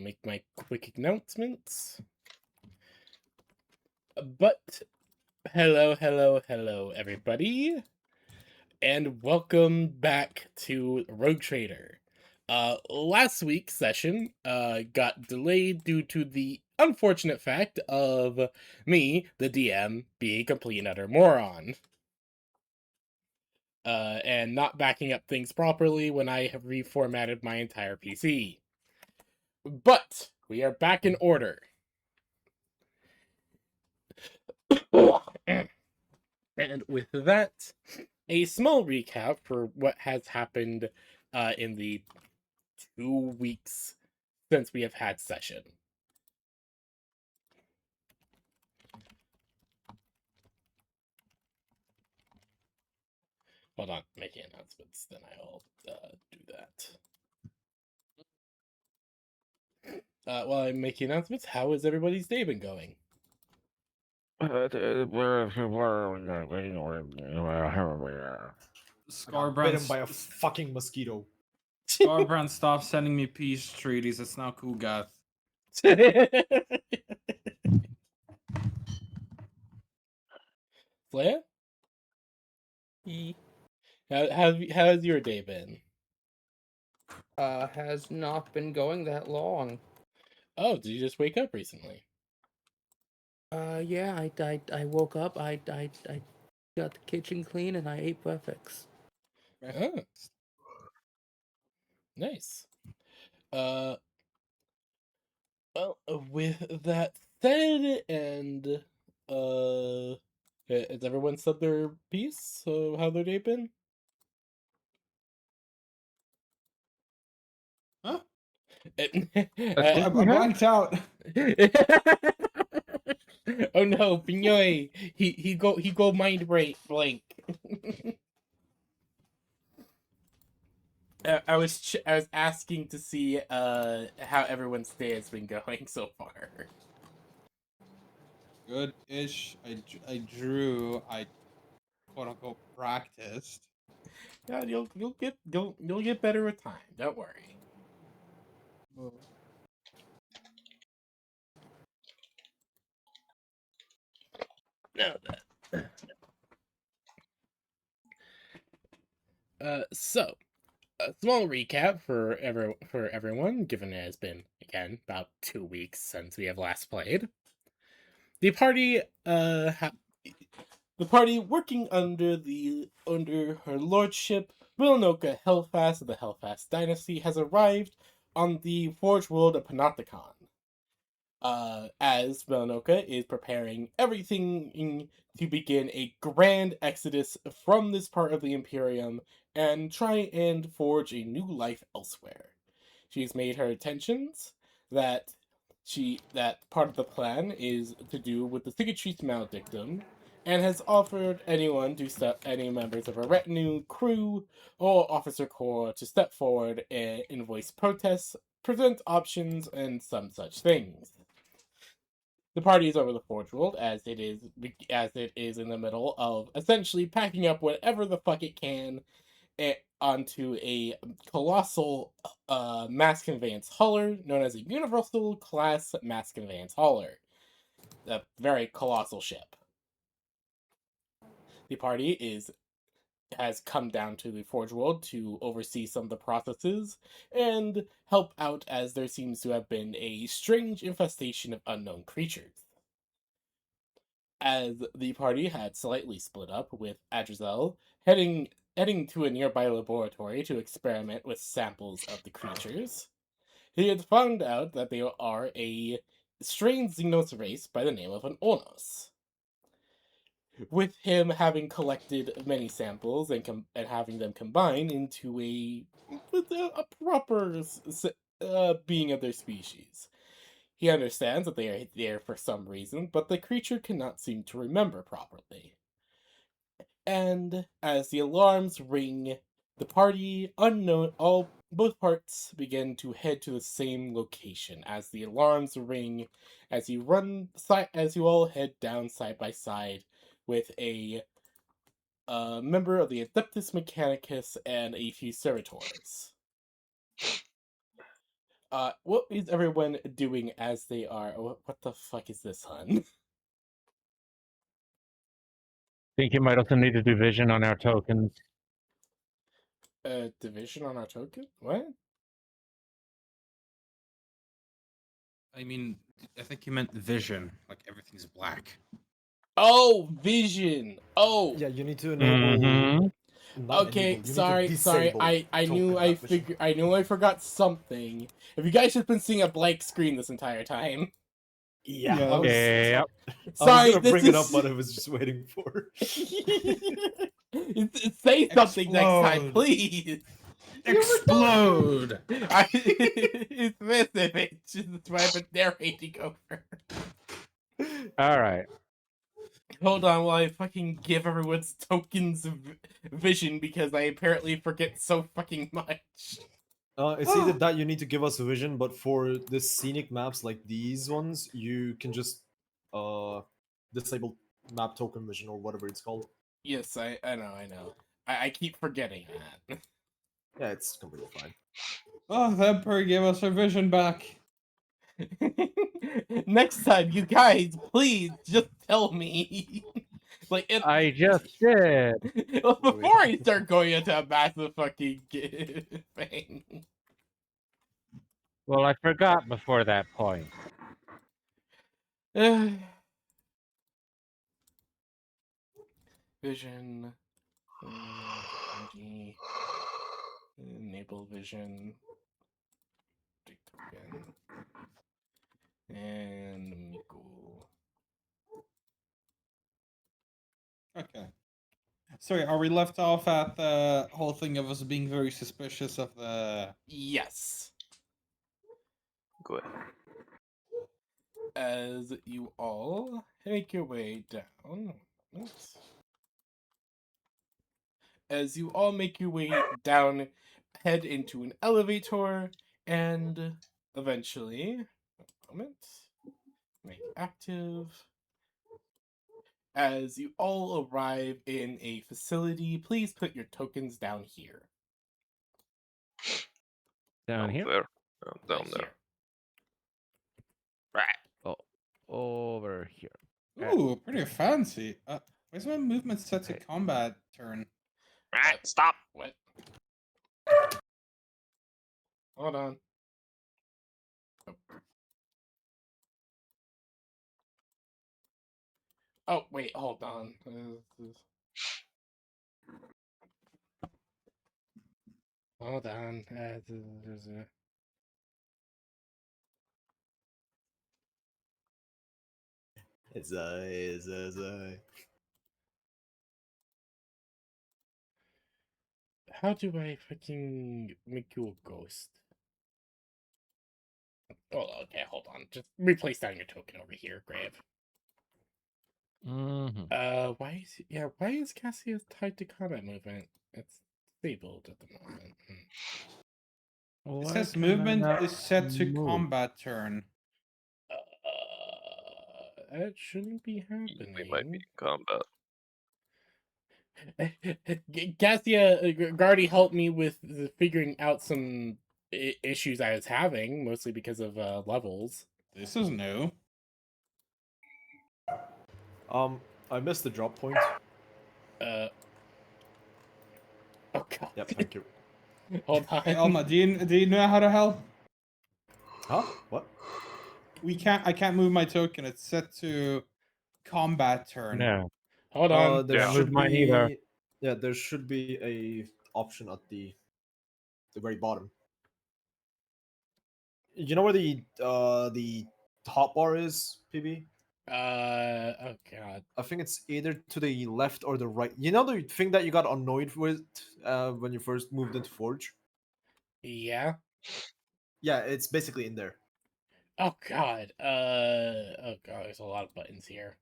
make my quick announcements. But hello, everybody, and welcome back to Rogue Trader. Last week's session got delayed due to the unfortunate fact of me, the DM, being a complete and utter moron. And not backing up things properly when I have reformatted my entire PC. But we are back in order. And with that, a small recap for what has happened in the 2 weeks since we have had session. Hold on, making announcements, then I'll do that. While I'm making announcements, how has everybody's day been going? Bitten by a fucking mosquito. Scarbrand, stop sending me peace treaties. It's now cool, Gath. Flaya? How has your day been? Has not been going that long. Oh, did you just wake up recently? Yeah, I woke up, I got the kitchen clean, and I ate breakfast. Oh. Nice. Well, with that said, and has everyone said their piece of how their day been? Huh? I blanked out. Oh no, Binoy! He go mind break blank. I was asking to see how everyone's day has been going so far. Good-ish. I drew. I quote unquote practiced. Yeah, you'll get better with time. Don't worry. Now that. So a small recap for everyone, given it has been again about 2 weeks since we have last played. The party the party working under her lordship, Wilnoka Hellfast of the Hellfast dynasty, has arrived on the Forge World of Panopticon. As Wilnoka is preparing everything to begin a grand exodus from this part of the Imperium and try and forge a new life elsewhere. She's made her intentions that part of the plan is to do with the Cicatrice Maledictum, and has offered any members of her retinue, crew, or officer corps to step forward and voice protests, present options, and some such things. The party is over the Forge World as it is in the middle of essentially packing up whatever the fuck it can onto a colossal mass conveyance hauler known as a Universal Class Mass Conveyance Hauler. A very colossal ship. The party has come down to the Forge World to oversee some of the processes and help out, as there seems to have been a strange infestation of unknown creatures. As the party had slightly split up, with Adrizel heading to a nearby laboratory to experiment with samples of the creatures, he had found out that they are a strange Xenos race by the name of an Ulnus. With him having collected many samples and having them combined into a proper being of their species. He understands that they are there for some reason, but the creature cannot seem to remember properly. And as the alarms ring, the party, both parts begin to head to the same location. As the alarms ring, as you all head down side by side with a member of the Adeptus Mechanicus and a few servitors. What is everyone doing as they are? What the fuck is this, hun? Think you might also need to do vision on our tokens. Division on our token? What? I mean, I think you meant vision. Like everything's black. Oh, vision. Oh, Yeah, you need to enable. Mhm. Not okay. enable. You Sorry, need to sorry. disable I knew token I map vision. I knew I forgot something. Have you guys just been seeing a blank screen this entire time? Yeah, Yeah. I was. Yep. I was Sorry, gonna this bring it up, is- but I was just waiting for. Say something next time, Explode. please. Explode! It's this image. That's why I've been narrating over. All right. Hold on while I fucking give everyone's tokens of vision because I apparently forget so fucking much. It's either that you need to give us a vision, but for the scenic maps like these ones, you can just disable map token vision or whatever it's called. Yes, I know. I keep forgetting that. Yeah, it's completely fine. Oh, the Emperor gave us our vision back. Next time, you guys, please just tell me. Like, I just did. before I start going into a massive fucking thing. Well, I forgot before that point. Vision. IG. Enable vision. Take token. And Miku. Okay. Sorry, are we left off at the whole thing of us being very suspicious of the... Yes. Good. As you all make your way down. Oops. As you all make your way down, head into an elevator, and eventually, moment, make active. As you all arrive in a facility, please put your tokens down here. Down here. There. Down Right there. here. Right. Over here. Ooh, pretty fancy. Where's my movement set to Okay. combat turn? Right. Stop. What? Hold on. Oh, wait, hold on. Hold on. It's How do I fucking make you a ghost? Oh, okay, hold on. Just replace down your token over here, Grave. Mm-hmm. Why is Cassius tied to combat movement? It's disabled at the moment. It says movement is set to combat turn. That shouldn't be We might be happening. in combat. Cassia, Guardy helped me with figuring out some issues I was having, mostly because of levels. This is new. I missed the drop point. Oh god. Yep, thank you. Hold on. Hey, Alma, do you know how to help? Huh? What? I can't move my token. It's set to combat turn. No. Hold on. There Yeah. should Mine either. be. Yeah, there should be a option at the very bottom. You know where the top bar is, PB? Oh god. I think it's either to the left or the right. You know the thing that you got annoyed with when you first moved into Forge? Yeah. Yeah, it's basically in there. Oh god. Oh god. There's a lot of buttons here.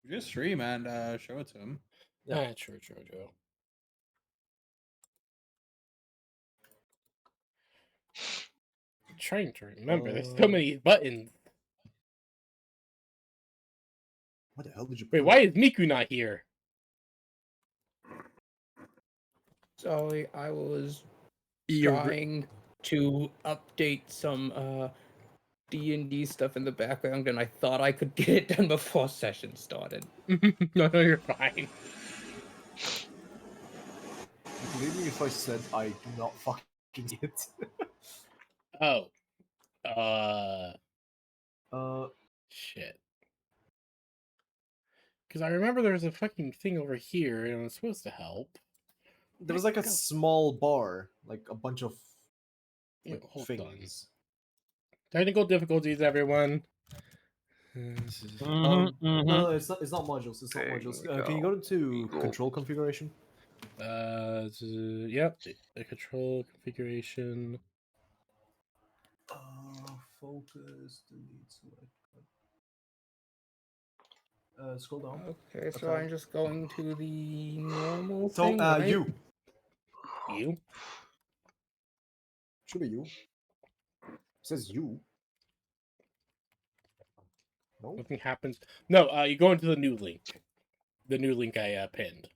Just stream and show it to him. Yeah. True. I'm trying to remember. There's so many buttons. What the hell did you? Wait, put? why is Miku not here? Sorry, I was You're trying to update some D&D stuff in the background, and I thought I could get it done before session started. No, you're fine. Believe me if I said I do not fucking see it. Oh. Uh, Shit. Because I remember there was a fucking thing over here, and it was supposed to help. there was like a Go. small bar, like a bunch of Yeah, like, hold things. Technical difficulties, everyone. No, it's not. It's not modules. It's not There modules. we Can you go. go to Eagle. control configuration? Yep, the control configuration. Focus. Delete. Select. Scroll down. Okay, so Okay. I'm just going to the normal So, thing, right? you You? should be you. It says you. No. Nothing happens. No, you go into the new link. The new link I pinned.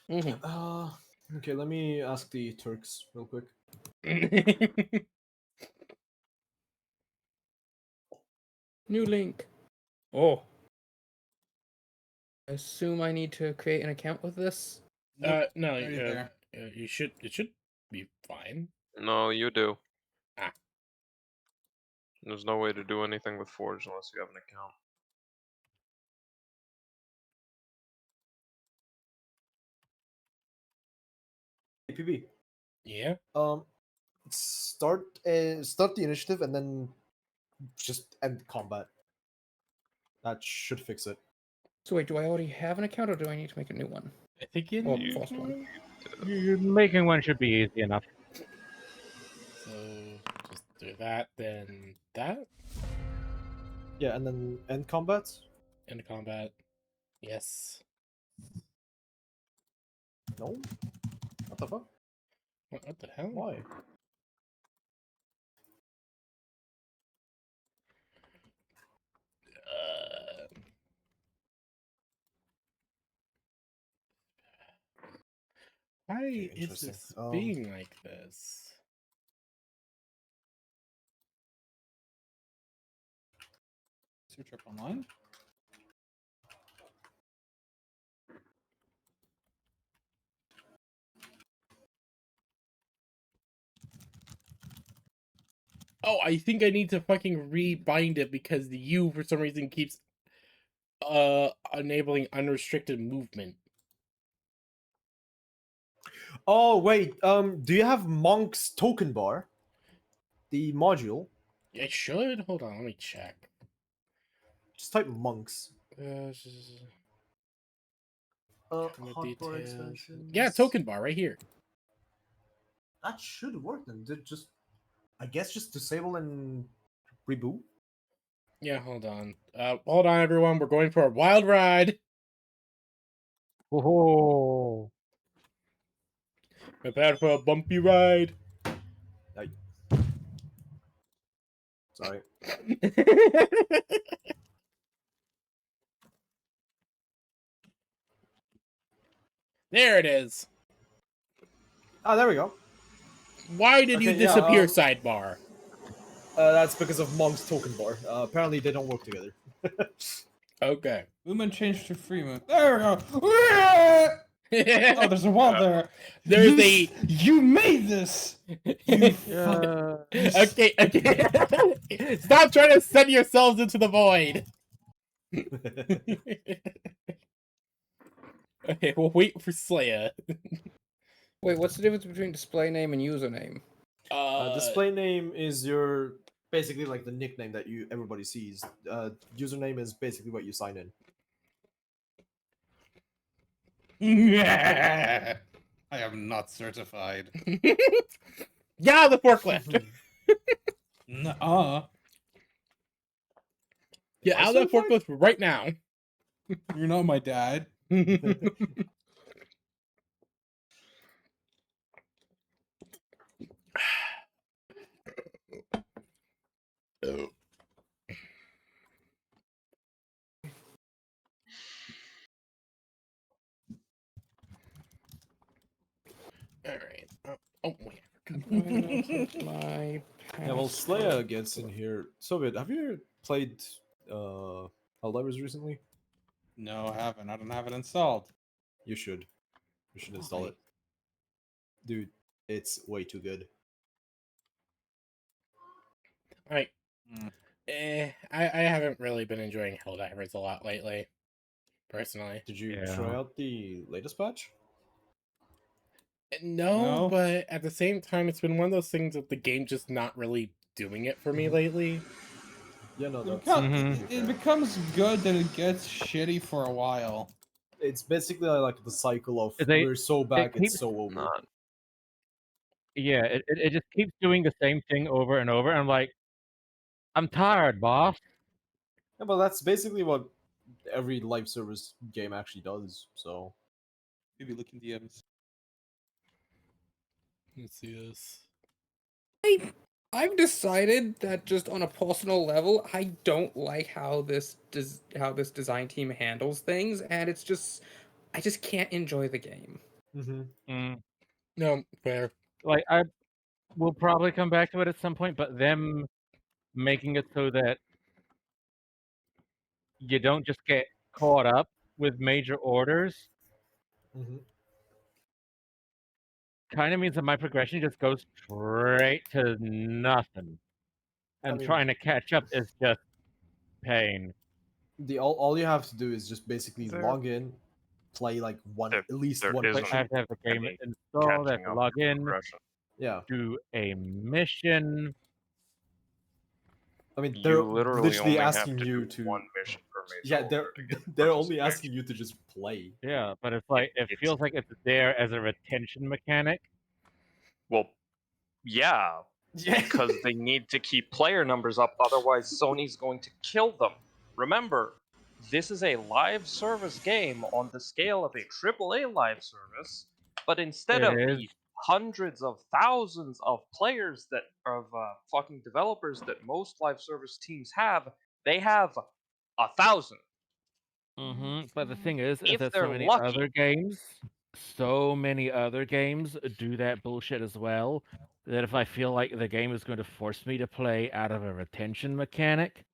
Okay. Let me ask the Turks real quick. New link. Oh. I assume I need to create an account with this? Nope, No, already there. you should. It should be fine. No, you do. Ah. There's no way to do anything with Forge unless you have an account. PB. Yeah. Start the initiative and then just end combat. That should fix it. So wait, do I already have an account, or do I need to make a new one? I think you Or You- force one? Making one should be easy enough. So just do that, then that. Yeah, and then end combat. End combat. Yes. No. What the fuck? What the hell? Why? Why Okay, is interesting. this being like this? Search up online. Oh, I think I need to fucking rebind it because the U for some reason keeps enabling unrestricted movement. Oh wait. Do you have Monk's token bar? The module. I should. Hold on, let me check. Just type monks. More Hotbar details. extensions. Yeah, token bar right here. That should work then. Just, I guess, just disable and reboot. Yeah, hold on. Hold on, everyone. We're going for a wild ride. Oh, Prepare for a bumpy ride. Sorry. There it is. Ah, there we go. Why did you Okay, yeah, disappear, sidebar? That's because of Monk's token bar. Apparently, they don't work together. Okay. Movement changed to free move. There we go. Oh, there's a wall there. There's you, You made this. You fuck. Okay, okay. Stop trying to send yourselves into the void. Okay, we'll wait for Slayer. Wait, what's the difference between display name and username? Display name is your basically like the nickname that everybody sees. Username is basically what you sign in. I am not certified. Yeah, the forklift. Nuh-uh. Get out of that forklift right now. You're not my dad. Oh. All right. Oh wait. I'm gonna put my Yeah, well, Slayer password gets in for- here. Soviet, have you played Helldivers recently? No, I haven't. I don't have it installed. You should. You should install Why? it. Dude, it's way too good. Right. Mm. I haven't really been enjoying Helldivers a lot lately, personally. Did you Yeah. try out the latest patch? No, No? but at the same time, it's been one of those things that the game just not really doing it for me lately. Yeah, no, It, that's become, pretty it fair. becomes good, then it gets shitty for a while. It's basically like the cycle of They- we're so back, keeps- it's so over. Not. Yeah, it just keeps doing the same thing over and over. And I'm like, I'm tired, boss. Yeah, but that's basically what every live service game actually does. So Maybe look in DMs. Let's see this. I've decided that just on a personal level, I don't like how this design team handles things, and it's just I just can't enjoy the game. Mm, No, fair. like I will probably come back to it at some point, but them making it so that you don't just get caught up with major orders kind of means that my progression just goes straight to nothing. And mean- trying to catch up is just pain. the all you have to do is just basically There- log in, play like one There- at least there one isn't Like, I mission. have to have the game any installed, I have catching to up log in, progression. Yeah, do a mission. I mean You they're literally literally only have asking to you do to. one mission per major Yeah, order to get they're only participation. asking you to just play. Yeah, but it's like it it's- feels like it's there as a retention mechanic. Well, yeah, because they need to keep player numbers up, otherwise Sony's going to kill them. Remember, this is a live service game on the scale of a AAA live service, but instead It of is. the hundreds of thousands of players that of fucking developers that most live service teams have, they have 1,000. But the thing is If that they're so many lucky. other games do that bullshit as well. That if I feel like the game is going to force me to play out of a retention mechanic,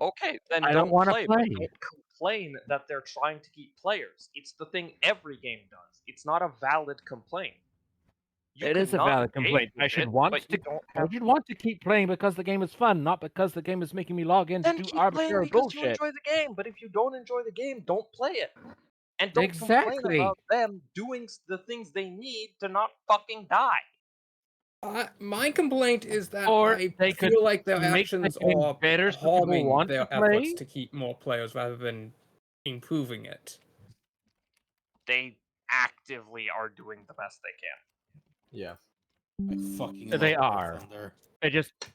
Okay, then I don't don't wanna play, but play. don't complain that they're trying to keep players. It's the thing every game does. It's not a valid complaint. You it is a cannot valid engage complaint. I with should it, want but to. you don't I have. should want to keep playing because the game is fun, not because the game is making me log in to Then do keep playing arbitrary because you bullshit. enjoy the game. But if you don't enjoy the game, don't play it. And don't complain Exactly. about them doing the things they need to not fucking die. My complaint is that Or I they could feel like their make the actions game are better so people harming want their to play. efforts to keep more players rather than improving it. They actively are doing the best they can. Yeah. I fucking They love War are. Thunder. It just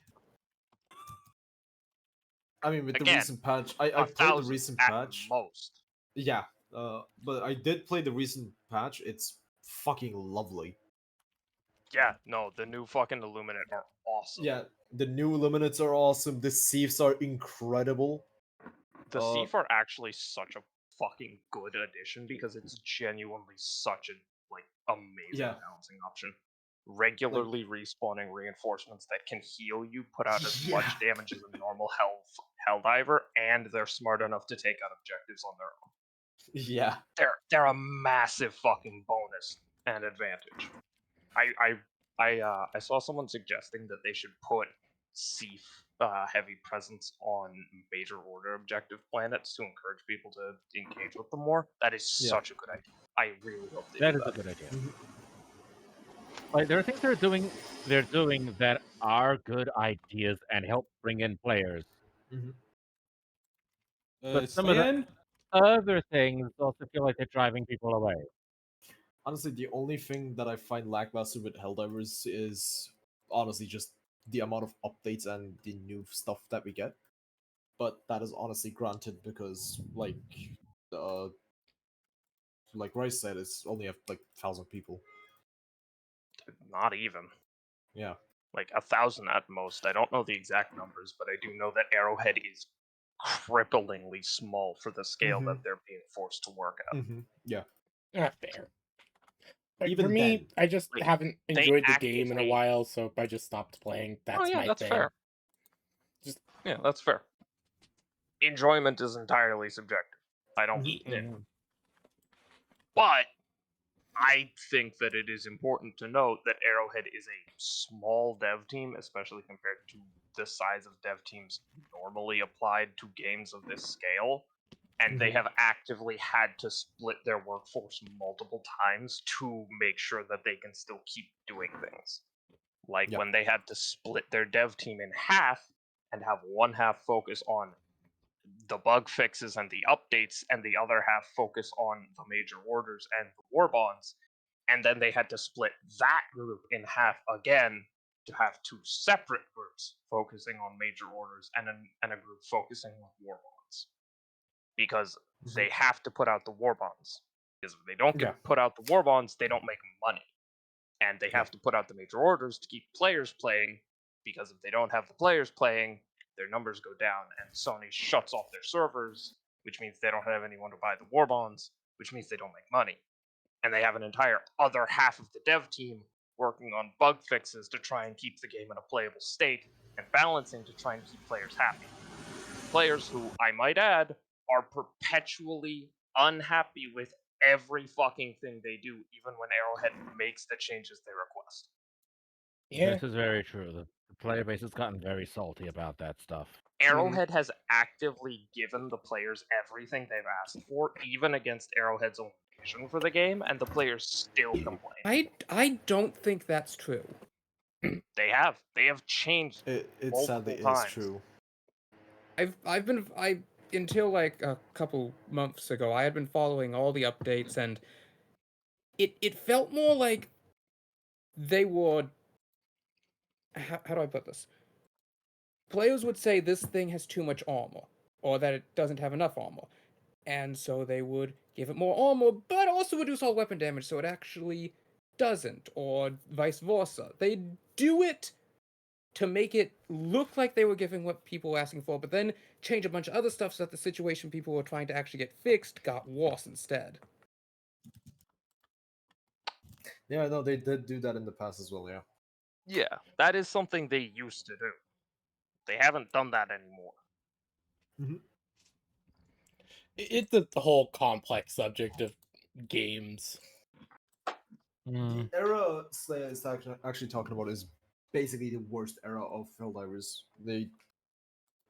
I mean, with the Again, recent patch, I played the 1,000 recent at patch. most. Yeah, but I did play the recent patch. It's fucking lovely. Yeah, no, the new fucking Illuminate are awesome. Yeah, the new Illuminates are awesome. The Sieves are incredible. The Thief are actually such a fucking good addition because it's genuinely such a amazing Yeah. balancing option. Regularly respawning reinforcements that can heal you, put out as much Yeah. damage as a normal Helldiver, and they're smart enough to take out objectives on their own. Yeah. They're a massive fucking bonus and advantage. I saw someone suggesting that they should put Thief heavy presence on major order objective planets to encourage people to engage with them more. That is Yeah. such a good idea. I really hope they that do is a that. good idea. Mhm. Like there are things they're doing that are good ideas and help bring in players. But some of the Stan? other things also feel like they're driving people away. Honestly, the only thing that I find lackluster with Helldivers is honestly just the amount of updates and the new stuff that we get. But that is honestly granted because, like Rice said, it's only have like 1,000 people. Not even. Yeah. Like 1,000 at most. I don't know the exact numbers, but I do know that Arrowhead is cripplingly small for the scale that they're being forced to work at. Yeah. Not fair. Like, Even for me, then, I just like, haven't they enjoyed the game in a actively- while, so I just stopped playing. That's Oh yeah, my that's thing. fair. Just- Yeah, that's fair. Enjoyment is entirely subjective. I don't. Mhm. But I think that it is important to note that Arrowhead is a small dev team, especially compared to the size of dev teams normally applied to games of this scale. And they Mhm. have actively had to split their workforce multiple times to make sure that they can still keep doing things. Like Yep. when they had to split their dev team in half and have one half focus on the bug fixes and the updates, and the other half focus on the major orders and the war bonds. And then they had to split that group in half again to have two separate groups focusing on major orders and a group focusing on war bonds. Because they have to put out the war bonds. Because if they don't Yeah. put out the war bonds, they don't make money. And they have to put out the major orders to keep players playing, because if they don't have the players playing, their numbers go down, and Sony shuts off their servers, which means they don't have anyone to buy the war bonds, which means they don't make money. And they have an entire other half of the dev team working on bug fixes to try and keep the game in a playable state, and balancing to try and keep players happy. Players who, I might add, are perpetually unhappy with every fucking thing they do, even when Arrowhead makes the changes they request. Yeah. This is very true. The player base has gotten very salty about that stuff. Arrowhead has actively given the players everything they've asked for, even against Arrowhead's own vision for the game, and the players still complain. I don't think that's true. They have. They have changed It sadly multiple is times. true. I until like a couple months ago, I had been following all the updates, and it felt more like they were. How do I put this? Players would say this thing has too much armor, or that it doesn't have enough armor, and so they would give it more armor, but also reduce all weapon damage, so it actually doesn't, or vice versa. They do it to make it look like they were giving what people were asking for, but then change a bunch of other stuff so that the situation people were trying to actually get fixed got worse instead. Yeah, no, they did do that in the past as well. Yeah. Yeah, that is something they used to do. They haven't done that anymore. It's the whole complex subject of games. The era Slayer is actually talking about is basically the worst era of Helldivers. They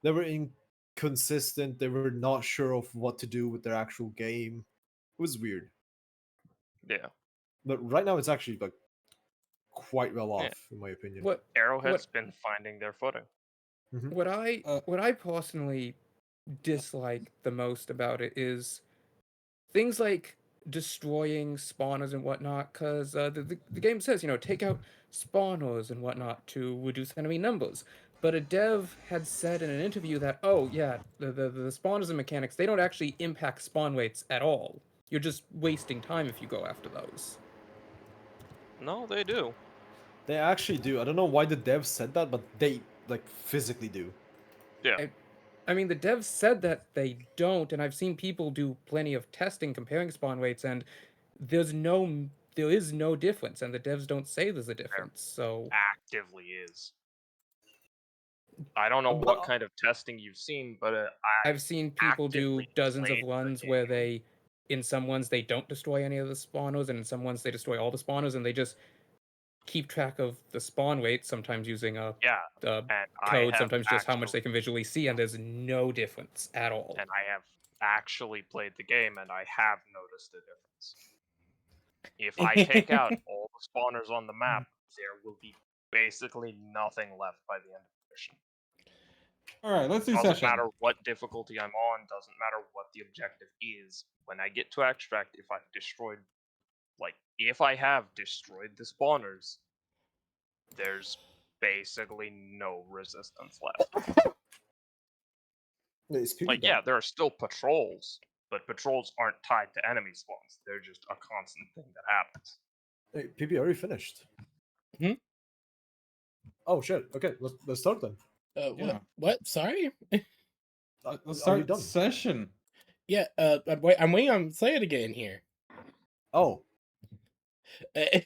were inconsistent. They were not sure of what to do with their actual game. It was weird. Yeah. But right now, it's actually like quite well off, Yeah. in my opinion. What Arrowhead's been finding their footing. what I personally dislike the most about it is things like destroying spawners and whatnot, because the game says, take out spawners and whatnot to reduce enemy numbers. But a dev had said in an interview that, oh yeah, the spawners and mechanics, they don't actually impact spawn rates at all. You're just wasting time if you go after those. No, they do. They actually do. I don't know why the devs said that, but they like physically do. Yeah. I mean, the devs said that they don't, and I've seen people do plenty of testing comparing spawn rates, and there is no difference, and the devs don't say there's a difference. So Actively is. I don't know what kind of testing you've seen, but I've seen people do actively dozens of played the runs where game. in some ones they don't destroy any of the spawners, and in some ones they destroy all the spawners, and they just keep track of the spawn rate, sometimes using a Yeah, and I code, have sometimes just how much they actually- can visually see, and there's no difference at all. and I have actually played the game, and I have noticed a difference. If I take out all the spawners on the map, there will be basically nothing left by the end of the mission. All right, let's do Doesn't session. matter what difficulty I'm on, doesn't matter what the objective is. When I get to extract, if I have destroyed the spawners, there's basically no resistance left. Yeah, there are still patrols, but patrols aren't tied to enemy spawns. They're just a constant thing that happens. Hey, PB, already finished. Hmm? Oh shit. Okay, let's start then. Yeah. What? Sorry? Let's Are you start done? session. Yeah, I'm waiting on Say It again here. Oh, Eh,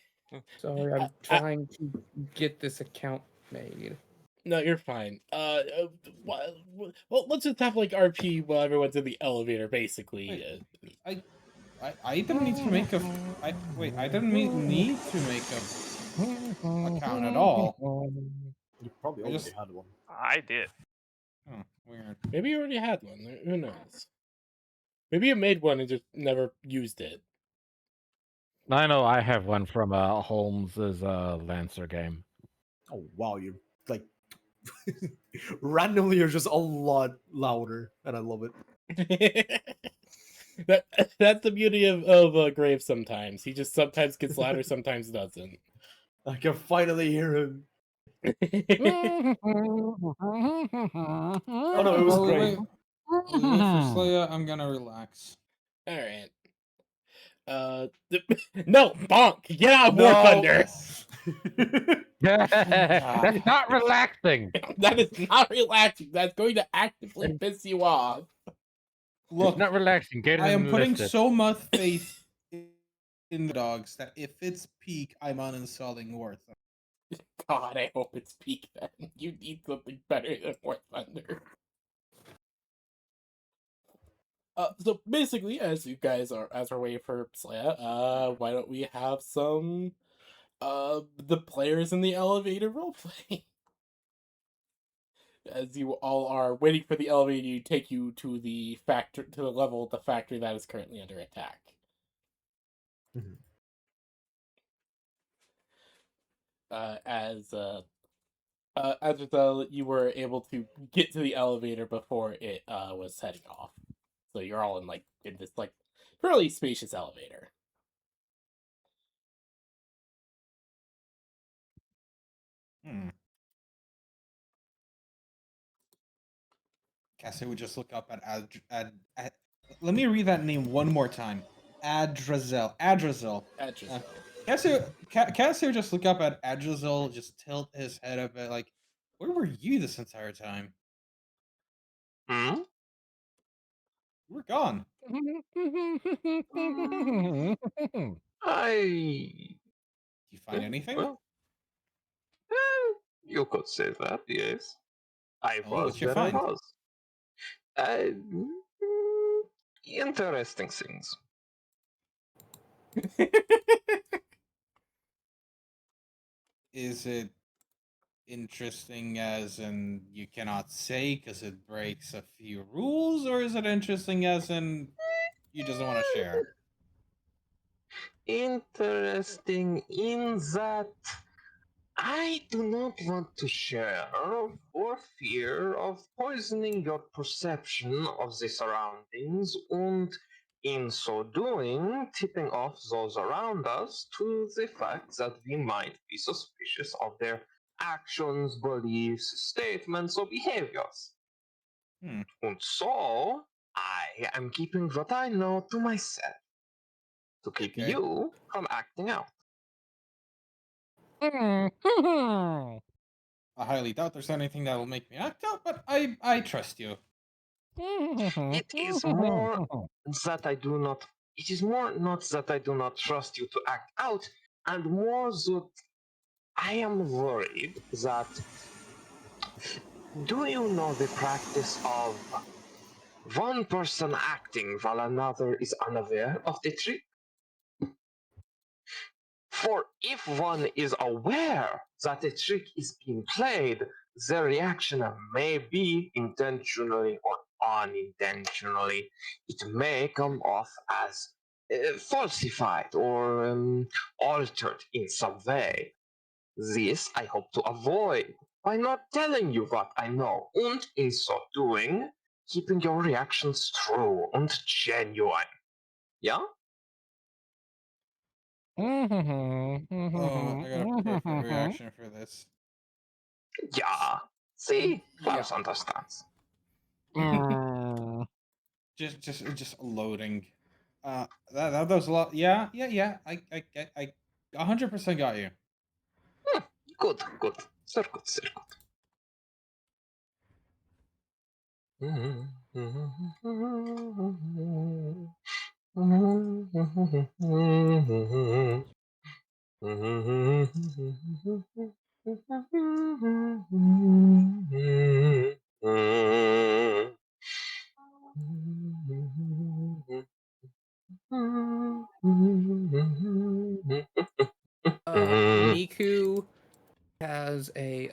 Sorry, I- I'm trying to get this account made. no, you're fine. Well, let's just have like RP while everyone's in the elevator, basically. I didn't need to make a. Wait. I didn't need to make a account at all. You probably I already just. had one. I did. Oh, weird. Maybe you already had one. Who knows? Maybe you made one and just never used it. I know I have one from Holmes's Lancer game. Oh wow, you're like randomly you're just a lot louder, and I love it. that that's the beauty of Graves. Sometimes he just sometimes gets louder, sometimes doesn't. I can finally hear him. Oh Oh no, it was While we great. wait, while we wait for Slaya, I'm gonna relax. All right. No, bonk! Get out of War Thunder. That's not relaxing. That is not relaxing. That's going to actively piss you off. Look, It's not relaxing. Get it I am and putting lift it. so much faith in the dogs that if it's peak, I'm uninstalling War Thunder. God, I hope it's peak then. You need something better than War Thunder. So basically, as you guys are as we're waiting for Slaya, why don't we have some the players in the elevator roleplay? As you all are waiting for the elevator to take you to the level of the factory that is currently under attack. Mhm. As you were able to get to the elevator before it was heading off, so you're all in this like fairly spacious elevator. Hmm. Cassie would just look up at. Let me read that name one more time. Adrazel. Adrazel. Adrazel. Cassie would just look up at Adrazel, just tilt his head a bit, like, where were you this entire time? Hmm? You were gone. I. Did you find anything? Well, you could say that, yes. I Oh, was what'd you where I find? was. Interesting things. Is it interesting as in you cannot say because it breaks a few rules, or is it interesting as in you just don't want to share? Interesting in that I do not want to share for fear of poisoning your perception of the surroundings and in so doing tipping off those around us to the fact that we might be suspicious of their actions, beliefs, statements, or behaviors. Hmm. And so I am keeping what I know to myself to keep Okay. you from acting out. I highly doubt there's anything that will make me act out, but I trust you. It is more that I do not. It is more not that I do not trust you to act out, and more that I am worried that. Do you know the practice of one person acting while another is unaware of the trick? For if one is aware that a trick is being played, their reaction may be intentionally or unintentionally. It may come off as falsified or altered in some way. This I hope to avoid by not telling you what I know, and in so doing, keeping your reactions true and genuine. Yeah? Oh, I got a perfect reaction for this. Yeah. See? Yeah. Klaus understands. Just loading. That was a lot. Yeah. I 100% got you. Good, good. Sehr gut, sehr gut. Miku has a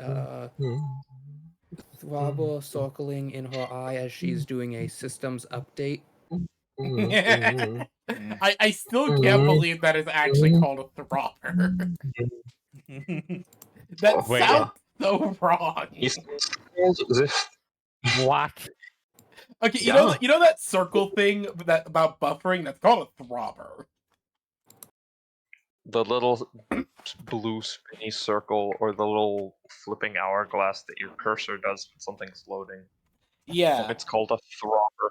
throbber circling in her eye as she's doing a systems update. I still can't believe that is actually called a throbber. That Wait, sounds so wrong. It's called this. what? Okay, Yeah. you know that circle thing that about buffering? That's called a throbber. The little blue spinny circle or the little flipping hourglass that your cursor does when something's loading. Yeah. It's called a throbber.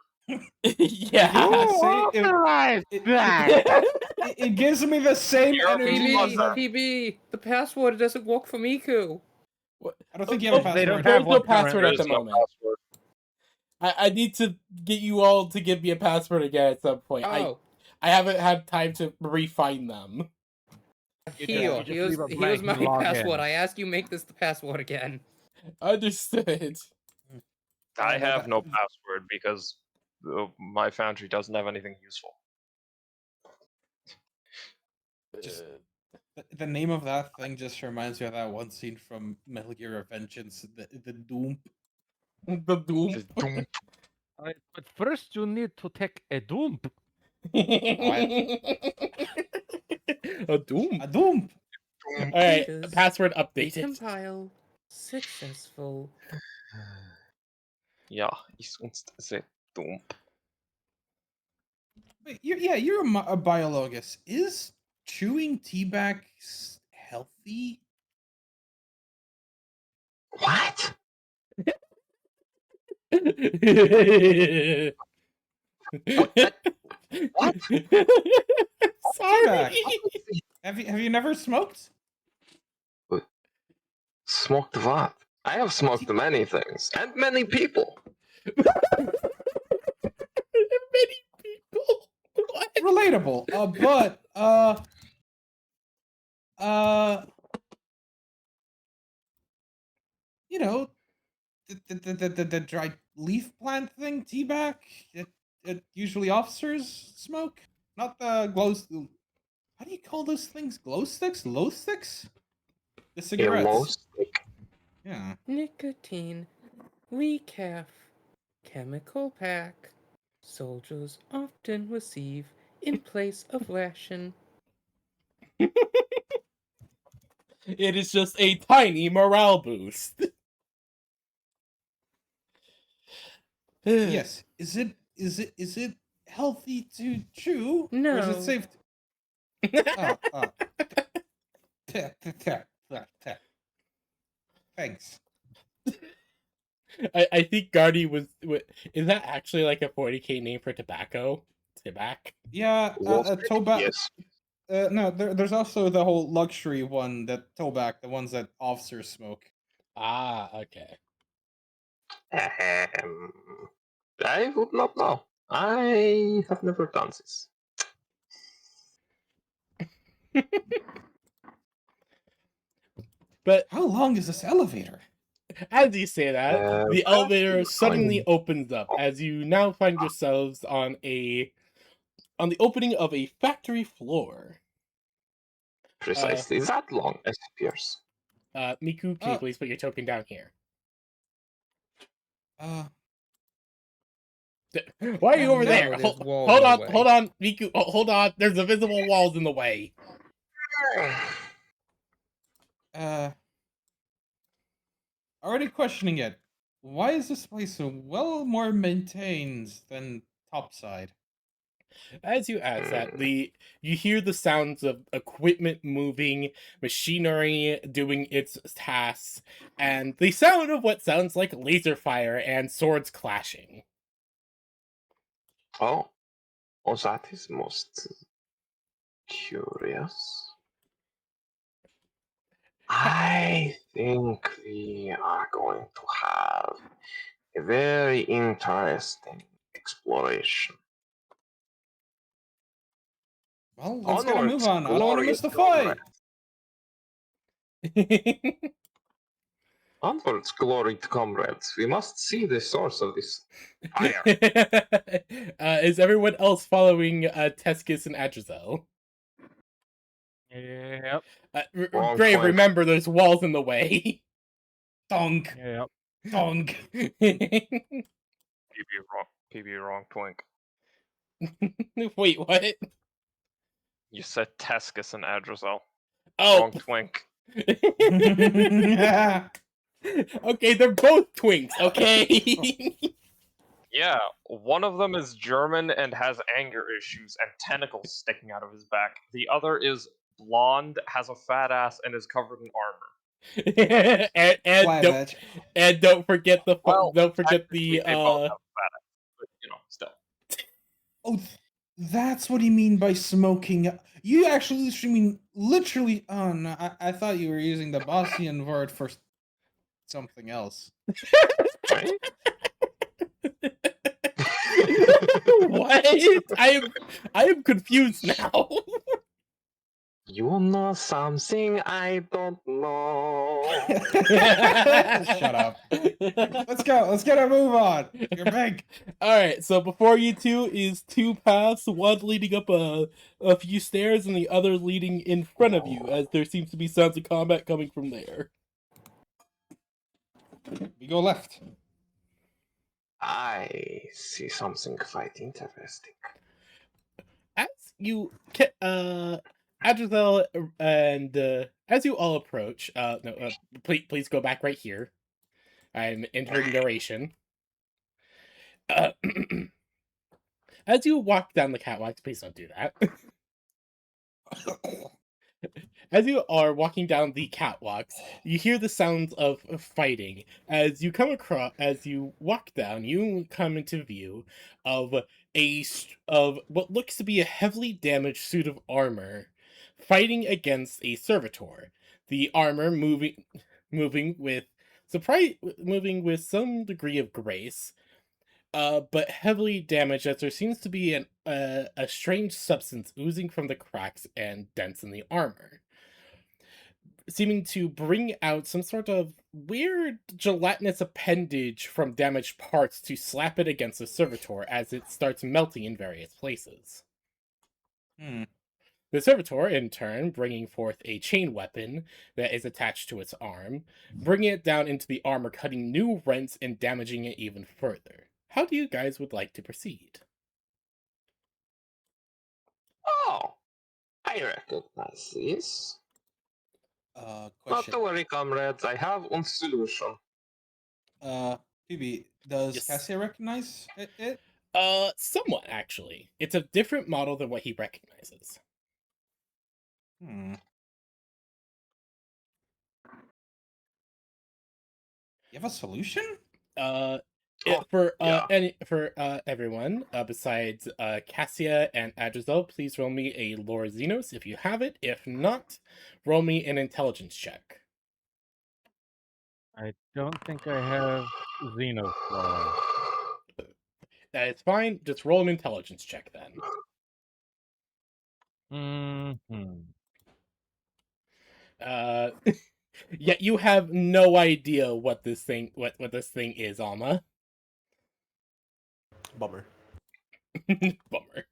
Yeah. It gives me the same You're a energy as buzzer. that. PB, the password doesn't work for Miku. I don't think you have a Oh, They don't password. There's have no one password There at is the no moment. password. I need to get you all to give me a password again at some point. Oh, I haven't had time to refine them. here. you just Here's leave a blank my and log password. in. I asked you make this the password again. Understood. I no, have that- no password because my foundry doesn't have anything useful. Just- The name of that thing just reminds me of that one scene from Metal Gear Revengeance, the Doom. The Doom. Just doom. But first, you need to take a dump. A Doom. A Doom! Alright, Status, password updated. Recompile successful. Ja, ist uns sehr dumm. Wait, you're a biologist. Is chewing tea bags healthy? What? What? Sorry. Have you never smoked? Smoked what? I have smoked many things and many people. Many people. What? Relatable. You know, the dried leaf plant thing, tea bag that usually officers smoke. Not the glows. How do you call those things? Glow sticks? Low sticks? The A cigarettes. low stick. Yeah. Nicotine. Recaf. Chemical pack. Soldiers often receive in place of ration. It is just a tiny morale boost. Yes. Is it healthy to chew? Or is it No. safe? Thanks. I think Guardy was. Is that actually like a 40k name for tobacco? Tobacco? Yeah, Low stick? tobacco. Yes. No, there's also the whole luxury one, that tobacco, the ones that officers smoke. Ah, okay. I would not know. I have never done this. But How long is this elevator? as you say that, the elevator suddenly fine. opens up as you now find yourselves on the opening of a factory floor. Precisely that long, it appears. Miku, can you please put your token down here? Why are you over no, there? there's Hold walls in the on, way. hold on, Miku. Hold on. There's invisible walls in the way. Already questioning it. Why is this place well more maintained than topside? As you ask that, you hear the sounds of equipment moving, machinery doing its tasks, and the sound of what sounds like laser fire and swords clashing. Oh, that is most curious. I think we are going to have a very interesting exploration. Well, let's get a Onwards, move on. I don't want to miss glorious the fight. comrades. Onwards, gloried comrades. We must see the source of this fire. Is everyone else following Tescus and Adrazel? Yep. Wrong Grave, twink. remember there's walls in the way. Donk. Yep. Donk. PB wrong, Twink. Wait, what? You said Tescus and Adrazel. Oh, Wrong, Twink. okay, they're both twinks, okay? Yeah, one of them is German and has anger issues and tentacles sticking out of his back. The other is blonde, has a fat ass, and is covered in armor. Flat and don't forget the Well, don't forget technically, the they both have a fat ass, but still. Oh, that's what you mean by smoking. You actually mean literally. Oh no, I thought you were using the Bosnian word for something else. Right? What? I am confused now. You know something I don't know. Shut up. Let's go. Let's get our move on. You're big. Alright, so before you two is two paths, one leading up a few stairs and the other leading in front of you, as there seems to be sounds of combat coming from there. We go left. I see something quite interesting. As you Adrazel and as you all approach, please go back right here. I'm entering narration. As you walk down the catwalks, please don't do that. As you are walking down the catwalks, you hear the sounds of fighting. As you walk down, you come into view of of what looks to be a heavily damaged suit of armor, fighting against a servitor. The armor moving with some degree of grace, but heavily damaged as there seems to be a strange substance oozing from the cracks and dents in the armor, seeming to bring out some sort of weird gelatinous appendage from damaged parts to slap it against the servitor as it starts melting in various places. The servitor, in turn, bringing forth a chain weapon that is attached to its arm, bringing it down into the armor, cutting new rents and damaging it even further. How do you guys would like to proceed? Oh, I recognize this. Not Question. to worry, comrades, I have a solution. PB, does Yes. Cassia recognize it? Somewhat, actually. It's a different model than what he recognizes. You have a solution? For yeah. everyone, besides Cassia and Adrazel, please roll me a lore Xenos if you have it. If not, roll me an intelligence check. I don't think I have Xenos lore. It's fine. Just roll an intelligence check then. Yet you have no idea what this thing is, Alma. Bummer. Bummer.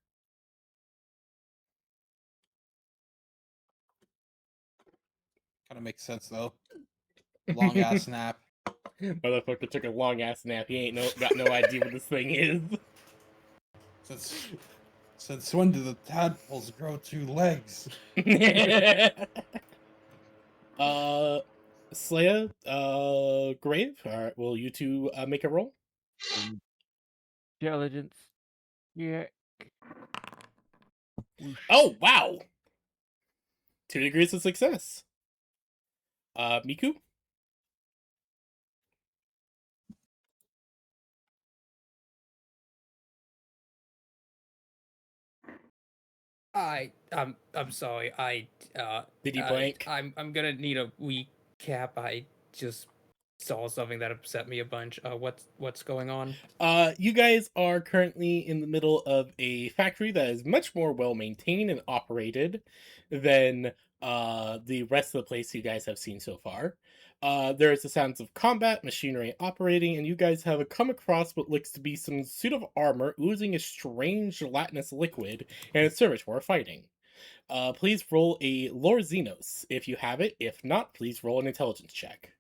Kind of makes sense though. Long ass nap. Motherfucker took a long ass nap. He ain't got no idea what this thing is. Since when did the tadpoles grow 2 legs? Slaya, Grave, alright, will you two make a roll? Intelligence. Yeah. Oh, wow! 2 degrees of success. Miku? I'm sorry. Did you blank? I'm gonna need a recap. I just saw something that upset me a bunch. What's going on? You guys are currently in the middle of a factory that is much more well maintained and operated than the rest of the place you guys have seen so far. There's the sounds of combat, machinery operating, and you guys have come across what looks to be some suit of armor oozing a strange gelatinous liquid and a servitor fighting. Please roll a Lore Xenos if you have it. If not, please roll an intelligence check.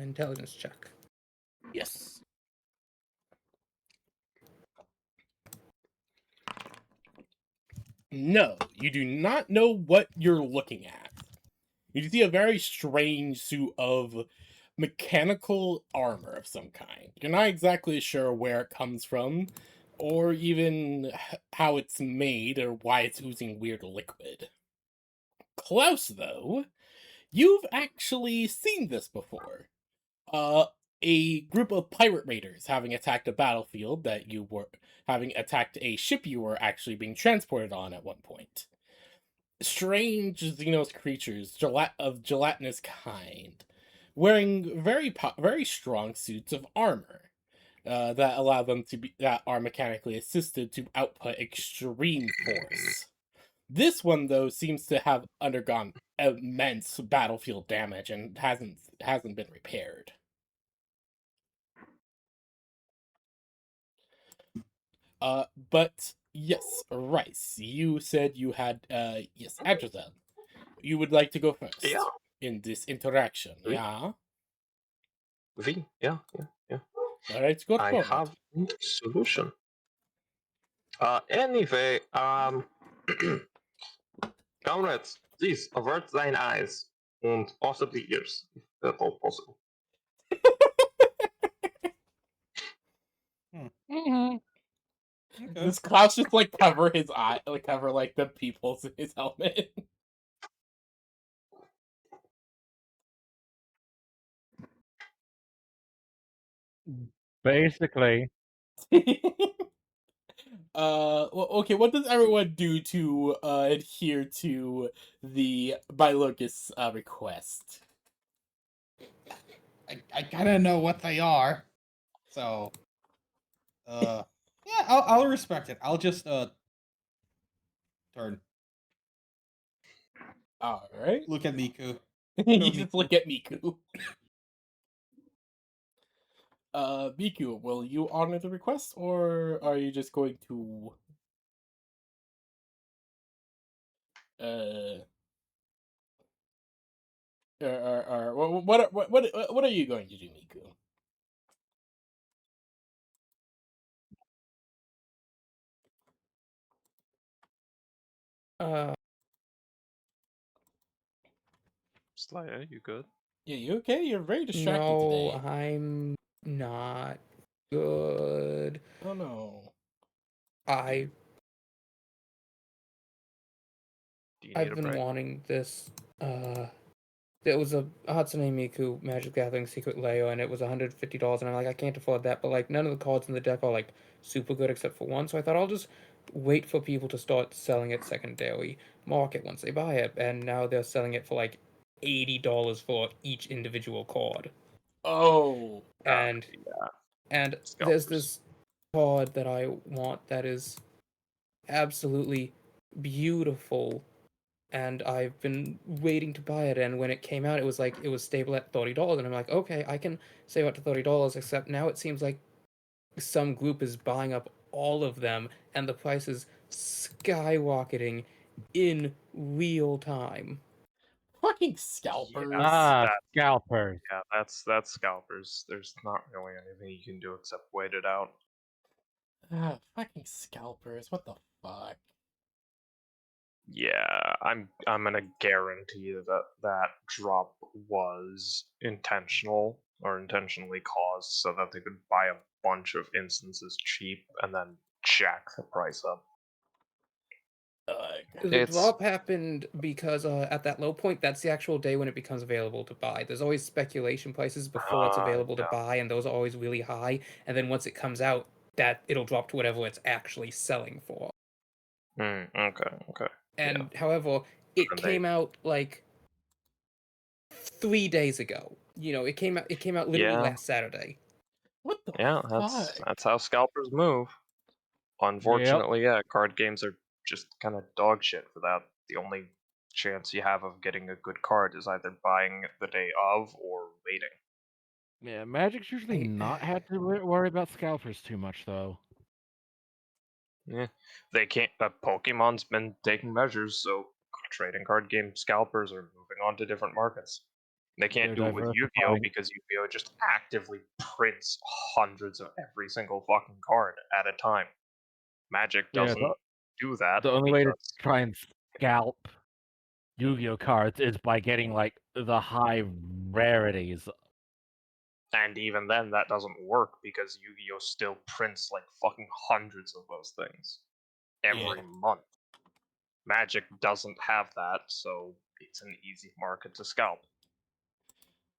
Intelligence check. Yes. No, you do not know what you're looking at. You see a very strange suit of mechanical armor of some kind. You're not exactly sure where it comes from, or even how it's made, or why it's oozing weird liquid. Klaus, though, you've actually seen this before. A group of pirate raiders having attacked a battlefield that you were having attacked a ship you were actually being transported on at one point. Strange Xenos creatures of gelatinous kind, wearing very strong suits of armor that allow them that are mechanically assisted to output extreme force. This one, though, seems to have undergone immense battlefield damage and hasn't been repaired. But yes, Rice, you said you had yes, Adrazel. You would like to go first Yeah. in this interaction, Oui. yeah? Yeah. Alright, go I forward. have a solution. Anyway, comrades, please avert thine eyes and possibly ears, if at all possible. Okay. Does Klaus just like cover his eye, like cover like the pupils in his helmet? Basically, Well, okay, what does everyone do to adhere to the Bilocus request? I kind of know what they are, so yeah, I'll respect it. I'll just turn, Alright. look at Miku. You just look at Miku. Miku, will you honor the request, or are you just going to what are you going to do, Miku? Uh, Slayer, you good? Yeah, you okay? You're very distracted no, today. I'm not good. Oh no. I Do you need I've a been break? wanting this. There was a Hatsune Miku Magic Gathering Secret Layer, and it was $150, and I'm like, I can't afford that. But like, none of the cards in the deck are like super good except for one, so I thought I'll just wait for people to start selling it secondary market once they buy it, and now they're selling it for like $80 for each individual card. Oh. And Yeah. and there's Scalpers. this card that I want that is absolutely beautiful, and I've been waiting to buy it. And when it came out, it was like it was stable at $30, and I'm like, okay, I can save up to $30. Except now it seems like some group is buying up all of them, and the price is skyrocketing in real time. Fucking scalpers. scalpers. Yeah, that's scalpers. There's not really anything you can do except wait it out. Fucking scalpers. What the fuck? Yeah, I'm gonna guarantee that that drop was intentional or intentionally caused so that they could buy a bunch of instances cheap and then jack the price up. The It's drop happened because at that low point, that's the actual day when it becomes available to buy. There's always speculation prices before it's available to yeah. buy, and those are always really high. And then once it comes out, that it'll drop to whatever it's actually selling for. Okay. And however, it And came out like 3 days ago. it came out literally Yeah. last Saturday. What the Yeah, fuck? that's how scalpers move. Unfortunately, yeah, card games are just kind of dog shit for that. The only chance you have of getting a good card is either buying it the day of or waiting. Yeah, Magic's usually I- not had to worry about scalpers too much, though. Yeah, they can't. Pokemon's been taking measures, so trading card game scalpers are moving on to different markets. They can't They're do it with Yu-Gi-Oh diversifying. because Yu-Gi-Oh just actively prints hundreds of every single fucking card at a time. Magic Yeah, doesn't do that the only way to because, try and scalp Yu-Gi-Oh cards is by getting like the high rarities. and even then, that doesn't work because Yu-Gi-Oh still prints like fucking hundreds of those things every Yeah. month. Magic doesn't have that, so it's an easy market to scalp.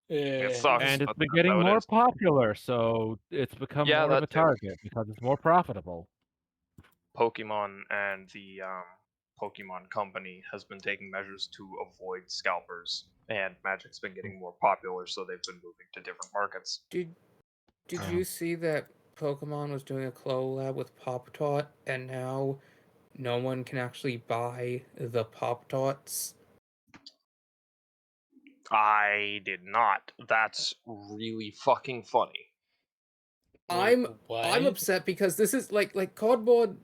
It sucks, And it's but been that's getting how it more is. popular, so it's become Yeah, more of a that too. target because it's more profitable. Pokemon and the Pokemon Company has been taking measures to avoid scalpers, and Magic's been getting more popular, so they've been moving to different markets. Did you see that Pokemon was doing a collab with Pop Tart, and now no one can actually buy the Pop Tarts? I did not. That's really fucking funny. Wait, I'm what? upset because this is like cardboard.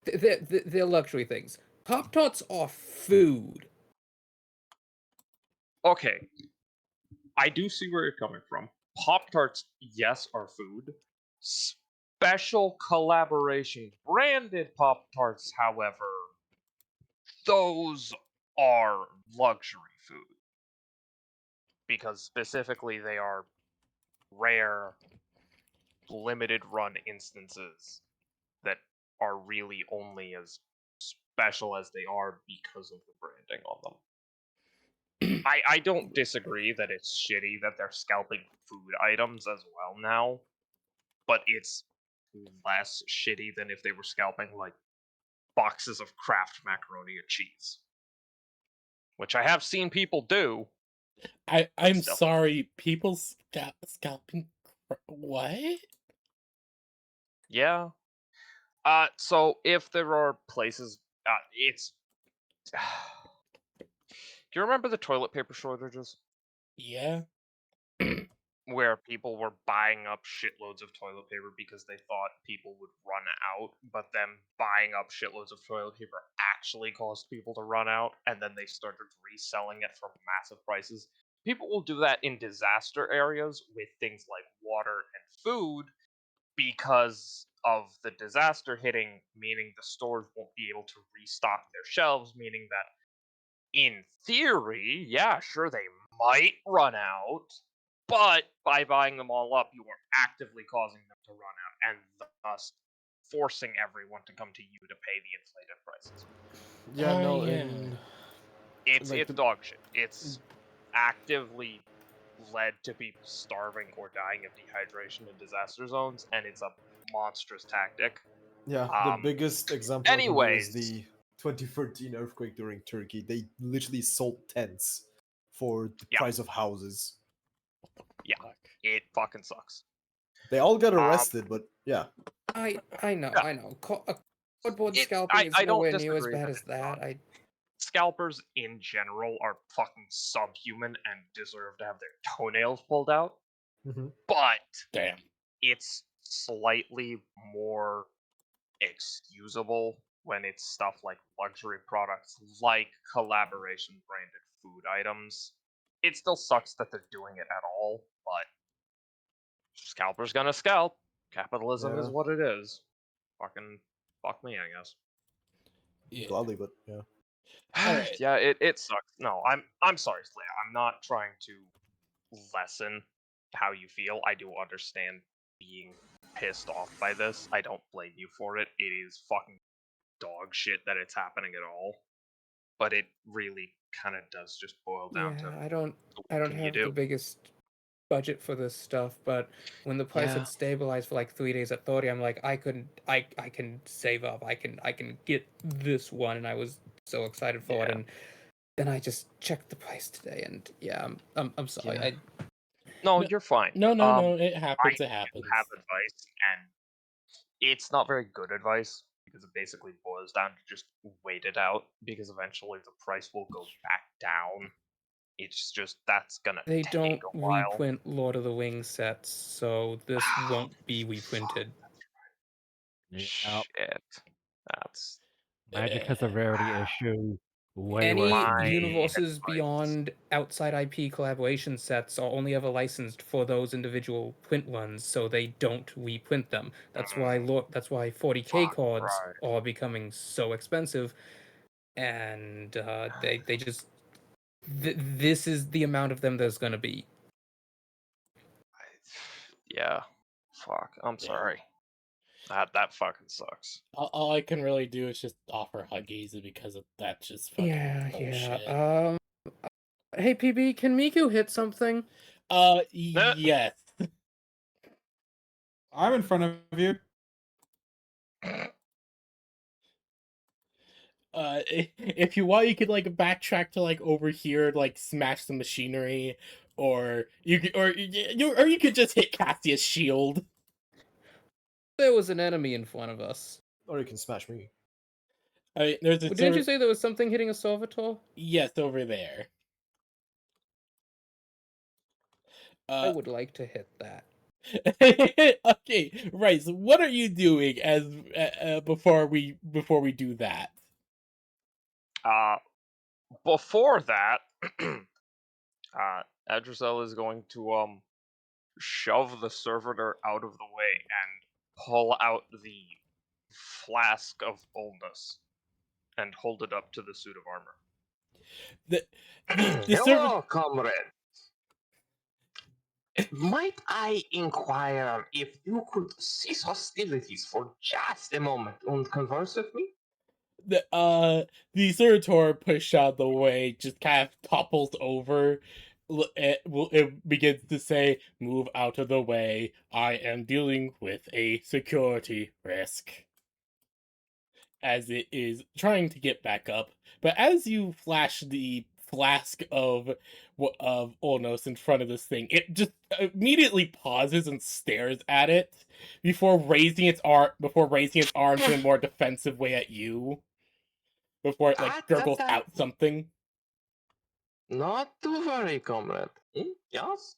They're luxury things. Pop Tarts are food. Okay, I do see where you're coming from. Pop Tarts, yes, are food. Special collaboration branded Pop Tarts, however, those are luxury food. Because specifically they are rare, limited run instances that are really only as special as they are because of the branding on them. I don't disagree that it's shitty that they're scalping food items as well now, but it's less shitty than if they were scalping like boxes of Kraft macaroni and cheese, which I have seen people do. I'm Still, sorry, people scalping what? yeah. So if there are places, it's. Do you remember the toilet paper shortages? Yeah. Where people were buying up shitloads of toilet paper because they thought people would run out, but then buying up shitloads of toilet paper actually caused people to run out, and then they started reselling it for massive prices. People will do that in disaster areas with things like water and food because of the disaster hitting, meaning the stores won't be able to restock their shelves, meaning that in theory, yeah, sure, they might run out, but by buying them all up, you are actively causing them to run out and thus forcing everyone to come to you to pay the inflated prices. Yeah, no, Yeah. in It's like the dog shit. It's actively led to people starving or dying of dehydration in disaster zones, and it's a monstrous tactic. yeah, the Um, biggest example I can give is anyways, the 2013 earthquake during Turkey. They literally sold tents for the yeah, price of houses. yeah, Fuck. it fucking sucks. They all got Um, arrested, but yeah. I know, yeah, I know. Cardboard it. scalping is I don't nowhere near as disagree bad that as it's not. that. Scalpers in general are fucking subhuman and deserve to have their toenails pulled out, Hmm. but Damn. it's slightly more excusable when it's stuff like luxury products like collaboration branded food items. It still sucks that they're doing it at all, but scalper's gonna scalp. Capitalism is Yeah, what it is. Fucking fuck me, I guess. Yeah. gladly, but yeah. Alright. Yeah, it sucks. No, I'm sorry, Slaya. I'm not trying to lessen how you feel. I do understand being pissed off by this. I don't blame you for it. It is fucking dog shit that it's happening at all. But it really kind of does just boil down to Yeah, I what don't can you have do? the biggest budget for this stuff, but when the price Yeah. had stabilized for like 3 days at 30, I'm like, I can save up. I can get this one, and I was so excited for it. Yeah. And then I just checked the price today, and yeah, I'm sorry. Yeah. No, No- you're fine. No, it I happens. It do happens. have advice, and it's not very good advice because it basically boils down to just wait it out because eventually the price will go back down. It's just that's gonna They take don't a while. reprint Lord of the Rings sets, so this won't be reprinted. Yeah. Shit. That's Magic has a rarity issue way worse Any than My universes advice. beyond outside IP collaboration sets are only ever licensed for those individual print runs, so they don't reprint them. That's why that's why 40K Fuck, cards right. are becoming so expensive, and they just this is the amount of them there's gonna be. Yeah. Fuck. I'm Yeah. sorry. That fucking sucks. All I can really do is just offer Huggies because that's just fucking bullshit. Hey PB, can Miku hit something? Yes. I'm in front of you. If you want, you could like backtrack to like over here, like smash the machinery, or you could, or you could just hit Cassia's shield. There was an enemy in front of us. Or you can smash me. I mean, there's a Didn't you say there was something hitting a Servitor? yes over there. I would like to hit that. Okay, right. So what are you doing as before we do that? Before that, Adricel is going to shove the servitor out of the way and pull out the flask of Ulnus and hold it up to the suit of armor. The Hello, comrade. Might I inquire if you could cease hostilities for just a moment and converse with me? the servitor pushed out of the way, just kind of topples over. It begins to say, "Move out of the way. I am dealing with a security risk." As it is trying to get back up, but as you flash the flask of Ulnos in front of this thing, it just immediately pauses and stares at it before raising its arms in a more defensive way at you. Before it like gurgles out something. Not to worry, comrade. Yes?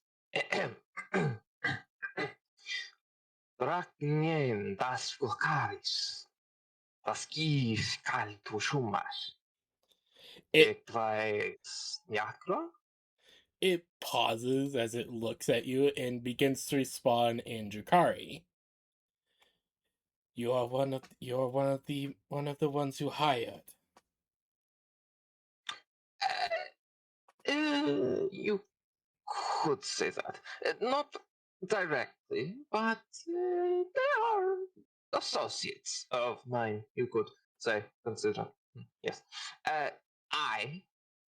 Raknien das Vulkaris. Das Gis Kaltu Shumash. It Yakra? it pauses as it looks at you and begins to respond in Drakari. You are one of the ones who hired. You could say that. Not directly, but they are associates of mine, you could say, consider. Yes. I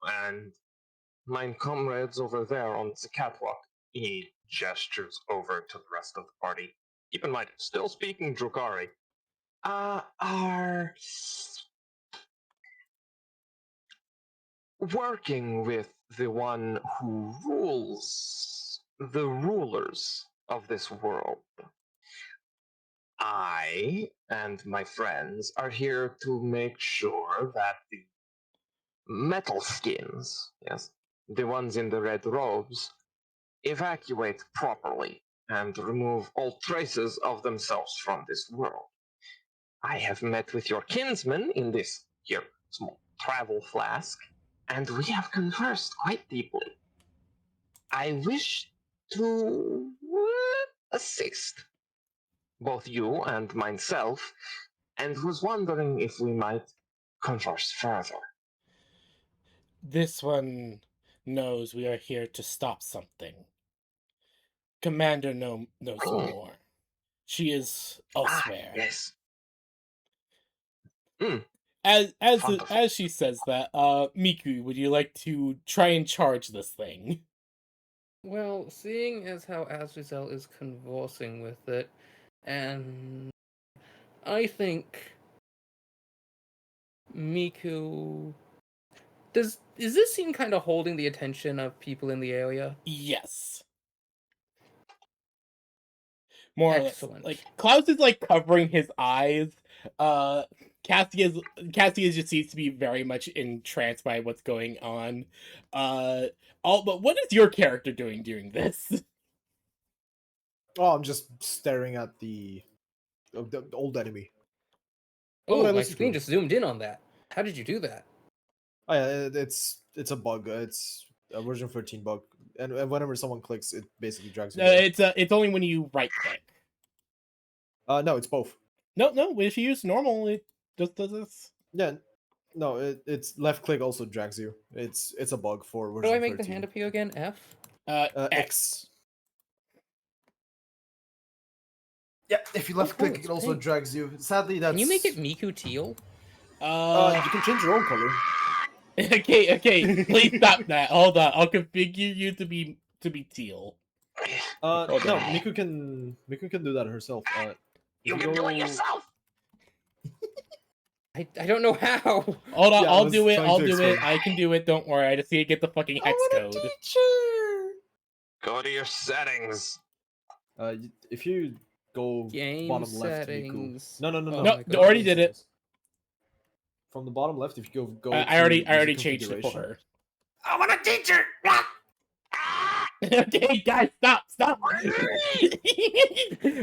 and my comrades over there on the catwalk, he gestures over to the rest of the party. Keep in mind, still speaking Drukari, are working with the one who rules the rulers of this world. I and my friends are here to make sure that the metal skins, yes, the ones in the red robes, evacuate properly and remove all traces of themselves from this world. I have met with your kinsman in this here small travel flask, and we have conversed quite deeply. I wish to assist both you and myself, and was wondering if we might converse further. This one knows we are here to stop something. Commander knows more. She is elsewhere. Yes. As she says that, Miku, would you like to try and charge this thing? Well, seeing as how Azazel is conversing with it, and I think Miku is this scene kind of holding the attention of people in the area? Yes. more or less. Excellent. Like Klaus is like covering his eyes. Cassius just seems to be very much entranced by what's going on. But what is your character doing during this? Oh, I'm just staring at the old enemy. What would Oh, I my listen to screen him? just zoomed in on that. How did you do that? Oh yeah, it's a bug. It's a version 13 bug, and whenever someone clicks, it basically drags you there. It's only when you right click. No, it's both. No, if you use normal, it just does this. Yeah, no, it's left click also drags you. It's a bug for How version do I make 13. the hand appear again? F? X. X. Yeah, if you left click, cool, it also pink. drags you. Sadly, that's. Can you make it Miku teal? You can change your own color. Okay, please stop that. Hold on, I'll configure you to be teal. No, Hold on. Miku can do that herself. You can do it yourself. I don't know how. Hold on, Yeah, I I'll was do it. trying I'll to do it. explain. I can do it. Don't worry. I just need to get the fucking hex code. Go to your settings. If you go Game bottom left, settings. Miku. No. Oh No, my God. already did it. From the bottom left, if you go. I to already music changed it for configuration. her. I want a teacher. Okay, guys, stop.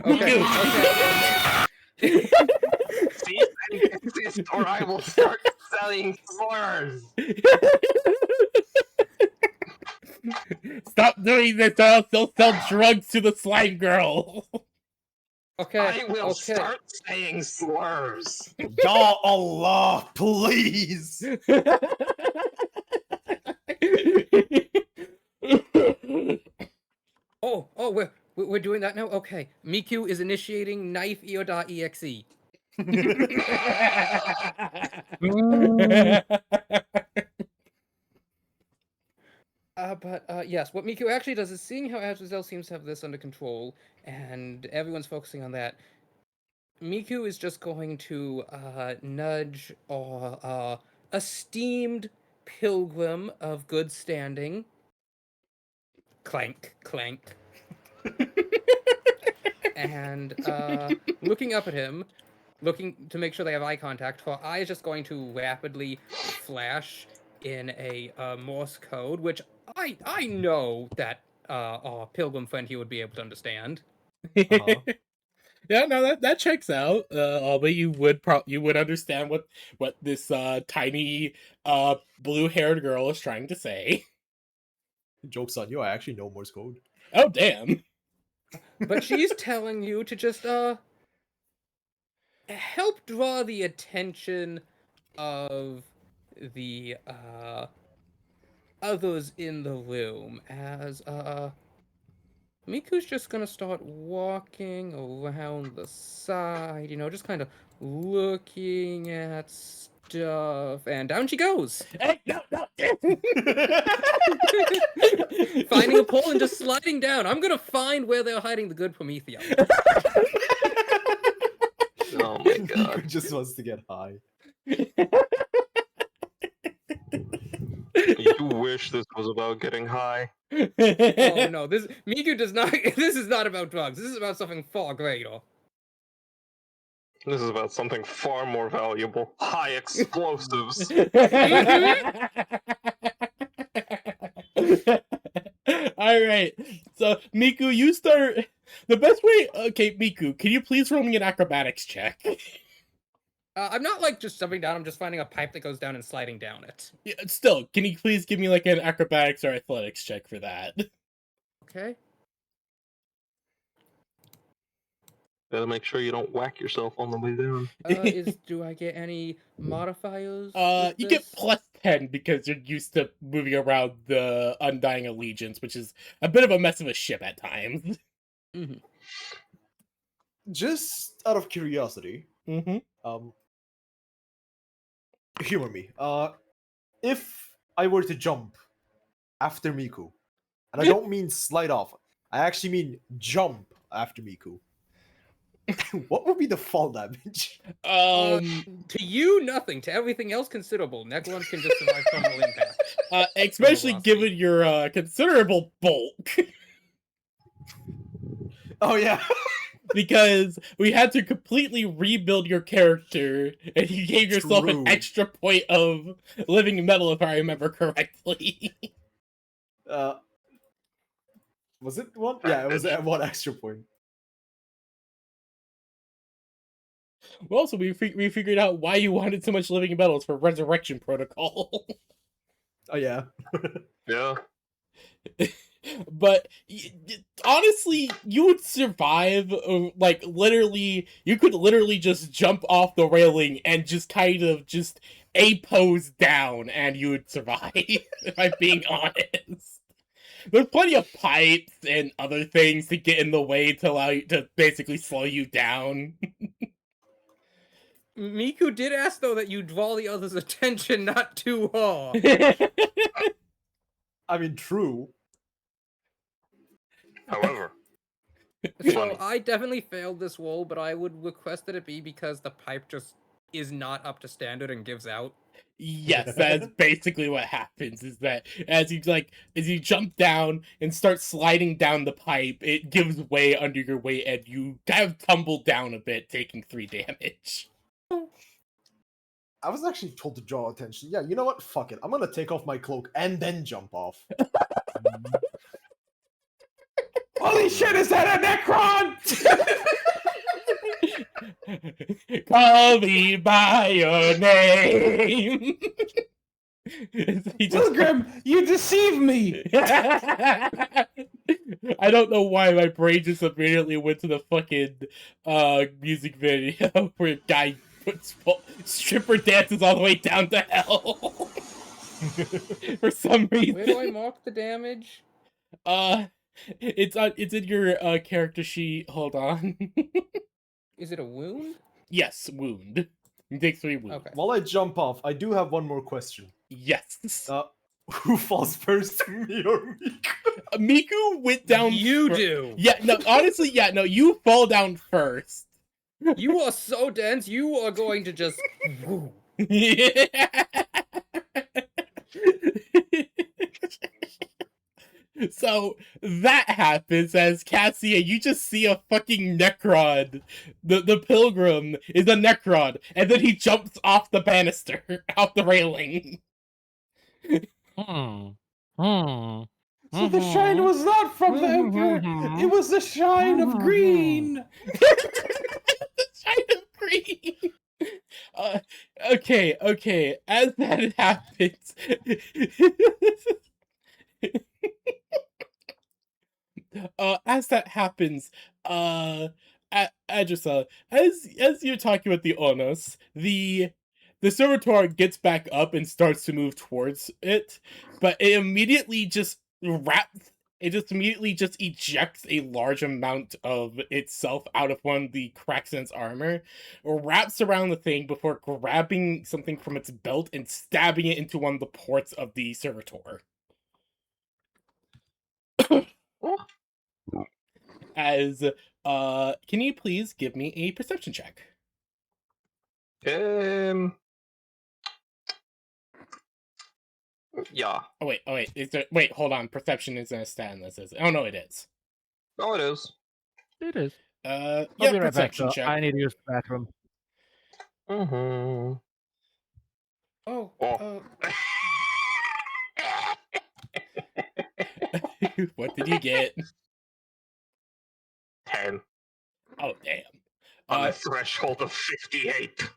Okay. Cease and desist, or I will start selling slurs. Stop doing this, or else they'll sell drugs to the slime girl. Okay. I will okay. start saying slurs. Ya Allah, please. Oh, we're doing that now. Okay. Miku is initiating knife eo.exe. But yes, what Miku actually does is, seeing how Azazel seems to have this under control, and everyone's focusing on that, Miku is just going to nudge our esteemed pilgrim of good standing. Clank, clank. And looking up at him, looking to make sure they have eye contact, her eye is just going to rapidly flash in a Morse code, which I know that our pilgrim friend here would be able to understand. Uh-huh. Yeah, no, that checks out. But you would understand what this tiny blue-haired girl is trying to say. Joke's on you, I actually know Morse code. Oh damn. But she's telling you to just help draw the attention of the others in the room, as Miku's just gonna start walking around the side, just kind of looking at stuff, and down she goes. Hey, no. Finding a pole and just sliding down. I'm gonna find where they're hiding the good Prometheus. Oh my god. Miku just wants to get high. You wish this was about getting high. Oh no, Miku does not. This is not about drugs. This is about something far greater. This is about something far more valuable. High explosives. Alright, so Miku, you start. The best way. Okay, Miku, can you please roll me an acrobatics check? I'm not like just jumping down. I'm just finding a pipe that goes down and sliding down it. Yeah, still, can you please give me like an acrobatics or athletics check for that? Okay. Gotta make sure you don't whack yourself on the way down. Do I get any modifiers? You get +10 because you're used to moving around the Undying Allegiance, which is a bit of a mess of a ship at times. Mm-hmm. Just out of curiosity, Mm-hmm. humor me. If I were to jump after Miku, and I don't mean slide off, I actually mean jump after Miku. What would be the fall damage? To you, nothing. To everything else, considerable. Necrons can just survive thermal impact. Especially velocity. given your considerable bulk. Oh yeah. because we had to completely rebuild your character, and you gave yourself an True. extra point of living metal, if I remember correctly. Was it one? Yeah, it was at 1 extra point. Well, also, we figured out why you wanted so much living metals for Resurrection Protocol. Oh yeah. Yeah. But honestly, you would survive. Like literally, you could literally just jump off the railing and just kind of just a pose down, and you would survive. If I'm being honest, there's plenty of pipes and other things to get in the way to allow you to basically slow you down. Miku did ask though that you draw the others' attention not too hard. I mean, true. However, So Funny. I definitely failed this roll, but I would request that it be because the pipe just is not up to standard and gives out. Yes, that's basically what happens. Is that as you jump down and start sliding down the pipe, it gives way under your weight, and you kind of tumble down a bit, taking 3 damage. I was actually told to draw attention. Yeah, you know what? Fuck it. I'm gonna take off my cloak and then jump off. Holy shit, is that a Necron? Call me by your name. He just Pilgrim, you deceive me! I don't know why my brain just immediately went to the fucking music video where a guy puts stripper dances all the way down to hell. For some reason. Where do I mark the damage? It's in your character sheet. Hold on. Is it a wound? Yes, wound. You take 3 wounds. Okay. While I jump off, I do have one more question. Yes. Who falls first, me or Miku? Miku went down. You do. Yeah, no, honestly, yeah, no, you fall down first. You are so dense. You are going to just. So that happens as Cassia, you just see a fucking Necron. The pilgrim is a Necron, and then he jumps off the banister, off the railing. Hmm. So the shine was not from the Emperor, it was the shine of green! The shine of green. Okay. As that happens, Adresa, as you're talking with the Ulnus, the servitor gets back up and starts to move towards it, but it immediately just ejects a large amount of itself out of one of the cracks in its armor, wraps around the thing before grabbing something from its belt and stabbing it into one of the ports of the servitor. As can you please give me a perception check? Yeah. Oh wait, wait, hold on. Perception isn't a stat in this, is it? Oh no, it is. Oh, it is. It is. Yeah, I'll be right back, perception though. check. I need to use the bathroom. Mm-hmm. Oh. What did you get? 10 Oh damn. on a threshold of 58.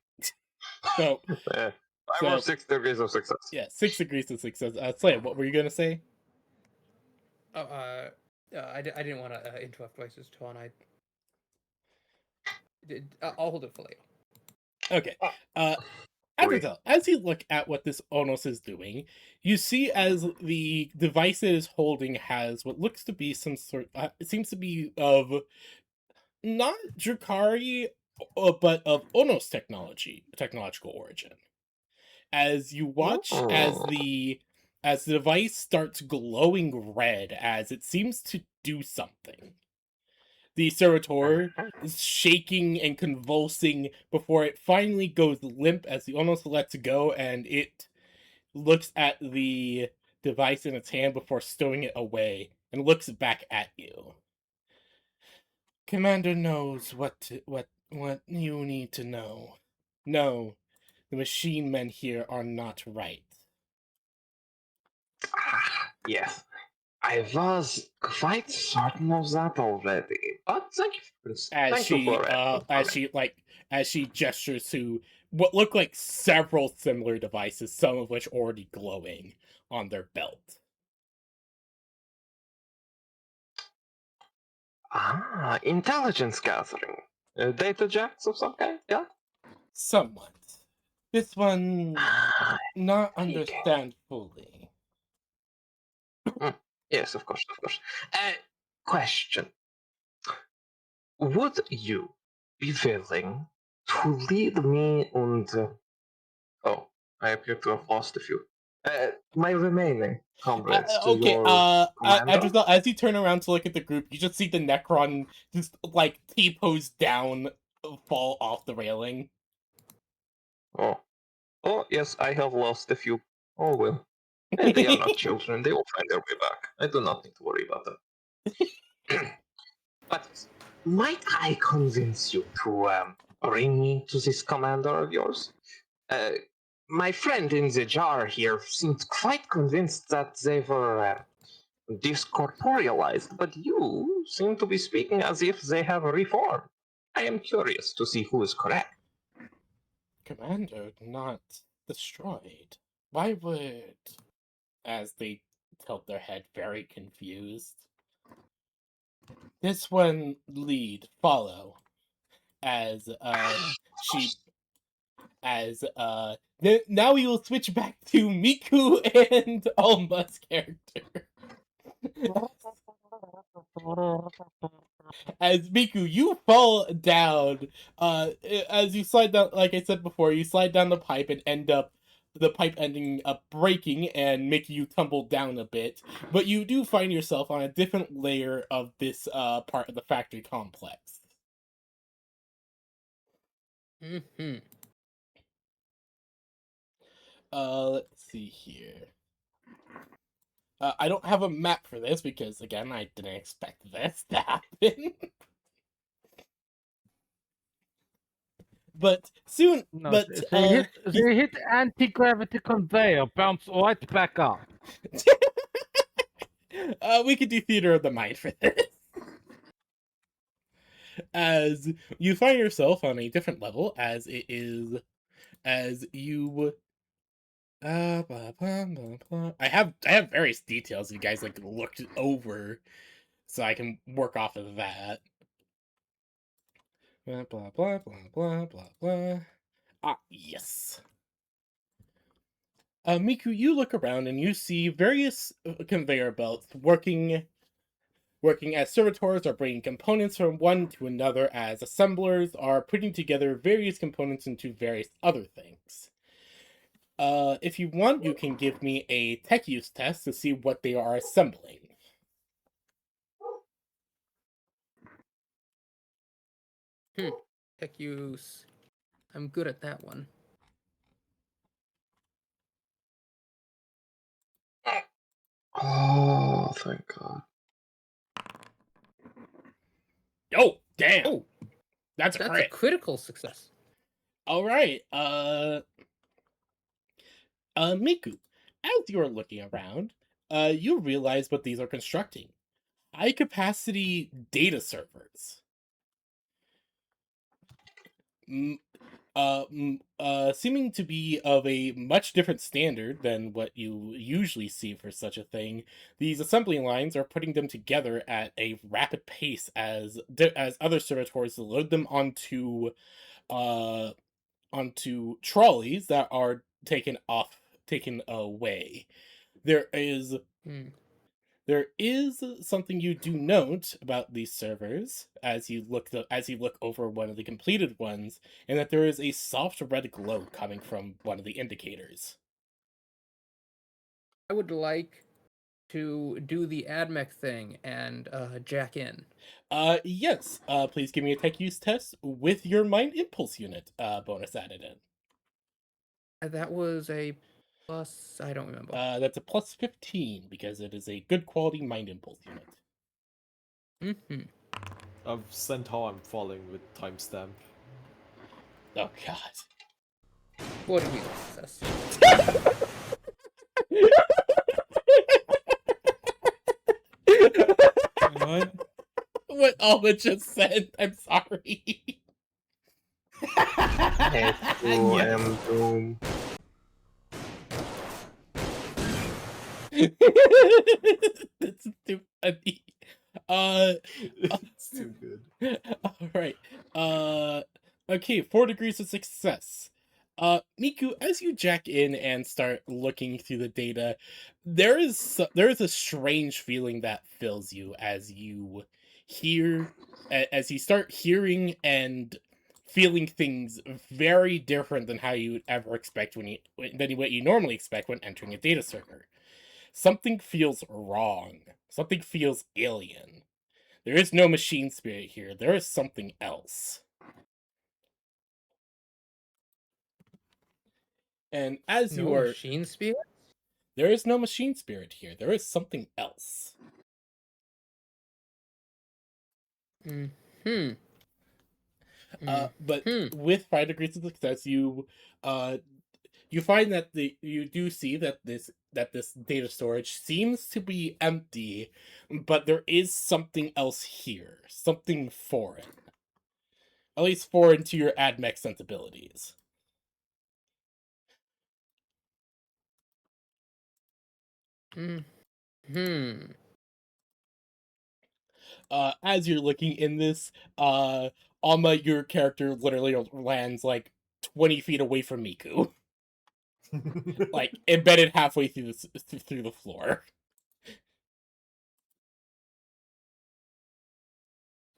So 5 or 6 degrees of success. yeah, 6 degrees of success. Slay, what were you gonna say? I didn't want to interrupt Vice's tone. I'll hold it for later. Okay. Wait. As you look at what this Ulnus is doing, you see as the device it is holding has what looks to be some sort. It seems to be of not Drakari, but of Ulnus technological origin. As you watch as the device starts glowing red, as it seems to do something. The servitor is shaking and convulsing before it finally goes limp as the Ulnus lets go, and it looks at the device in its hand before stowing it away and looks back at you. Commander knows what you need to know. No, the machine men here are not right. Yes, I was quite certain of that already. But thank you for confirming. As she gestures to what look like several similar devices, some of which already glowing on their belt. Intelligence gathering. Data jacks of some kind, yeah? Somewhat. This one not Intriguing. understand fully. Yes, of course, of course. Question. Would you be willing to lead me and... oh, I appear to have lost a few. My remaining comrades to Okay, your commander? as you turn around to look at the group, you just see the Necron just like T-pose down, fall off the railing. Oh. Oh, yes, I have lost a few. Oh well. And they are not children, they will find their way back. I do not need to worry about that. But might I convince you to bring me to this commander of yours? Uh, my friend in the jar here seemed quite convinced that they were discorporealized, but you seem to be speaking as if they have reformed. I am curious to see who is correct. Commander not destroyed. Why would... As they tilt their head, very confused. This one lead, follow. As she... As now we will switch back to Miku and Alma's character. As Miku, you fall down. As you slide down, like I said before, you slide down the pipe and end up the pipe ending up breaking and making you tumble down a bit. But you do find yourself on a different layer of this part of the factory complex. Mm-hmm. Let's see here. I don't have a map for this because, again, I didn't expect this to happen. But soon, No, but they hit anti-gravity conveyor, bounce right back up. we could do theater of the mind for this. As you find yourself on a different level, as it is, as you. Blah, blah, blah, blah. I have various details you guys like looked over, so I can work off of that. Blah blah blah blah blah blah blah. Ah, yes. Miku, you look around and you see various conveyor belts working as servitors are bringing components from one to another, as assemblers are putting together various components into various other things. If you want, you can give me a tech use test to see what they are assembling. Tech use. I'm good at that one. Oh, thank God. Oh, damn! Oh, That's a that's crit. a critical success. All right. Miku, as you're looking around, you realize what these are constructing. High capacity data servers. Seeming to be of a much different standard than what you usually see for such a thing. These assembly lines are putting them together at a rapid pace as other servitors load them onto trolleys that are taken away. There is Hmm. There is something you do note about these servers as you look over one of the completed ones, and that there is a soft red glow coming from one of the indicators. I would like to do the AdMech thing and jack in. Yes. Please give me a tech use test with your mind impulse unit bonus added in. That was a plus. I don't remember. That's a plus 15 because it is a good quality mind impulse unit. Mm-hmm. I've sent how I'm falling with timestamp. Oh god. What do you access? What? What Alma just said. I'm sorry. S2M Doom. That's too funny. Uh, It's too good. all right. Okay, 4 degrees of success. Miku, as you jack in and start looking through the data, there is a strange feeling that fills you as you as you start hearing and feeling things very different than how you would ever expect than what you normally expect when entering a data server. Something feels wrong. Something feels alien. There is no machine spirit here. There is something else. And as you No are, machine spirit? there is no machine spirit here. There is something else. Hmm. But with 5 degrees of success, you find that you do see that this data storage seems to be empty, but there is something else here, something foreign, at least foreign to your AdMech sensibilities. As you're looking in this, Alma, your character literally lands like 20 feet away from Miku, like embedded halfway through the floor.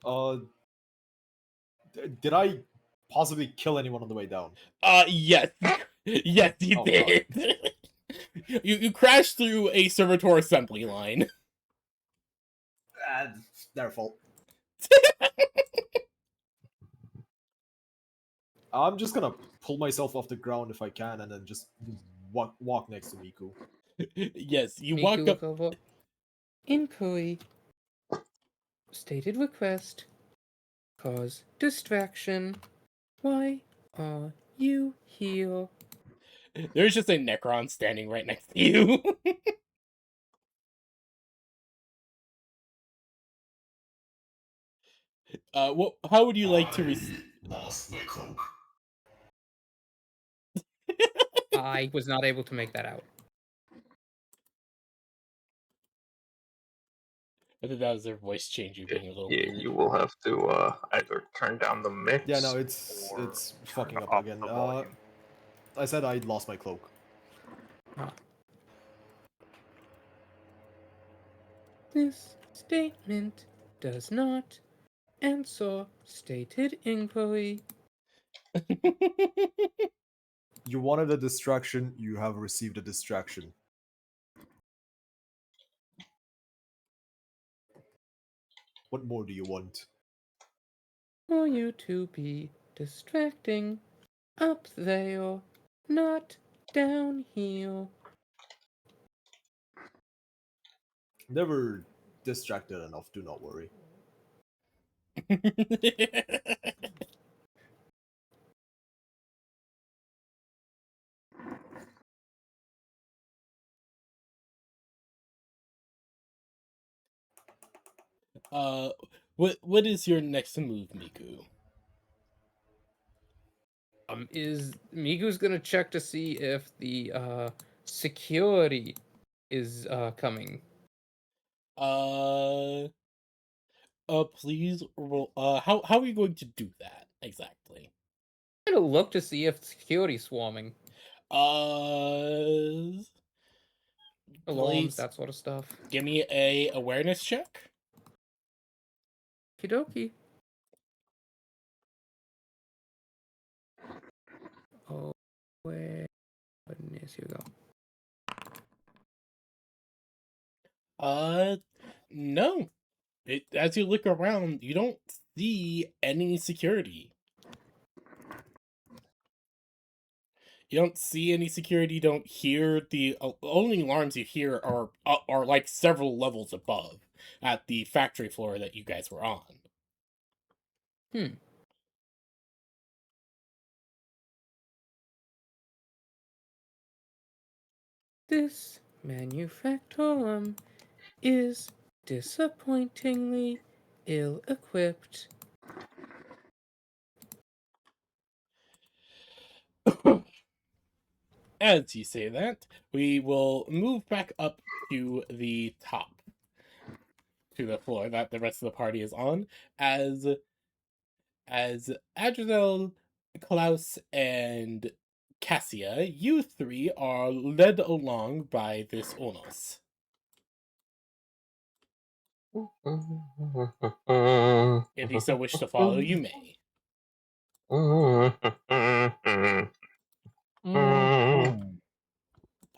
Uh, did I possibly kill anyone on the way down? Yes, yes, you Oh, did. You crashed through a servitor assembly line. Their fault. I'm just gonna pull myself off the ground if I can, and then just walk next to Miku. Yes, you Miku walk look up. over. Inquiry. Stated request. Cause distraction. Why are you here? There's just a Necron standing right next to you. How would you like to lost my cloak. I was not able to make that out. I think that was their voice change, you being a little Yeah, weird. you will have to either turn down the mix. Yeah, no, it's or fucking turn up again. the volume. I said I lost my cloak. This statement does not answer stated inquiry. You wanted a distraction, you have received a distraction. What more do you want? For you to be distracting up there, not down here. Never distracted enough, do not worry. uh, what is your next move, Miku? Is Miku's gonna check to see if the security is coming. Please roll. How are you going to do that exactly? I'm gonna look to see if security's swarming. Uh, Alarms, please that sort of stuff. give me a awareness check. Kidoki. Oh, where? Goodness, here we go. No. As you look around, you don't see any security. You don't see any security. You don't hear the only alarms you hear are like several levels above at the factory floor that you guys were on. This manufactorum is disappointingly ill-equipped. As you say that, we will move back up to the top, to the floor that the rest of the party is on, as Adriel, Klaus, and Cassia, you three are led along by this Ulnus. If you so wish to follow, you may.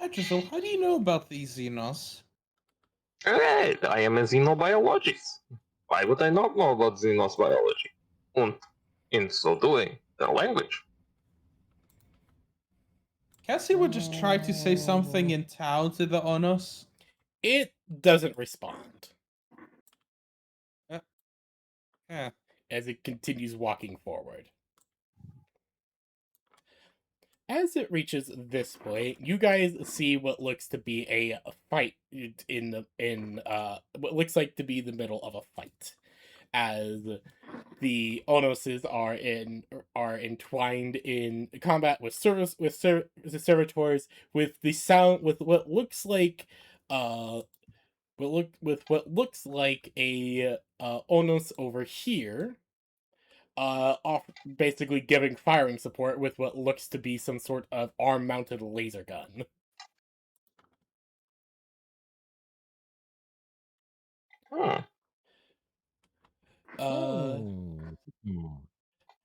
Adrizel, how do you know about these Xenos? Hey, I am a xenobiologist. Why would I not know about xenos biology? And in so doing, their language. Cassie would just try to say something in town to the Ulnus. It doesn't respond Yeah. as it continues walking forward. As it reaches this point, you guys see what looks to be a fight in what looks like to be the middle of a fight, as the Onuses are entwined in combat with the servitors, with the sound with what looks like what looks like a Onus over here, off basically giving firing support with what looks to be some sort of arm-mounted laser gun. Hmm.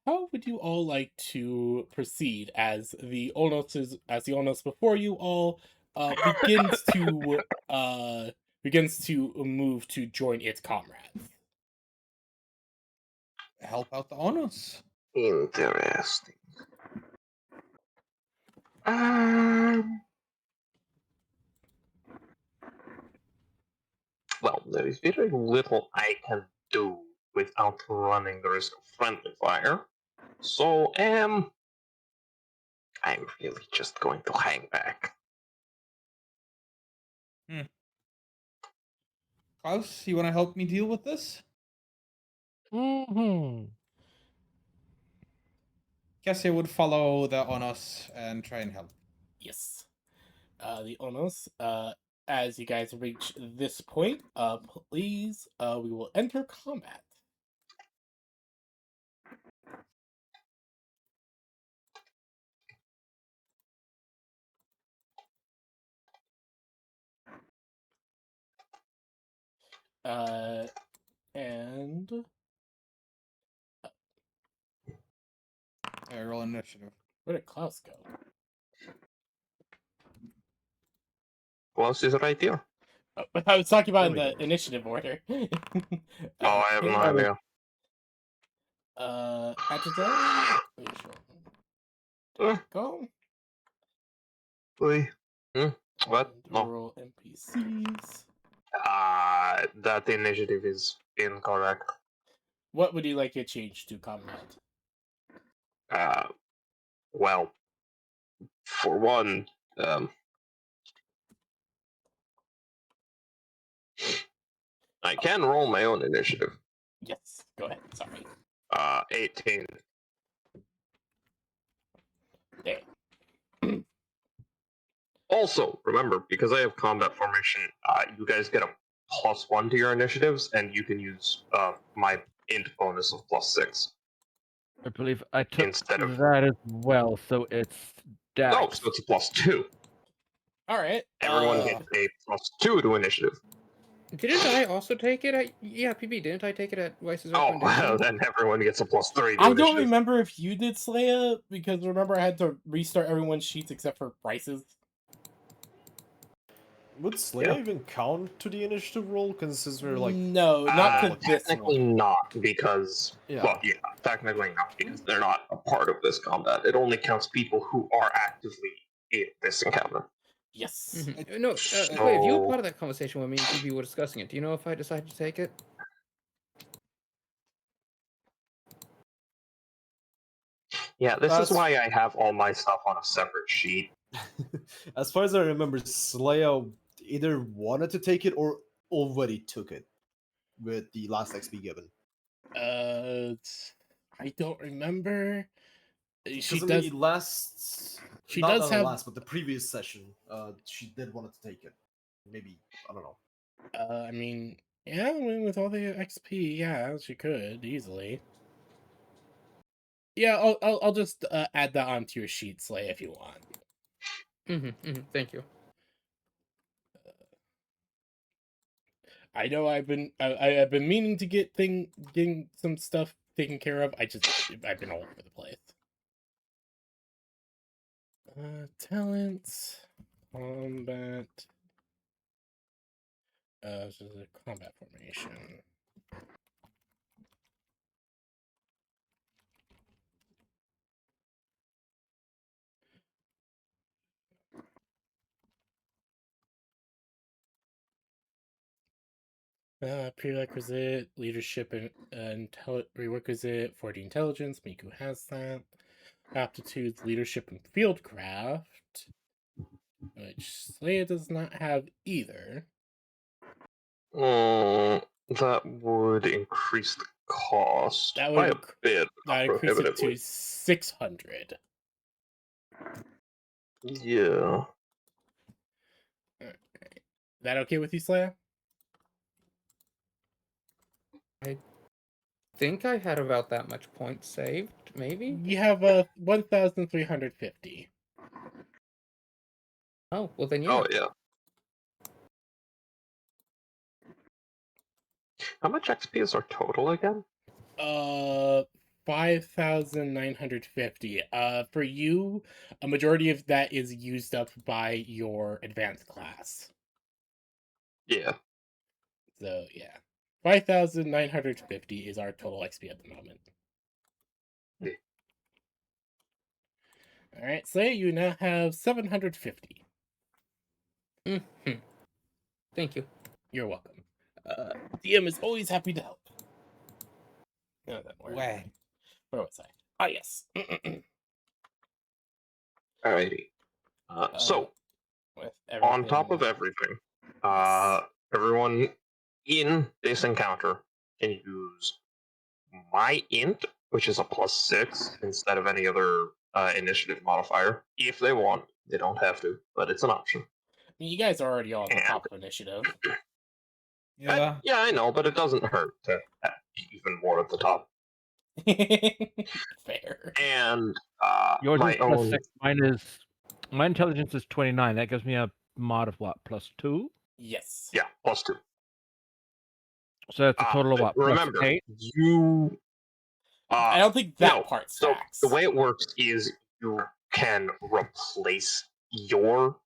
How would you all like to proceed as the Onus before you all begins to move to join its comrades? Help out the Ulnus. Interesting. Um, well, there is very little I can do without running the risk of friendly fire. So, I'm really just going to hang back. Klaus, you want to help me deal with this? Cassie would follow the Ulnus and try and help. Yes. The Onos, as you guys reach this point, please, we will enter combat. And Roll initiative. where did Klaus go? Klaus is right here. I was talking about in There we the go. initiative order. Oh, I have no idea. Atadel? Eh, Go. Oi. What? And No. roll NPCs. That initiative is incorrect. What would you like to change to combat? Well, for one, I can roll my own initiative. Yes, go ahead. Sorry. 18. There. Also, remember, because I have combat formation, you guys get a +1 to your initiatives, and you can use my int bonus of +6 I believe I took instead of. that as well, so it's No, Dex. so it's a +2. All right. Everyone gets a +2 to initiative. Didn't I also take it at PB? Didn't I take it at Weiss's Oh, recommendation? well, then everyone gets a +3 to I initiative. don't remember if you did Slaya, because remember I had to restart everyone's sheets except for Bryce's. Would Slaya even count to the initiative roll? Because since we're like, No, not to this Technically one. not, because technically not, because they're not a part of this combat. It only counts people who are actively in this encounter. Yes. No, wait, if you were part of that conversation when me and PB were discussing it, do you know if I decided to take it? Yeah, this is That's- why I have all my stuff on a separate sheet. As far as I remember, Slayer either wanted to take it or already took it with the last XP given. I don't remember. She Because I does. mean, last She not does the have. last, but the previous session, she did want to take it. Maybe I don't know. I mean, yeah, I mean, with all the XP, yeah, she could easily. Yeah, I'll just add that onto your sheet, Slay, if you want. Thank you. I know I've been meaning to getting some stuff taken care of. I've been all over the place. Talents, combat. This is a combat formation. Prerequisite, leadership and prerequisite, 40 intelligence. Miku has that. Aptitudes, leadership, and fieldcraft, which Slaya does not have either. That would increase the cost That by would a bit, not that increase it prohibitively. to 600. Yeah. That okay with you, Slaya? I think I had about that much points saved, maybe? You have 1,350. Oh, well then yeah. Oh yeah. How much XP is our total again? 5,950. For you, a majority of that is used up by your advanced class. Yeah. So yeah, 5,950 is our total XP at the moment. Yeah. All right, Slay, you now have 750. Thank you. You're welcome. DM is always happy to help. No, that worked. Way. Where was I? Ah, yes. Alrighty. So, With on top of everything- everything, everyone in this encounter can use my int, which is a +6 instead of any other initiative modifier, if they want. They don't have to, but it's an option. I mean, you guys are already all at the And- top of initiative. Yeah. Yeah, I know, but it doesn't hurt to have even more at the top. Fair. And Yours my is plus own 6. My intelligence is 29. That gives me a mod of what? +2? Yes. yeah, +2. So that's a total of what? Remember, +8? you. I don't think that no, part so stacks. the way it works is you can replace your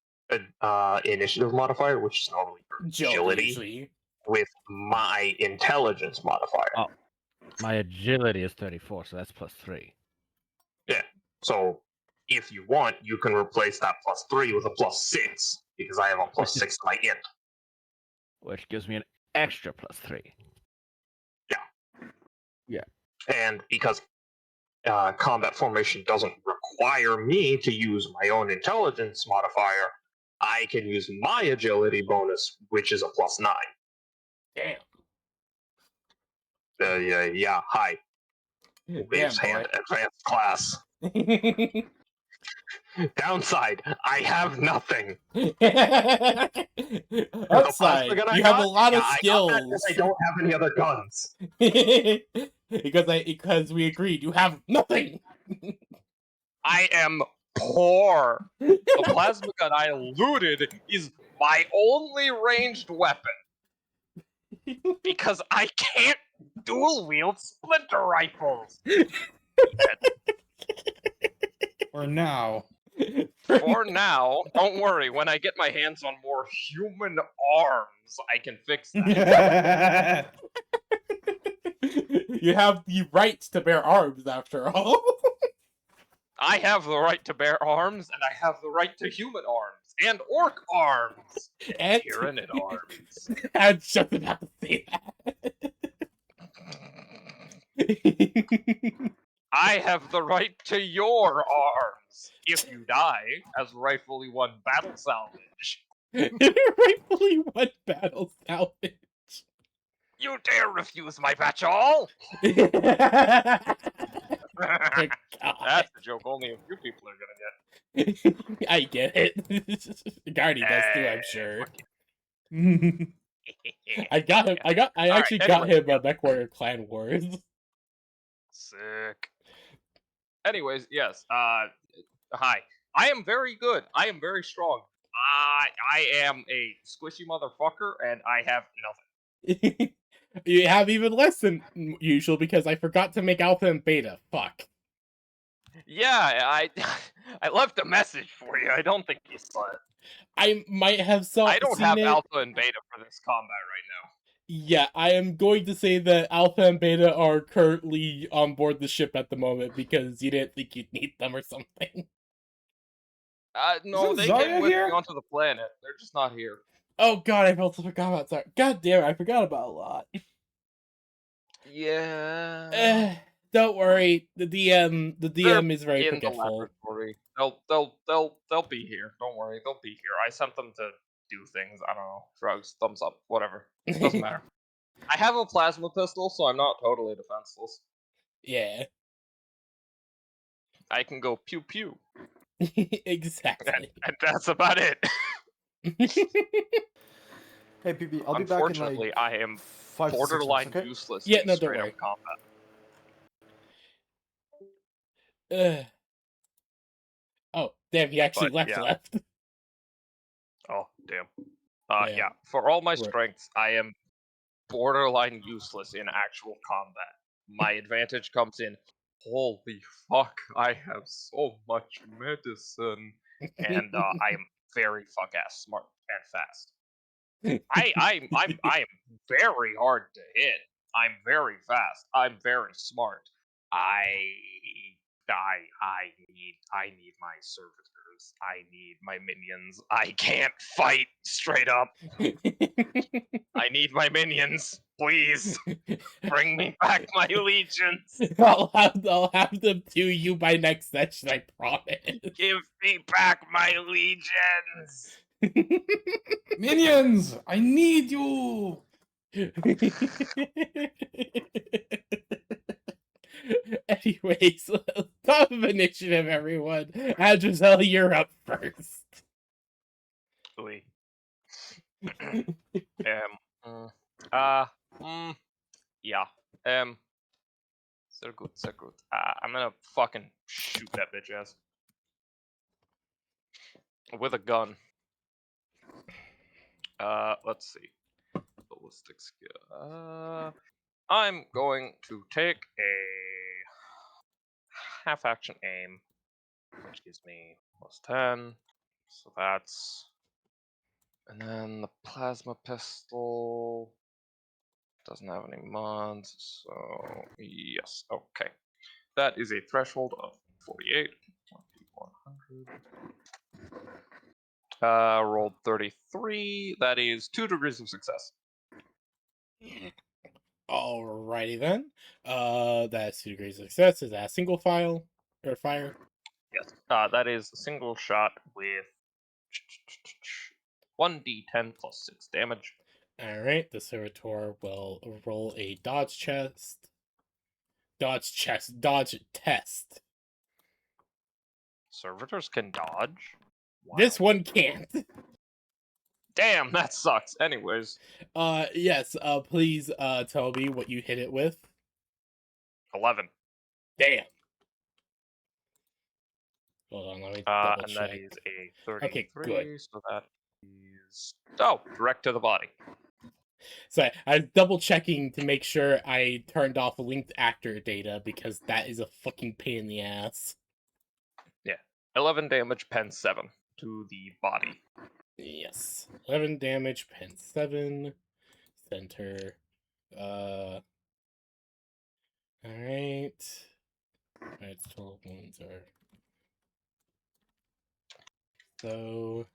initiative modifier, which is normally your agility, usually. with my intelligence modifier. Oh. My agility is 34, so that's +3. Yeah. So if you want, you can replace that +3 with a +6 because I have a +6 to my int. Which gives me an extra +3. And because combat formation doesn't require me to use my own intelligence modifier, I can use my agility bonus, which is a +9. Damn. Yeah, hi. Waves hand, advanced class. Downside, I have nothing. Upside, gun I you have a got? lot of Yeah, I got that 'cause skills. I don't have any other guns. because we agreed you have nothing. I am poor. The plasma gun I looted is my only ranged weapon. Because I can't dual wield splinter rifles. For now. For now, don't worry. When I get my hands on more human arms, I can fix that. You have the right to bear arms, after all. I have the right to bear arms, and I have the right to human arms, and orc arms, And Tyranid arms. I was just about to say that. I have the right to your arms if you die as rightfully won battle salvage. Rightfully one battle salvage. You dare refuse my batch-all? Good That's God. a joke only a few people are gonna get. I get it. Gardy does too, I'm Eh, sure. fuck you. I got him. I Alright, actually got anyway, him yeah. Mech Warrior Clan Wars. Sick. Anyways, yes. Hi. I am very good. I am very strong. I am a squishy motherfucker, and I have nothing. You have even less than usual because I forgot to make alpha and beta. Fuck. Yeah, I left a message for you. I don't think you saw it. I might have I don't seen have it. alpha and beta for this combat right now. Yeah, I am going to say that Alpha and Beta are currently on board the ship at the moment because you didn't think you'd need them or something. No, Isn't they Zarya came with here? me onto the planet. They're just not here. Oh god, I also forgot about that. God damn, I forgot about a lot. Yeah. Don't worry, the They're DM is very in the forgetful. laboratory. They'll be here. Don't worry, they'll be here. I sent them to do things. I don't know, drugs, thumbs up, whatever. Doesn't matter. I have a plasma pistol, so I'm not totally defenseless. Yeah, I can go pew pew, exactly. and that's about it. Hey, PB, I'll be back in like Unfortunately, I am 5 to 6 minutes, borderline okay? useless Yeah, in no, don't straight worry. up combat. Oh, damn, he actually But, yeah. left. Oh, damn. Yeah. Yeah. For all my Right. strengths, I am borderline useless in actual combat. My advantage comes in, holy fuck, I have so much medicine. And I am very fuck ass smart and fast. I am very hard to hit. I'm very fast. I'm very smart. I need my servitors. I need my minions. I can't fight straight up. I need my minions. Please bring me back my legions. I'll have them to you by next session, I promise. Give me back my legions. Minions, I need you. Anyways, top of initiative, everyone. Adrizel, you're up first. Lee. Yeah. So good, so good. I'm gonna fucking shoot that bitch ass. With a gun. Let's see. Ballistic skill. I'm going to take a half action aim, which gives me +10. So that's. And then the plasma pistol doesn't have any mods, so yes, okay. That is a threshold of 48. 100. Rolled 33. That is 2 degrees of success. Alrighty then. That's 2 degrees of success. Is that a single file or fire? Yes. That is a single shot with 1d10 plus 6 damage. Alright, the servitor will roll a dodge test. Dodge test. Servitors can dodge? This Wow. one can't. Damn, that sucks. Anyways. Yes, please, tell me what you hit it with. 11. Damn. Hold on, let me double And check. that is a 33, Okay, good. so that is... Oh, direct to the body. So I'm double checking to make sure I turned off linked actor data because that is a fucking pain in the ass. Yeah. 11 damage, pen 7 to the body. Yes. 11 damage, pen 7. Center. Alright. Its total wounds are. So.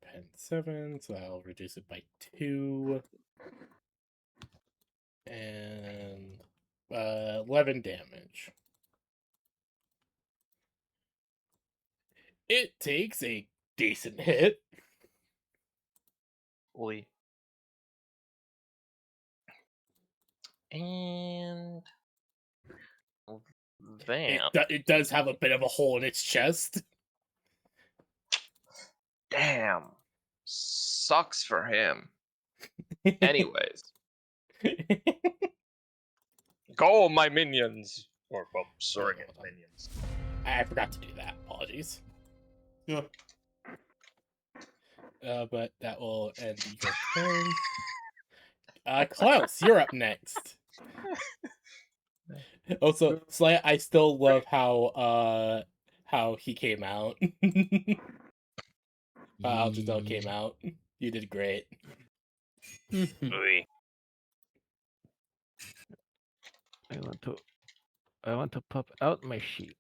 Pen 7, so I'll reduce it by 2. And 11 damage. It takes a decent hit. Holy. And then, It does have a bit of a hole in its chest. damn, sucks for him. Anyways, go my minions, or well, surrogate hold on. minions. I forgot to do that. Apologies. Yeah. But that will end your turn. Klaus, you're up next. Also, Slay, I still love how he came out. How Giselle came out. You did great. Oy. I want to pop out my sheet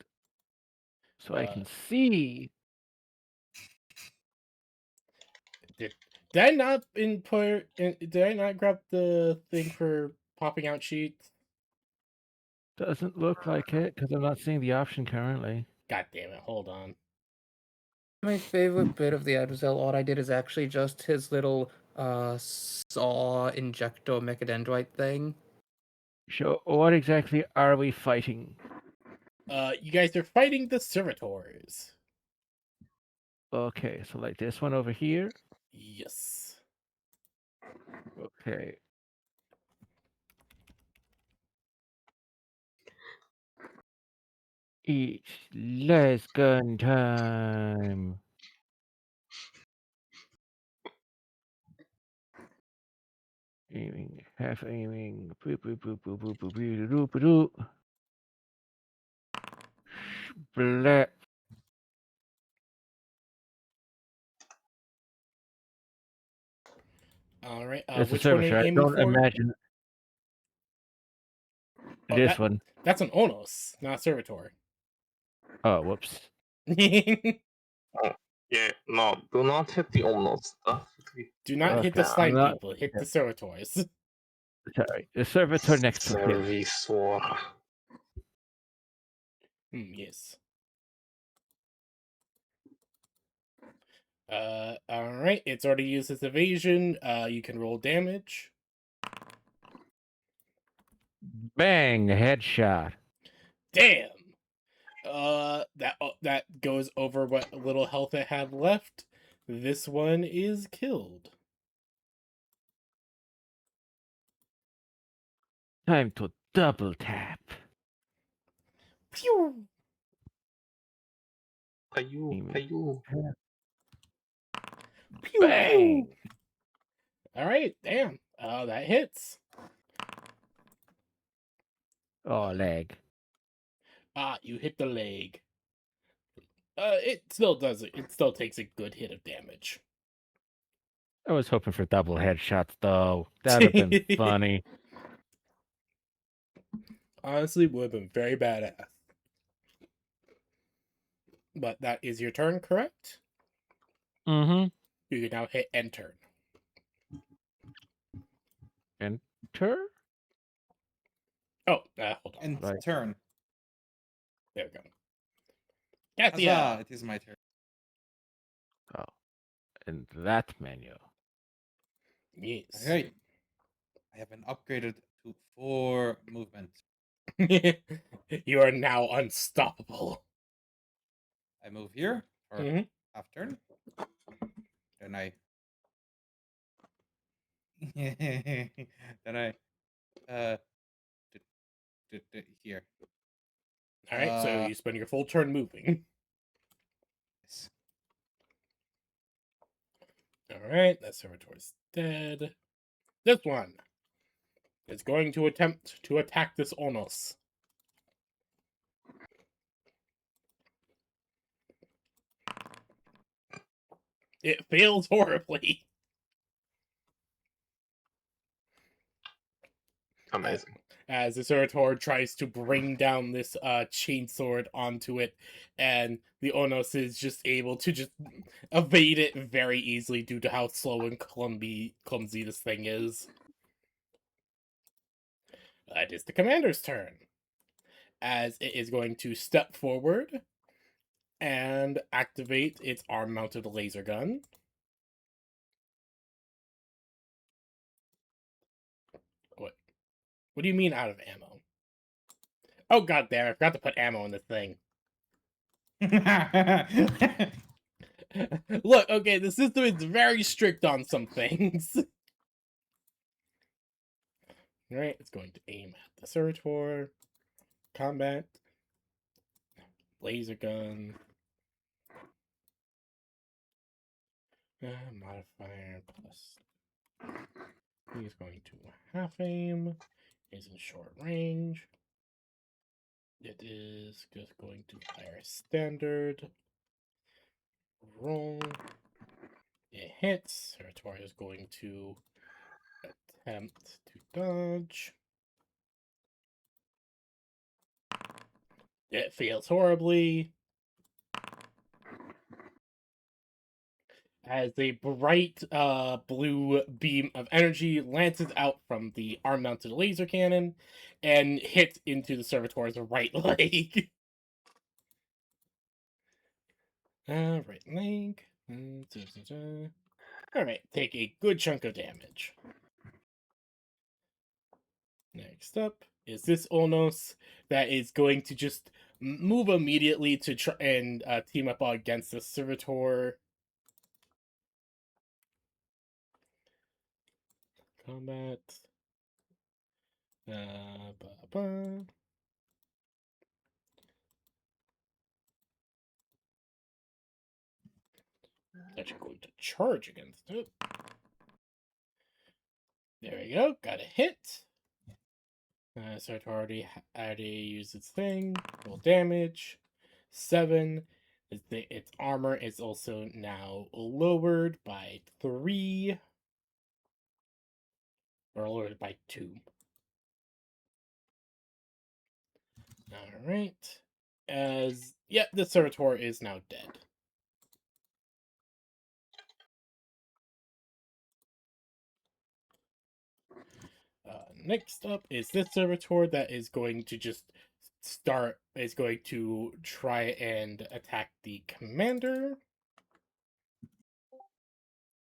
so I Uh, can see. Did I not input? Did I not grab the thing for popping out sheets? Doesn't look like it because I'm not seeing the option currently. God damn it! Hold on. My favorite bit of the Adversal art I did is actually just his little saw injector mechadendrite thing. So, what exactly are we fighting? You guys are fighting the servitors. Okay, so like this one over here. Yes. Okay. It's less gun time. Aiming, half aiming. Boop, boop, boop, boop, boop, boop, boop, boop, boop, boop. Splat. All right. It's a Which one are you servitor. I aiming don't for? imagine Oh, this one. That's an Ulnus, not a servitor. Oh, whoops. Yeah, no, do not hit the almost stuff. Do not hit Okay, the I'm slime not. people. Hit the servitors. Sorry, the servitor next to him. Servitor. Yes. All right. It's already used its evasion. You can roll damage. Bang! Headshot. Damn. That goes over what little health it had left. This one is killed. Time to double tap. Pew! Caillou. Pew! Bang! Pew! All right. Damn. That hits. Oh, leg. You hit the leg. It still does it. It still takes a good hit of damage. I was hoping for double headshots, though. That'd have been funny. Honestly, would have been very badass. But that is your turn, correct? Mm-hmm. You can now hit enter. Enter? Oh, hold on. And Right. turn. There we go. Huzzah, Yeah. it is my turn. Oh. In that menu. Yes. Alright. I have been upgraded to 4 movement. You are now unstoppable. I move here for Mhm. half turn. Then I then I here. All right, so Uh, you spend your full turn moving. Yes. All right, that servitor's dead. This one is going to attempt to attack this Ulnus. It fails horribly. Amazing. As the servitor tries to bring down this chainsword onto it, and the Ulnus is just able to just evade it very easily due to how slow and clumsy this thing is. It is the commander's turn, as it is going to step forward and activate its arm-mounted laser gun. What? What do you mean out of ammo? Oh god damn! I forgot to put ammo in this thing. Look, okay, the system is very strict on some things. Alright, it's going to aim at the servitor. Combat. Laser gun. Modifier plus. He's going to half aim. Is in short range. It is just going to fire standard. Roll. It hits. Servitor is going to attempt to dodge. It fails horribly. As a bright blue beam of energy lances out from the arm-mounted laser cannon and hits into the servitor's right leg. Right leg. Alright, take a good chunk of damage. Next up is this Ulnus that is going to just move immediately to try and team up against the servitor. Combat. Actually going to charge against it. There we go. Got a hit. Start already use its thing. Roll damage. 7. Its armor is also now lowered by 3. Or lowered by 2. Alright. The servitor is now dead. Next up is this servitor that is going to just going to try and attack the commander.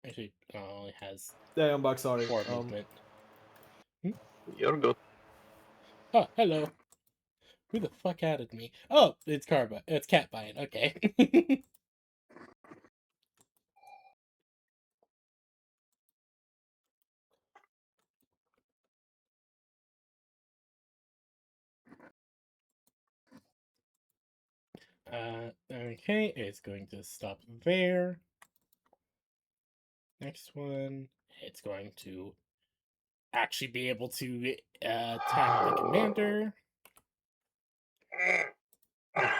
Actually, only has Yeah, I'm back. Sorry. 4 movement. You're good. Oh, hello. Who the fuck added me? Oh, it's It's Catbite. Okay. Okay, it's going to stop there. Next one, it's going to actually be able to attack the commander.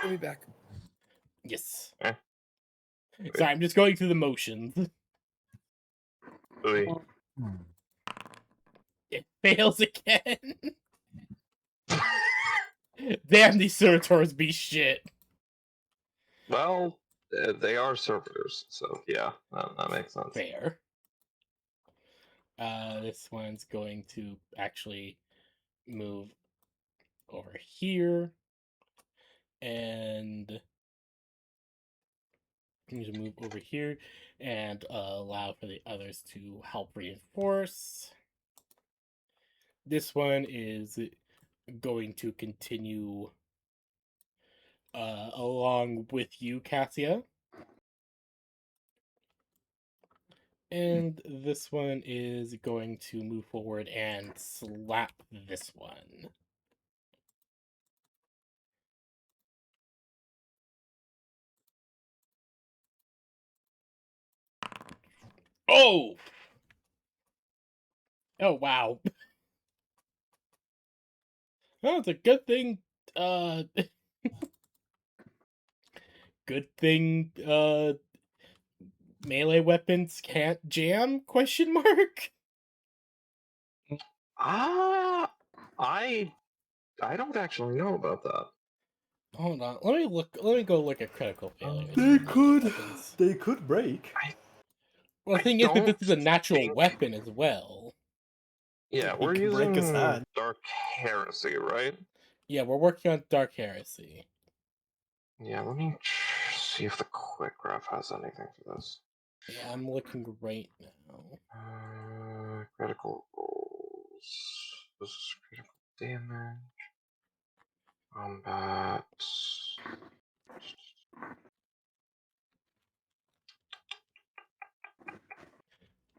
We'll be back. Yes. Eh. Sorry, I'm just going through the motions. Oy. It fails again. Damn, these servitors be shit. Well, they are servitors, so yeah, that makes sense. Fair. This one's going to actually move over here. And I'm going to move over here and allow for the others to help reinforce. This one is going to continue along with you, Cassia. And this one is going to move forward and slap this one. Oh! Oh, wow. Oh, it's a good thing, good thing, melee weapons can't jam, question mark? I don't actually know about that. Hold on, let me go look at critical failures. for They melee could. weapons. They could break. Well, the I thing is that this don't is a natural think- weapon as well. Yeah, He we're can break his using hand. Dark Heresy, right? Yeah, we're working on Dark Heresy. Yeah, let me see if the quick graph has anything for this. Yeah, I'm looking right now. Critical rolls. This is critical damage. Combat.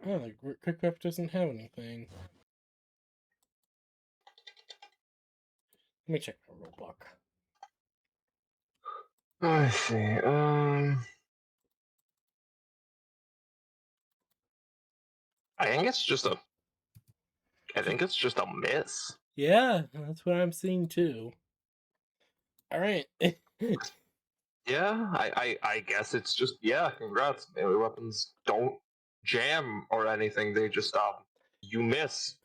Oh, the quick graph doesn't have anything. Let me check my rule book. I see. I think it's just a. I think it's just a miss. Yeah, that's what I'm seeing too. All right. Yeah, I guess it's just congrats. Melee weapons don't jam or anything. They just you miss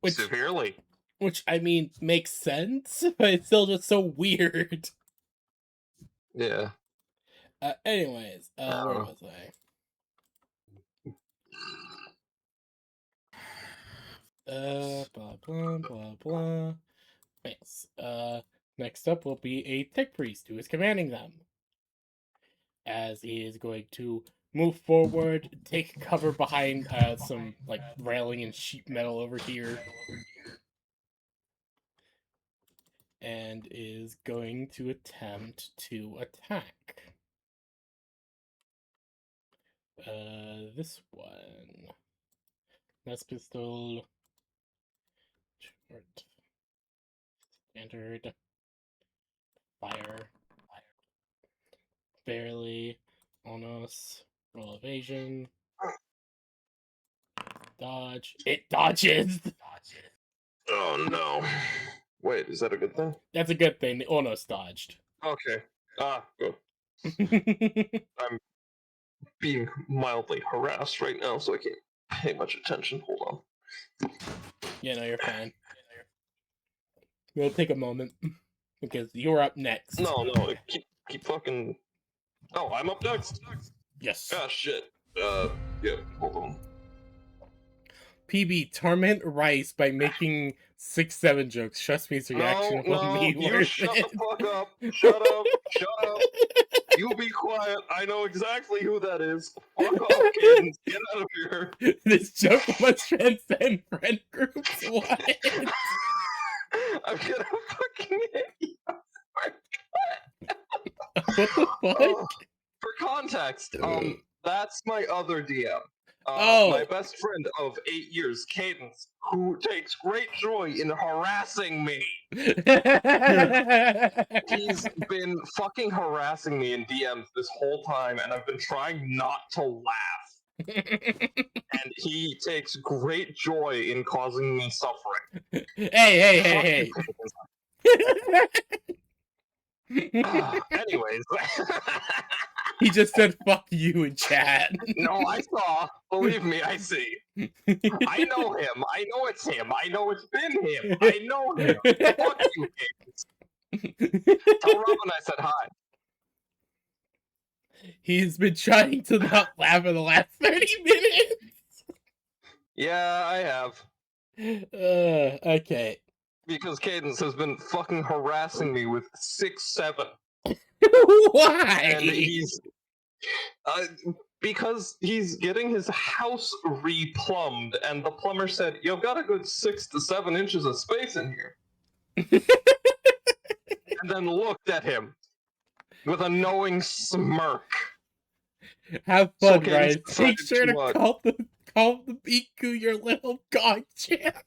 Which, severely. which I mean makes sense, but it's still just so weird. Yeah. Anyways, where was I? Blah blah blah blah. Yes. Next up will be a tech priest who is commanding them, as he is going to move forward, take cover behind some like railing and sheet metal over here, and is going to attempt to attack. This one. Mass pistol. Short. Standard. Fire. Barely. Ulnus. Roll evasion. Dodge. It dodges! Oh no. Wait, is that a good thing? That's a good thing. The Ulnus dodged. Okay. Good. I'm being mildly harassed right now, so I can't pay much attention. Hold on. Yeah, no, you're fine. We'll take a moment because you're up next. No, keep fucking. Oh, I'm up next. Yes. Ah, shit. Yeah. Hold on. PB, torment Rice by making 6-7 jokes. Trust me, his reaction will be you worth shut it. the fuck up. Shut up. Shut up. You be quiet. I know exactly who that is. Fuck off, kids. Get out of here. This joke must transcend friend groups. What? I'm gonna fucking hit you. What the fuck? Oh, for context, that's my other DM. My best friend of 8 years, Cadence, who takes great joy in harassing me. He's been fucking harassing me in DMs this whole time, and I've been trying not to laugh. And he takes great joy in causing me suffering. Hey. Anyways. He just said fuck you in chat. No, I saw. Believe me, I see. I know him. I know it's him. I know it's been him. I know him. Fuck you, Cadence. Tell Robin I said hi. He's been trying to not laugh for the last 30 minutes. Yeah, I have. Okay. Because Cadence has been fucking harassing me with 6-7. Why? And he's because he's getting his house replumbed, and the plumber said, "You've got a good 6 to 7 inches of space in here." And then looked at him with a knowing smirk. Have So fun, Cadence Ryan. Make decided sure to to, call the Biku your little god champ.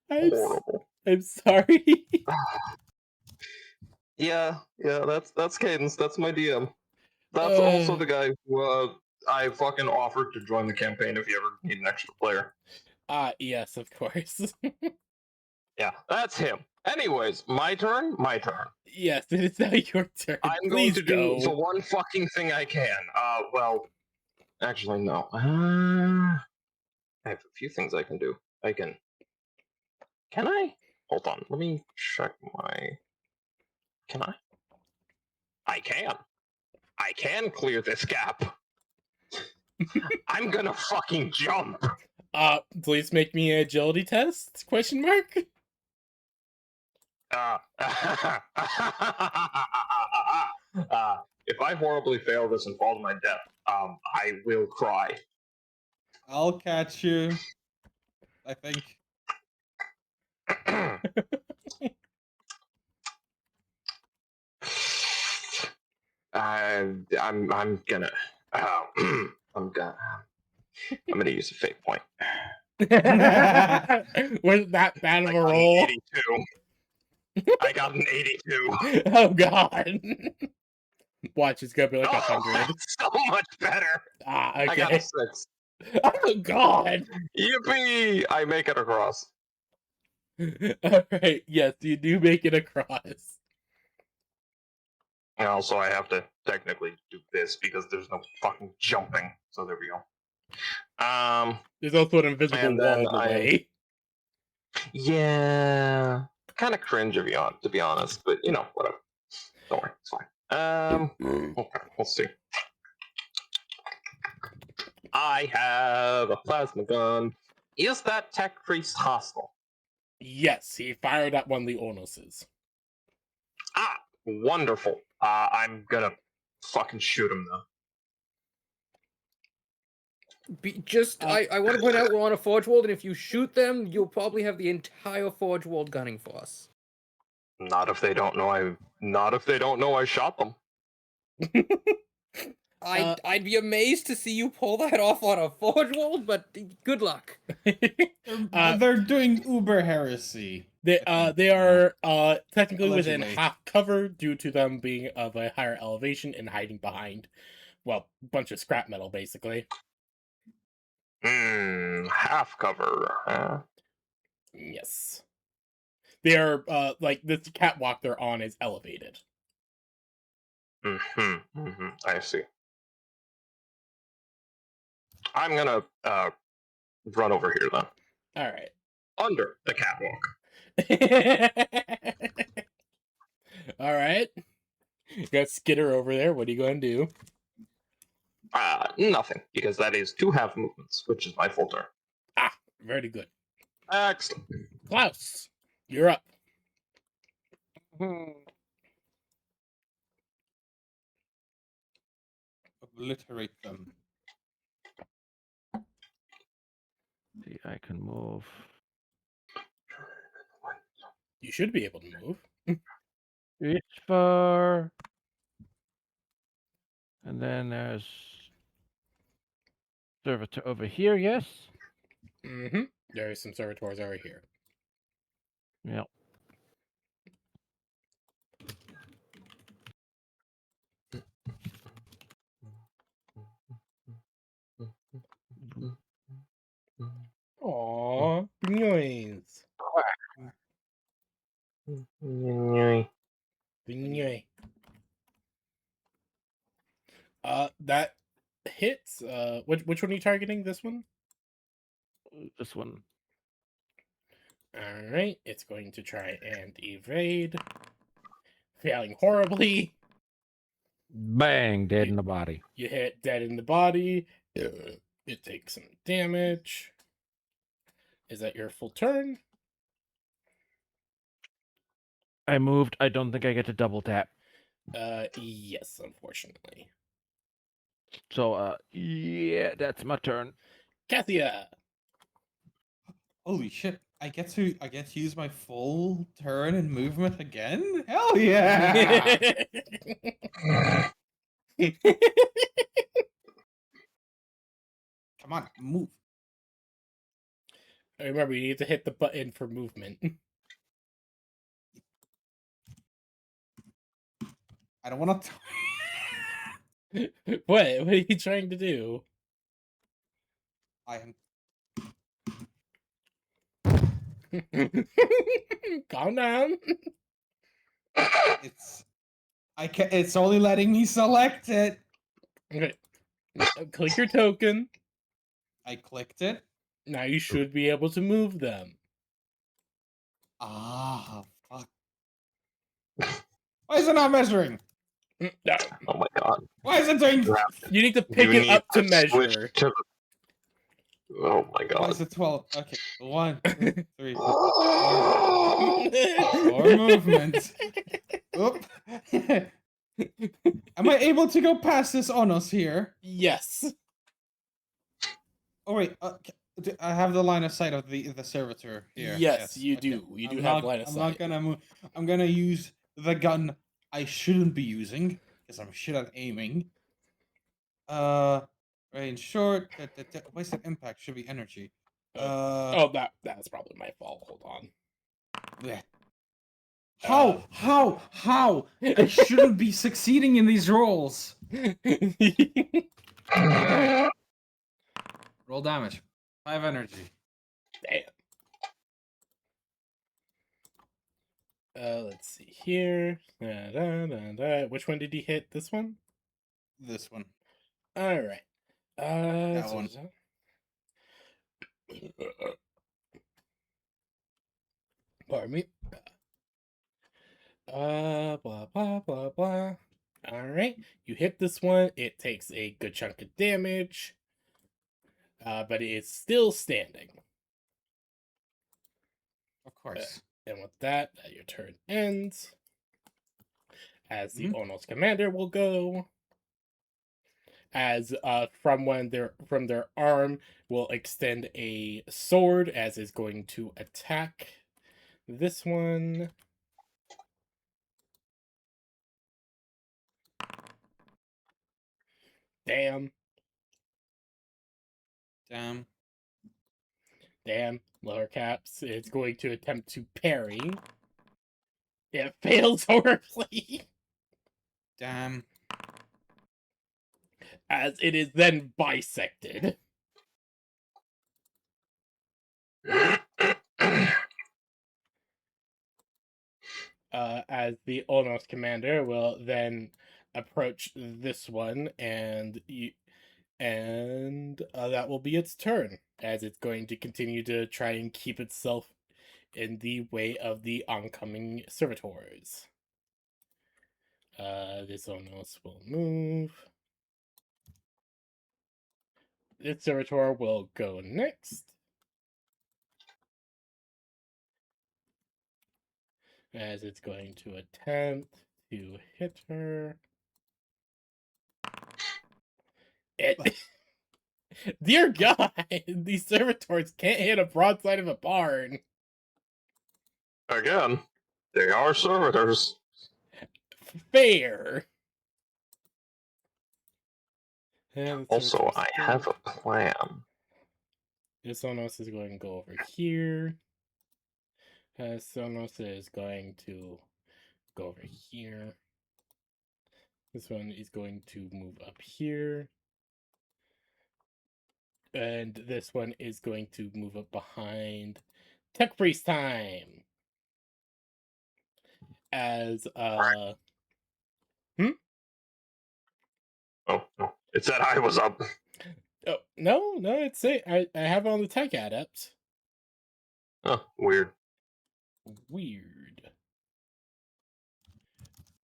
horrible. I'm sorry. Yeah, that's Cadence. That's my DM. That's also the guy who I fucking offered to join the campaign if you ever need an extra player. Yes, of course. Yeah, that's him. Anyways, my turn? My turn. Yes, it is now your turn. I'm going to do the one fucking thing I can. Well, actually, no. I have a few things I can do. Can I? Hold on, let me check my... Can I? I can. I can clear this gap. I'm gonna fucking jump. Please make me an agility test? Question mark? If I horribly fail this and fall to my death, I will cry. I'll catch you. I think. I'm gonna. I'm gonna use a fate point. Was that bad of I a got an roll? 82. I got an 82. Oh god. Watch, it's gonna be like Oh, 100. that's so much better. Ah, I got a okay. 6. Oh god. Yippee! I make it across. Alright, yes, you do make it across. And also, I have to technically do this because there's no fucking jumping. So there we go. There's also an invisible And wall then in the way. Yeah, kind of cringe of you, to be honest. But you know, whatever. Don't worry, it's fine. Okay, we'll see. I have a plasma gun. Is that tech priest hostile? Yes, he fired at one of the Ulnuses. Ah, wonderful. I'm gonna fucking shoot him though. I want to point out we're on a Forge World, and if you shoot them, you'll probably have the entire Forge World gunning for us. Not if they don't know I shot them. I'd be amazed to see you pull that off on a Forge World, but good luck. They're doing Uber heresy. They are technically within Allegedly. half cover due to them being of a higher elevation and hiding behind, well, a bunch of scrap metal basically. Half cover. Yes. They are like this catwalk they're on is elevated. I see. I'm gonna run over here then. All right. Under the catwalk. All right. You got Skitter over there. What are you going to do? Nothing, because that is 2 half movements, which is my full turn. Ah, very good. Excellent. Klaus, you're up. Obliterate them. See, I can move. You should be able to move. It's far. And then there's servitor over here, yes? Mm-hmm. There are some servitors over here. Yep. Aww, noise. That hits. Which one are you targeting? This one? This one. Alright, it's going to try and evade. Failing horribly. Bang, dead in the body. You hit dead in the body. It takes some damage. Is that your full turn? I moved. I don't think I get to double tap. Yes, unfortunately. So, yeah, that's my turn. Kathia! Holy shit! I get to use my full turn and movement again. Hell yeah! Come on, move. Remember, you need to hit the button for movement. I don't want to. What are you trying to do? I am. Calm down. It's. I can. It's only letting me select it. Okay. Click your token. I clicked it. Now you should be able to move them. Ah, fuck. Why is it not measuring? No. Oh my god. Why is it doing? You need to pick it up to measure. Oh my Why is god. it 12? Okay. 1, 2, 3, 4 More movement. Oop. Am I able to go past this Ulnus here? Yes. Oh wait, I have the line of sight of the servitor here. Yes, you okay. do. You do have line of I'm not sight. gonna move. I'm gonna use the gun I shouldn't be using because I'm shit at aiming. Range short. Wasted impact should be energy. Oh, that's probably my fault. Hold on. Bleh. How? I shouldn't be succeeding in these rolls. Alright. Roll damage. 5 energy. Damn. Let's see here. Which one did he hit? This one? This one. All right. That so one. Pardon me. Blah blah blah blah. All right, you hit this one. It takes a good chunk of damage, but it is still standing. Of course. And with that, your turn ends. As the Mhm. Ulnus commander will go. As from their arm will extend a sword, as is going to attack this one. Damn. Lower caps. It's going to attempt to parry. It fails horribly. Damn. As it is then bisected. As the Ulnus commander will then approach this one, and that will be its turn, as it's going to continue to try and keep itself in the way of the oncoming servitors. This Ulnus will move. This servitor will go next. As it's going to attempt to hit her. Dear God, these servitors can't hit a broadside of a barn. Again, they are servitors. Fair. Also, I have a plan. This Ulnus is going to go over here. Sonos is going to go over here. This one is going to move up here. And this one is going to move up behind Tech Priest time. As Oh, no. It said I was up. Oh, no, it's I have it on the Tech Adept. Oh, weird. Weird.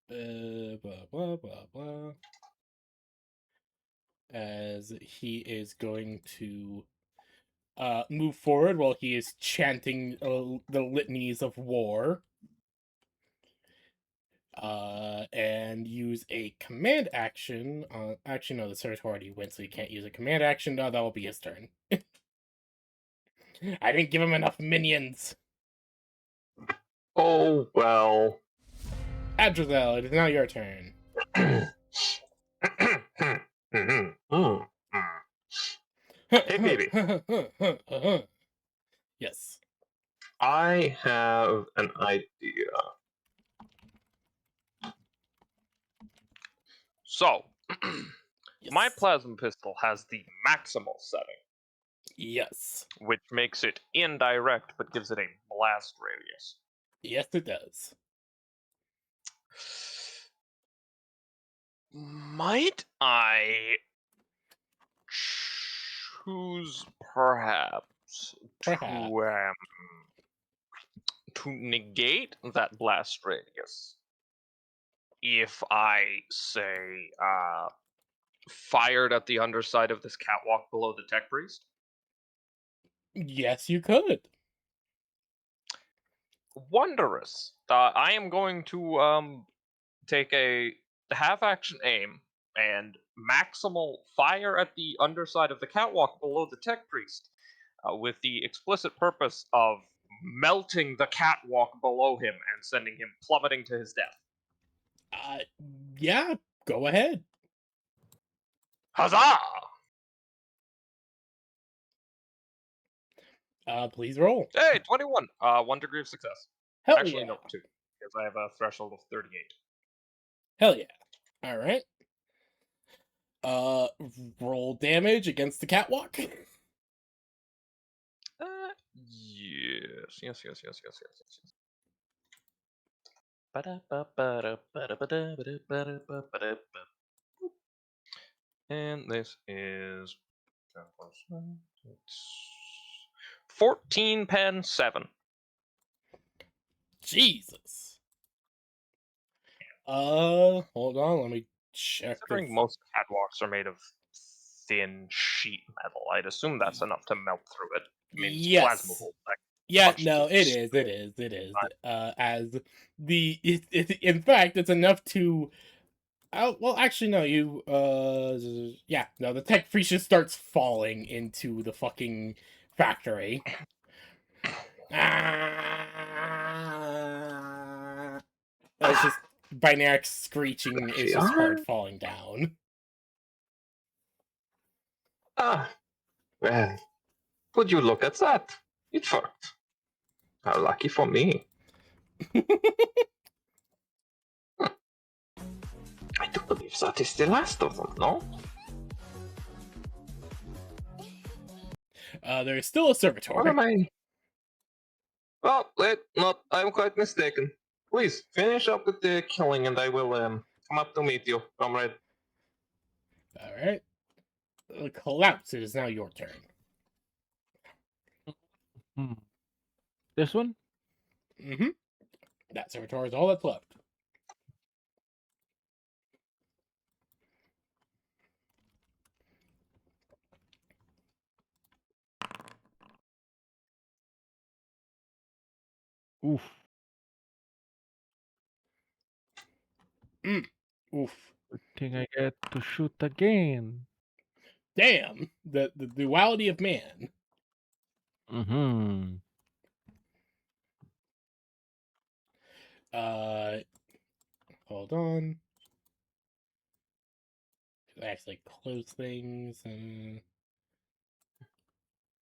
Blah blah blah blah. As he is going to move forward while he is chanting the litanies of war. And use a command action. Actually, no, the search already went, so he can't use a command action. No, that will be his turn. I didn't give him enough minions. Oh, well. Adrizel, it is now your turn. Hey, baby. Yes. I have an idea. So, my Yes. plasma pistol has the maximal setting, Yes. which makes it indirect but gives it a blast radius. Yes, it does. Might I choose perhaps to negate that blast radius if I say fired at the underside of this catwalk below the tech priest? Yes, you could. Wondrous. I am going to take a half-action aim and maximal fire at the underside of the catwalk below the tech priest, with the explicit purpose of melting the catwalk below him and sending him plummeting to his death. Uh, yeah, go ahead. Huzzah! Please roll. Hey, 21. 1 degree of success. Hell Actually, yeah. no, 2, because I have a threshold of 38. Hell yeah. All right. Roll damage against the catwalk. Yes. Ba-da-ba-ba-da-ba-da-ba-da-ba-da-ba-da-ba. And this is 14 pen 7. Jesus. Hold on, let me check. Considering most catwalks are made of thin sheet metal, I'd assume that's enough to melt through it. I mean, it's Yes. plasmable. Like, Yeah, punched no, through it steel. is. As in fact, it's enough to. Oh, well, actually, no. Yeah, no. The tech priest just starts falling into the fucking factory. It's just binaric screeching is just heard falling down. Ah, well, would you look at that? It worked. How lucky for me. I do believe that is the last of them, no? There's still a What servitor. am I? Well, wait, not. I'm quite mistaken. Please, finish up with the killing and I will come up to meet you, comrade. Alright. Collapse, it is now your turn. This one? Mm-hmm. That servitor is all that's left. Oof. Oof. Good thing I get to shoot again. Damn! The duality of man. Mm-hmm. Hold on. I actually close things and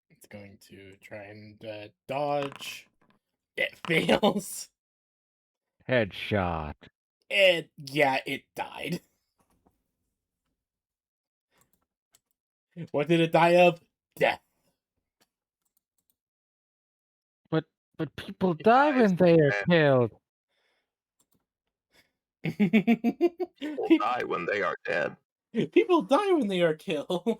it's going to try and dodge. It fails. Headshot. And yeah, it died. What did it die of? Death. But people die when they are killed. People die when they are dead. People die when they are killed.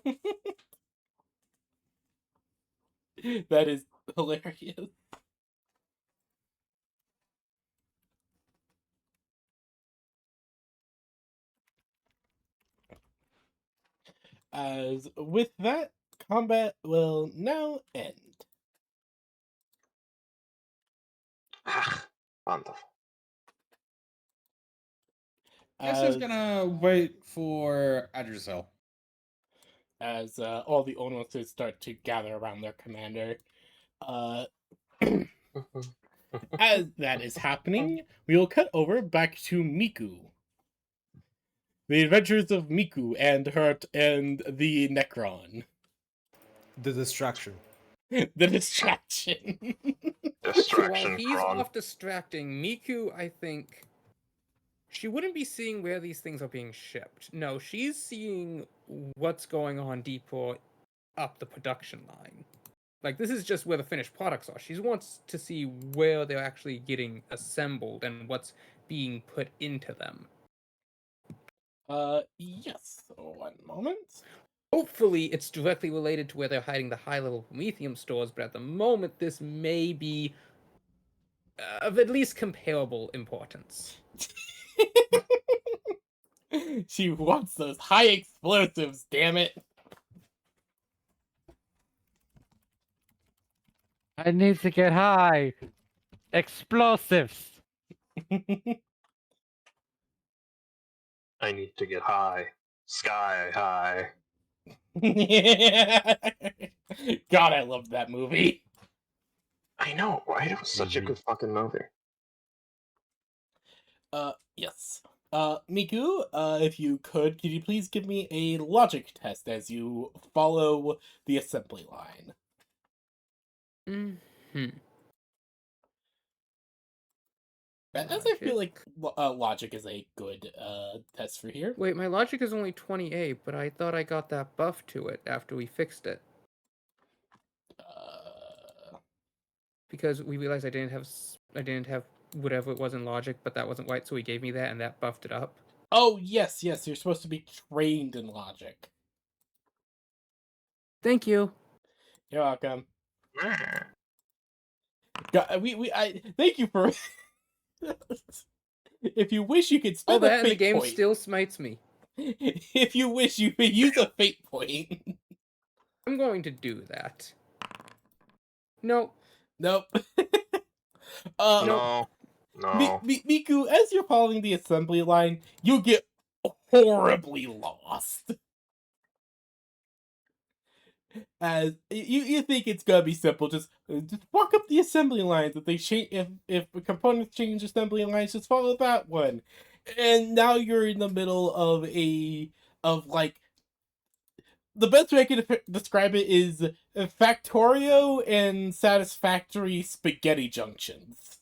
That is hilarious. As with that, combat will now end. Ah, wonderful. Guess who's gonna wait for Adrizel? As all the Ulnuses start to gather around their commander. As that is happening, we will cut over back to Miku. The adventures of Miku and the Necron. The distraction. The distraction. So while Distraction, he's Kron. off distracting, Miku, I think she wouldn't be seeing where these things are being shipped. No, she's seeing what's going on deeper up the production line. Like, this is just where the finished products are. She wants to see where they're actually getting assembled and what's being put into them. Yes. One moment. Hopefully, it's directly related to where they're hiding the high-level Prometheum stores, but at the moment, this may be of at least comparable importance. She wants those high explosives, damn it. I need to get high. Explosives. I need to get high. Sky high. God, I loved that movie. I know, right? It was such a Mhm. good fucking movie. Yes. Miku, if you could you please give me a logic test as you follow the assembly line? Hmm. As I feel like Logic. logic is a good test for here. Wait, my logic is only 28, but I thought I got that buff to it after we fixed it. Because we realized I didn't have whatever it was in logic, but that wasn't right, so he gave me that, and that buffed it up. Oh, yes, you're supposed to be trained in logic. Thank you. You're welcome. God, thank you for. If you wish, you could Oh, spend a that and the fate game point. still smites me. If you wish, you could use a fate point. I'm going to do that. Nope. Nope. No. No. Miku, as you're following the assembly line, you get horribly lost. As you think it's gonna be simple, just walk up the assembly lines. If they change, if components change assembly lines, just follow that one. And now you're in the middle of like the best way I can describe it is Factorio and Satisfactory spaghetti junctions.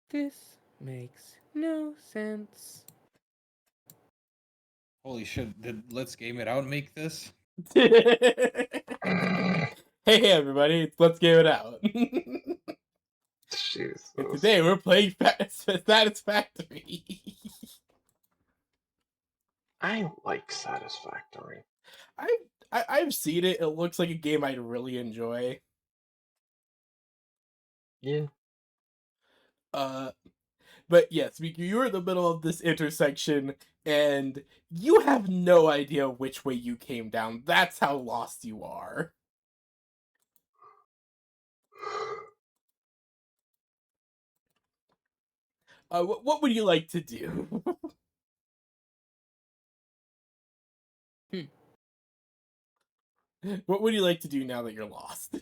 This makes no sense. Holy shit! Did Let's Game It Out make this? Hey everybody, let's game it out. Jesus. And today we're playing Satisfactory. I like Satisfactory. I've seen it. It looks like a game I'd really enjoy. Yeah. But yes, you're in the middle of this intersection, and you have no idea which way you came down. That's how lost you are. What would you like to do? What would you like to do now that you're lost?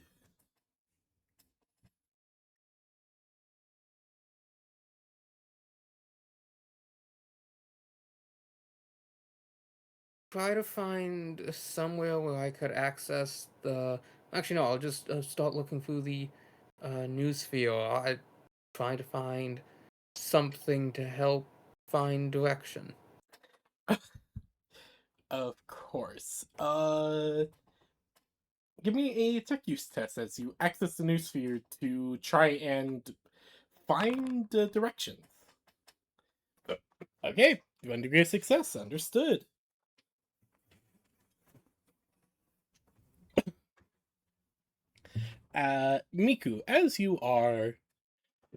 Try to find somewhere where I could access the. Actually, no. I'll just start looking through the news feed. I try to find something to help find direction. Of course. Give me a tech use test as you access the newsphere to try and find directions. Okay, 1 degree of success. Understood. Miku, as you are,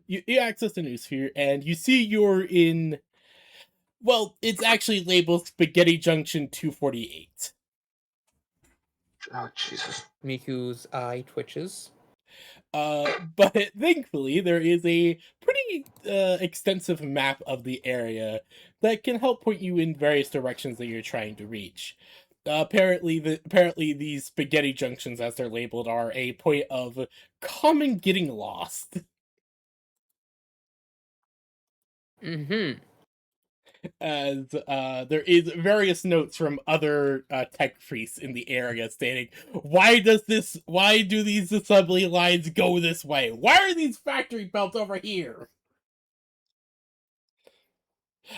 you access the newsphere and you see you're in. Well, it's actually labeled Spaghetti Junction 248. Oh, Jesus. Miku's eye twitches. But thankfully, there is a pretty extensive map of the area that can help point you in various directions that you're trying to reach. Apparently, these spaghetti junctions, as they're labeled, are a point of common getting lost. Mm-hmm. As there is various notes from other tech priests in the area stating, why do these assembly lines go this way? Why are these factory belts over here?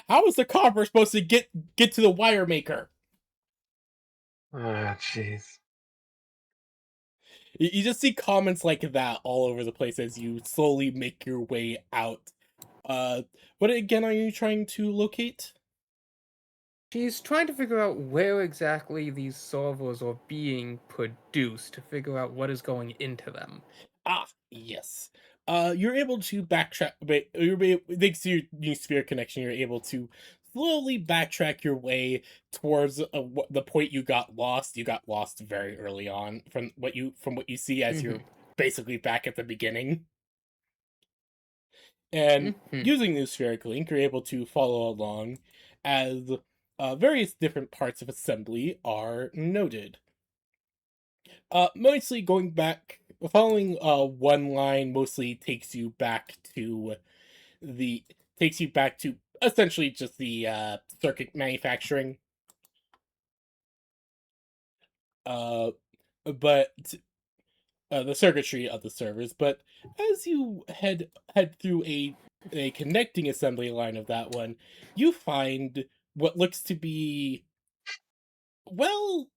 How is the copper supposed to get to the wire maker? Ah, jeez. You just see comments like that all over the place as you slowly make your way out. What again are you trying to locate? She's trying to figure out where exactly these servers are being produced to figure out what is going into them. Ah, yes. You're able to backtrack, but thanks to your new sphere connection, you're able to slowly backtrack your way towards the point you got lost. You got lost very early on from what you see as you're basically back at the beginning. And using the spherical ink, you're able to follow along as various different parts of assembly are noted. Mostly going back, following one line mostly takes you back to essentially just the circuit manufacturing. But the circuitry of the servers. But as you head through a connecting assembly line of that one, you find what looks to be, well,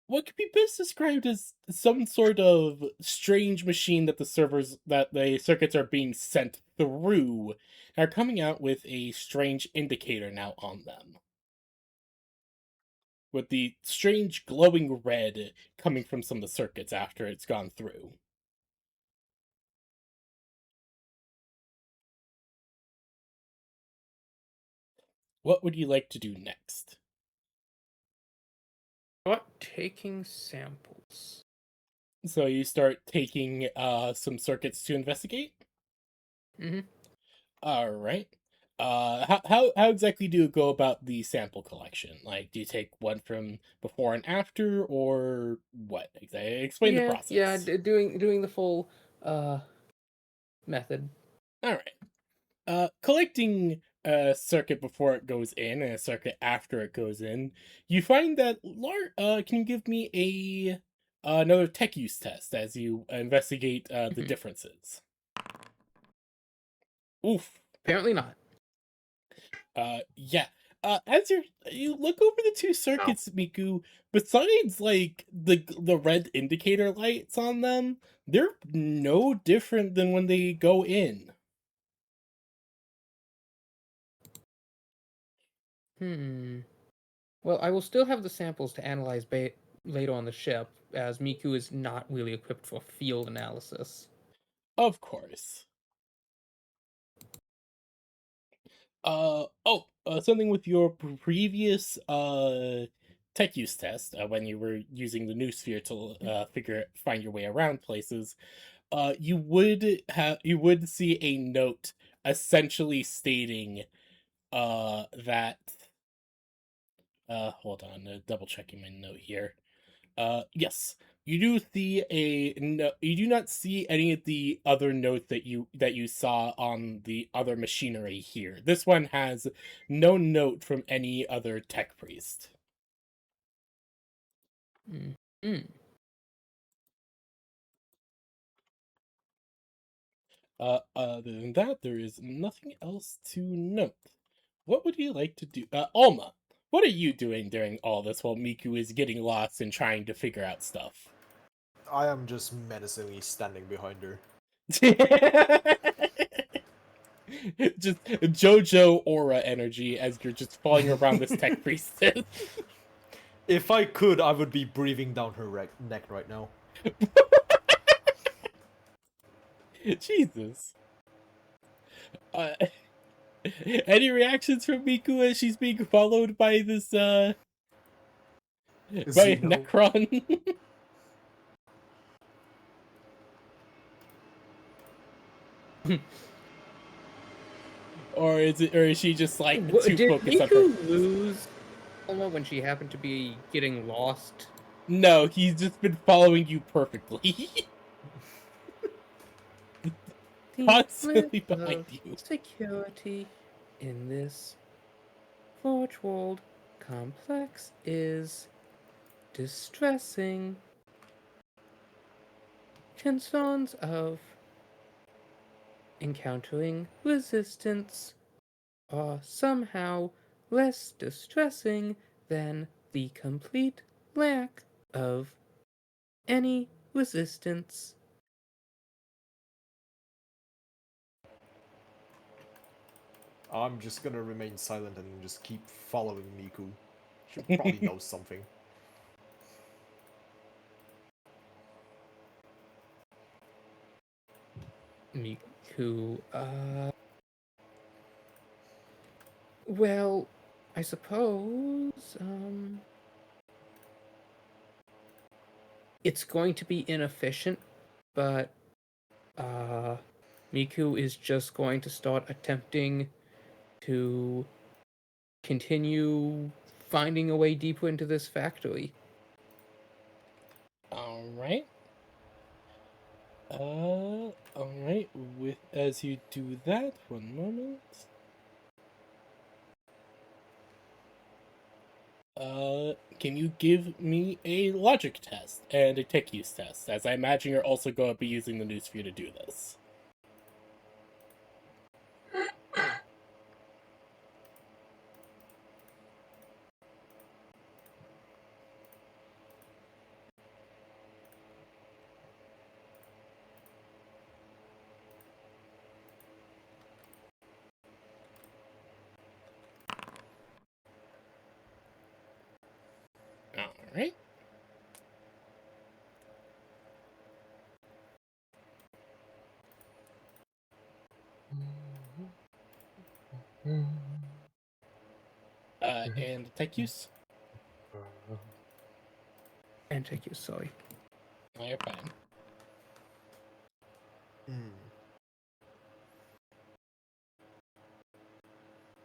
what could be best described as some sort of strange machine that the circuits are being sent through are coming out with a strange indicator now on them. With the strange glowing red coming from some of the circuits after it's gone through. What would you like to do next? What? Taking samples. So you start taking some circuits to investigate? Mm-hmm. Alright. How exactly do you go about the sample collection? Like, do you take one from before and after, or what? Explain the process. Yeah, doing the full method. Alright. Collecting a circuit before it goes in and a circuit after it goes in, you find that can you give me another tech use test as you investigate the differences? Oof. Apparently not. Yeah. As you look over the two circuits, Miku, besides like the red indicator lights on them, they're no different than when they go in. Well, I will still have the samples to analyze later on the ship, as Miku is not really equipped for field analysis. Of course. Something with your previous tech use test when you were using the new sphere to find your way around places. You would see a note essentially stating that hold on, double checking my note here. Yes, you do see you do not see any of the other notes that you saw on the other machinery here. This one has no note from any other tech priest. Other than that, there is nothing else to note. What would you like to do? Alma, what are you doing during all this while Miku is getting lost and trying to figure out stuff? I am just menacingly standing behind her. Just JoJo aura energy as you're just falling around this tech priestess. If I could, I would be breathing down her neck right now. Jesus. Any reactions from Miku as she's being followed by this by Xeno. Necron? Or is she just like too Did focused on Miku her? lose Alma when she happened to be getting lost? No, he's just been following you perfectly. Constantly behind you. Security in this Forge World complex is distressing. Concerns of encountering resistance are somehow less distressing than the complete lack of any resistance. I'm just gonna remain silent and just keep following Miku. She probably knows something. Miku, Well, I suppose it's going to be inefficient, but Miku is just going to start attempting to continue finding a way deeper into this factory. All right. All right. With as you do that, one moment. Can you give me a logic test and a tech use test? As I imagine you're also going to be using the newsfeed to do this. All right. And tech use. And take you, sorry. Oh, you're fine.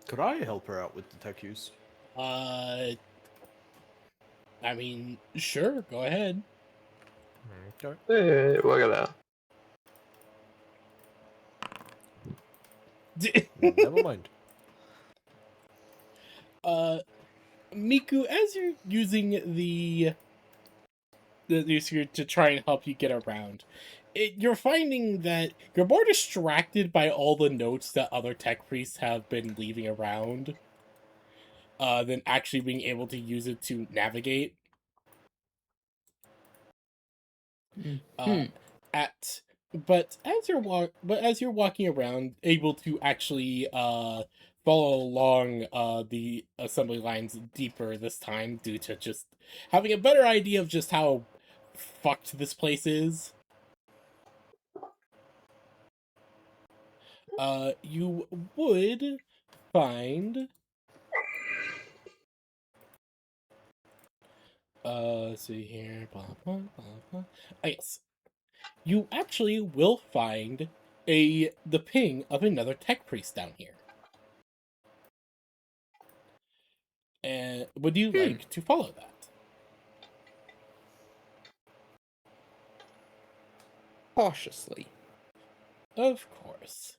Could I help her out with the tech use? I mean, sure. Go ahead. Okay. Hey, look at Never mind. Miku, as you're using the sphere to try and help you get around, you're finding that you're more distracted by all the notes that other tech priests have been leaving around, than actually being able to use it to navigate. At but as you're walking around, able to actually follow along the assembly lines deeper this time, due to just having a better idea of just how fucked this place is. You would find let's see here, blah blah blah blah. Ah, yes, you actually will find the ping of another tech priest down here. And would you like to follow that? Cautiously. Of course.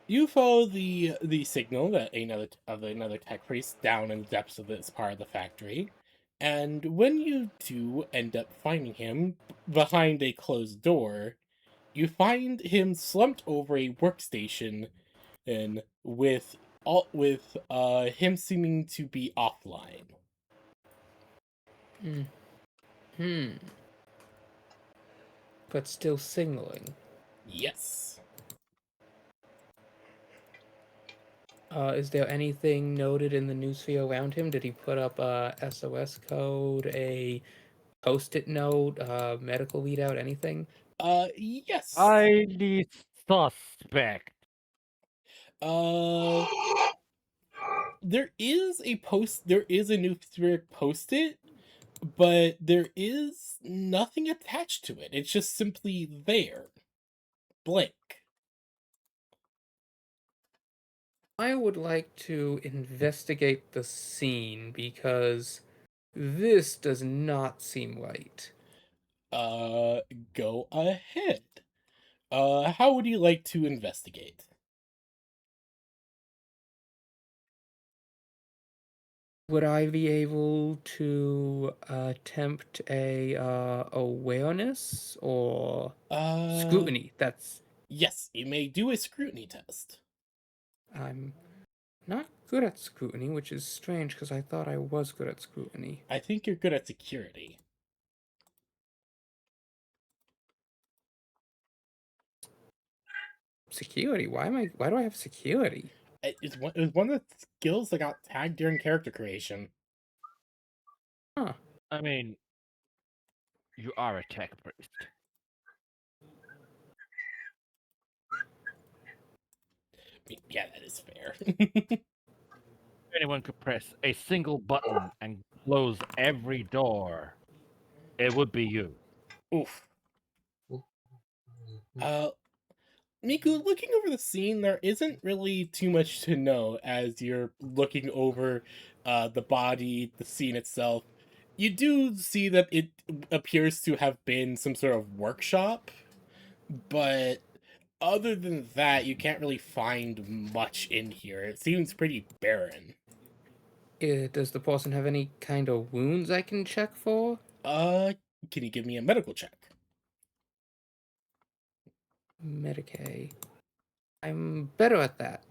You follow the signal that another tech priest down in the depths of this part of the factory, and when you do end up finding him behind a closed door, you find him slumped over a workstation, and with him seeming to be offline. But still signaling. Yes. Is there anything noted in the newsfeed around him? Did he put up a SOS code, a post-it note, medical readout, anything? Yes. Highly suspect. There is a new spirit post-it, but there is nothing attached to it. It's just simply there. Blank. I would like to investigate the scene because this does not seem right. Go ahead. How would you like to investigate? Would I be able to attempt a awareness or scrutiny? Yes, you may do a scrutiny test. I'm not good at scrutiny, which is strange because I thought I was good at scrutiny. I think you're good at security. Security? Why do I have security? It was one of the skills that got tagged during character creation. Huh. I mean, you are a tech priest. Yeah, that is fair. If anyone could press a single button and close every door, it would be you. Oof. Miku, looking over the scene, there isn't really too much to know as you're looking over the body, the scene itself. You do see that it appears to have been some sort of workshop, but other than that, you can't really find much in here. It seems pretty barren. Does the person have any kind of wounds I can check for? Can you give me a medical check? Medicaid. I'm better at that.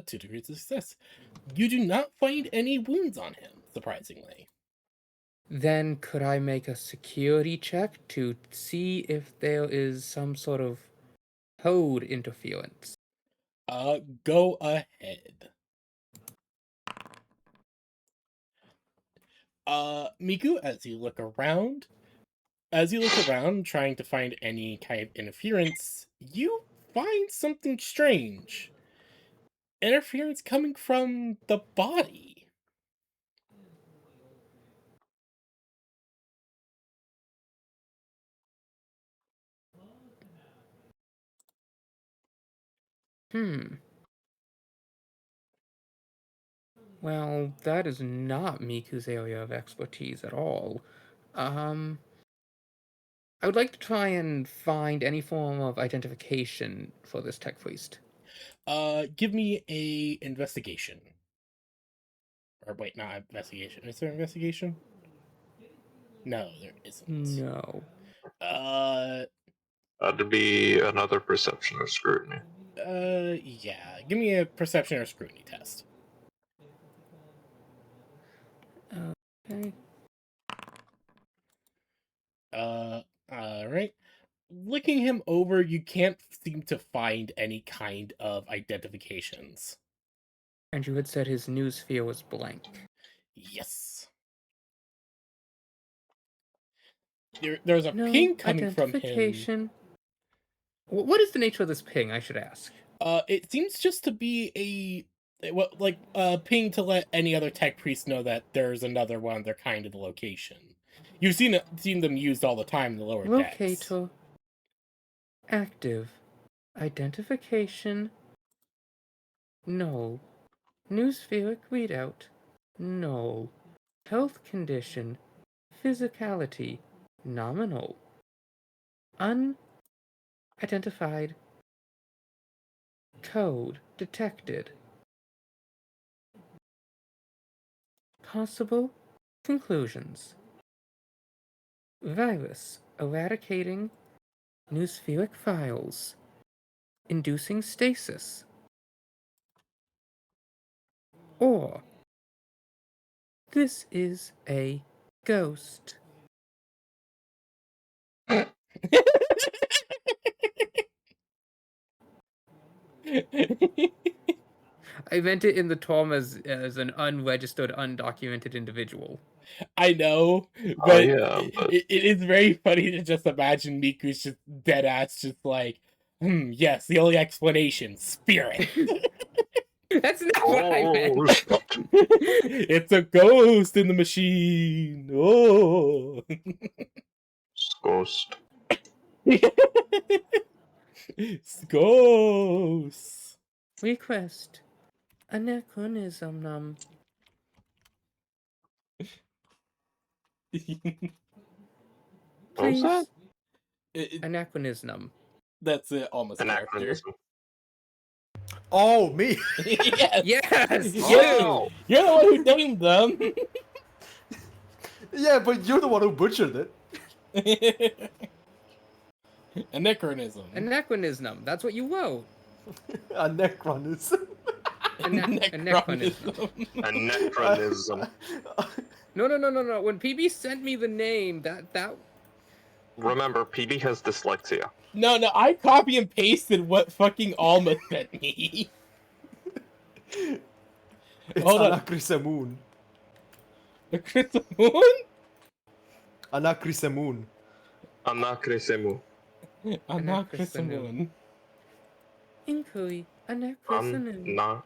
2 degrees of success. You do not find any wounds on him, surprisingly. Then could I make a security check to see if there is some sort of code interference? Go ahead. Miku, as you look around trying to find any kind of interference, you find something strange. Interference coming from the body. Well, that is not Miku's area of expertise at all. I would like to try and find any form of identification for this tech priest. Give me a investigation. Or wait, not investigation. Is there investigation? No, there isn't. No. That'd be another perception or scrutiny. Yeah. Give me a perception or scrutiny test. Okay. Alright. Looking him over, you can't seem to find any kind of identifications. And you had said his news sphere was blank. Yes. There's a No ping coming from him. identification. What is the nature of this ping, I should ask? It seems just to be a ping to let any other tech priest know that there's another one of their kind of the location. You've seen them used all the time in the lower decks. Locator. Active. Identification. No. Newspheric readout. No. Health condition. Physicality. Nominal. Unidentified. Code detected. Possible conclusions. Virus eradicating newspheric files. Inducing stasis. Or this is a ghost. I meant it in the term as an unregistered, undocumented individual. I know, but, yeah, but- it is very funny to just imagine Miku's just dead ass, just like, yes, the only explanation, spirit. That's not what I meant. It's a ghost in the machine. Oh. It's ghost. It's ghosts. Request anachronism. What was that? Anachronism. That's it, almost character. Anachronism. Oh, me! Yes. Yes. Oh. You're the one who named them. Yeah, but you're the one who butchered it. Anachronism. Anachronism. That's what you wrote. Anachronism. Anachronism. Anachronism. No. When PB sent me the name, that. Remember, PB has dyslexia. No, I copy and pasted what fucking Alma sent me. It's Hold on. Anachrisemoon. The Crystal Moon? Anachrisemoon. Anachrisemu. Anachrisemoon. Inquiry, anachronism. Anna.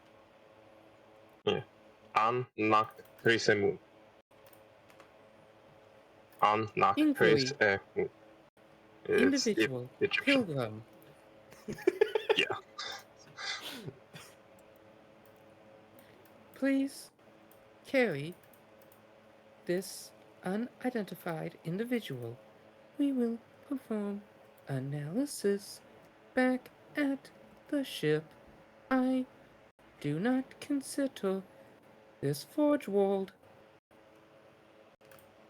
Yeah. Annak Krisemun. Annak Inquiry. Krisemun. It's Individual, Egyptian. pilgrim. Yeah. Please carry this unidentified individual. We will perform analysis back at the ship. I do not consider this forge world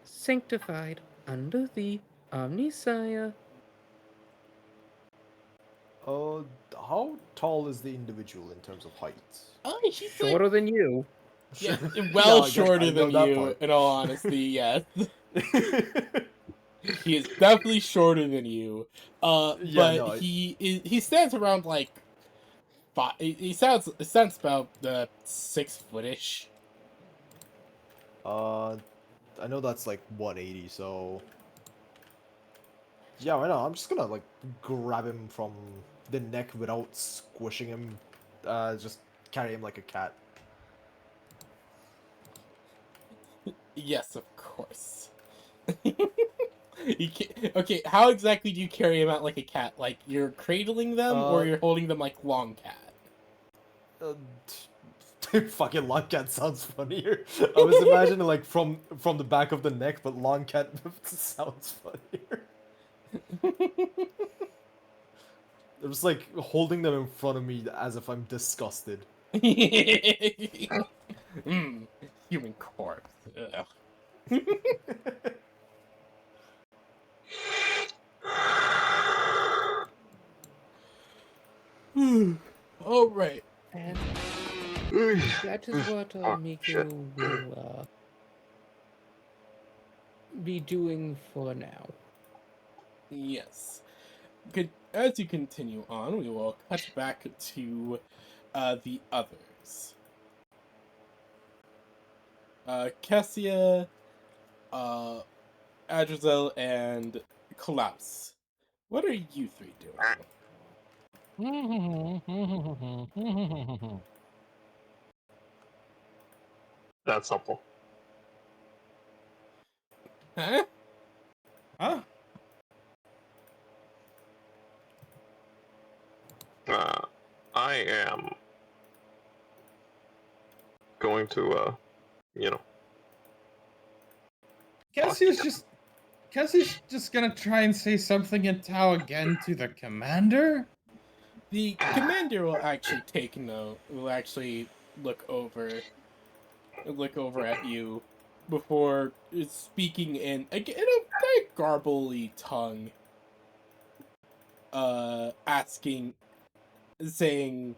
sanctified under the Omnisire. How tall is the individual in terms of height? Oh, he's like, Shorter than you. yeah, Yeah, well I shorter know than that you. part. In all honesty, yes, he is definitely shorter than you. Yeah, But no, he stands around like five. He sounds about 6 footish. I know that's like 180, so yeah, why not? I'm just gonna like grab him from the neck without squishing him. Just carry him like a cat. Yes, of course. Okay, how exactly do you carry him out like a cat? Like you're cradling them, or you're holding them like long cat? Fucking long cat sounds funnier. I was imagining like from the back of the neck, but long cat sounds funnier. I'm just like holding them in front of me as if I'm disgusted. Human corpse. Ugh. All right. And that is what Oh, shit. Miku will be doing for now. Yes. As you continue on, we will cut back to the others. Cassia, Adrizel, and Klaus. What are you three doing? That's helpful. Huh? Huh? I am going to, you know. Cassie's just gonna try and say something in Tao again to the commander? The commander will actually take note. Will actually look over at you before speaking in a very garbly tongue. Saying,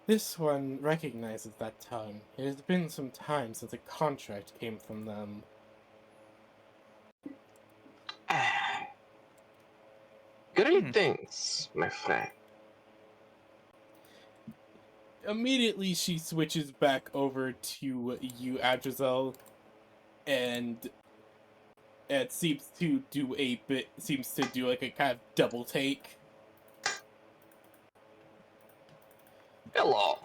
this one recognizes that tongue. It has been some time since a contract came from them. Greetings, my friend. Immediately, she switches back over to you, Adrizel, and it seems to do like a kind of double take. Hello.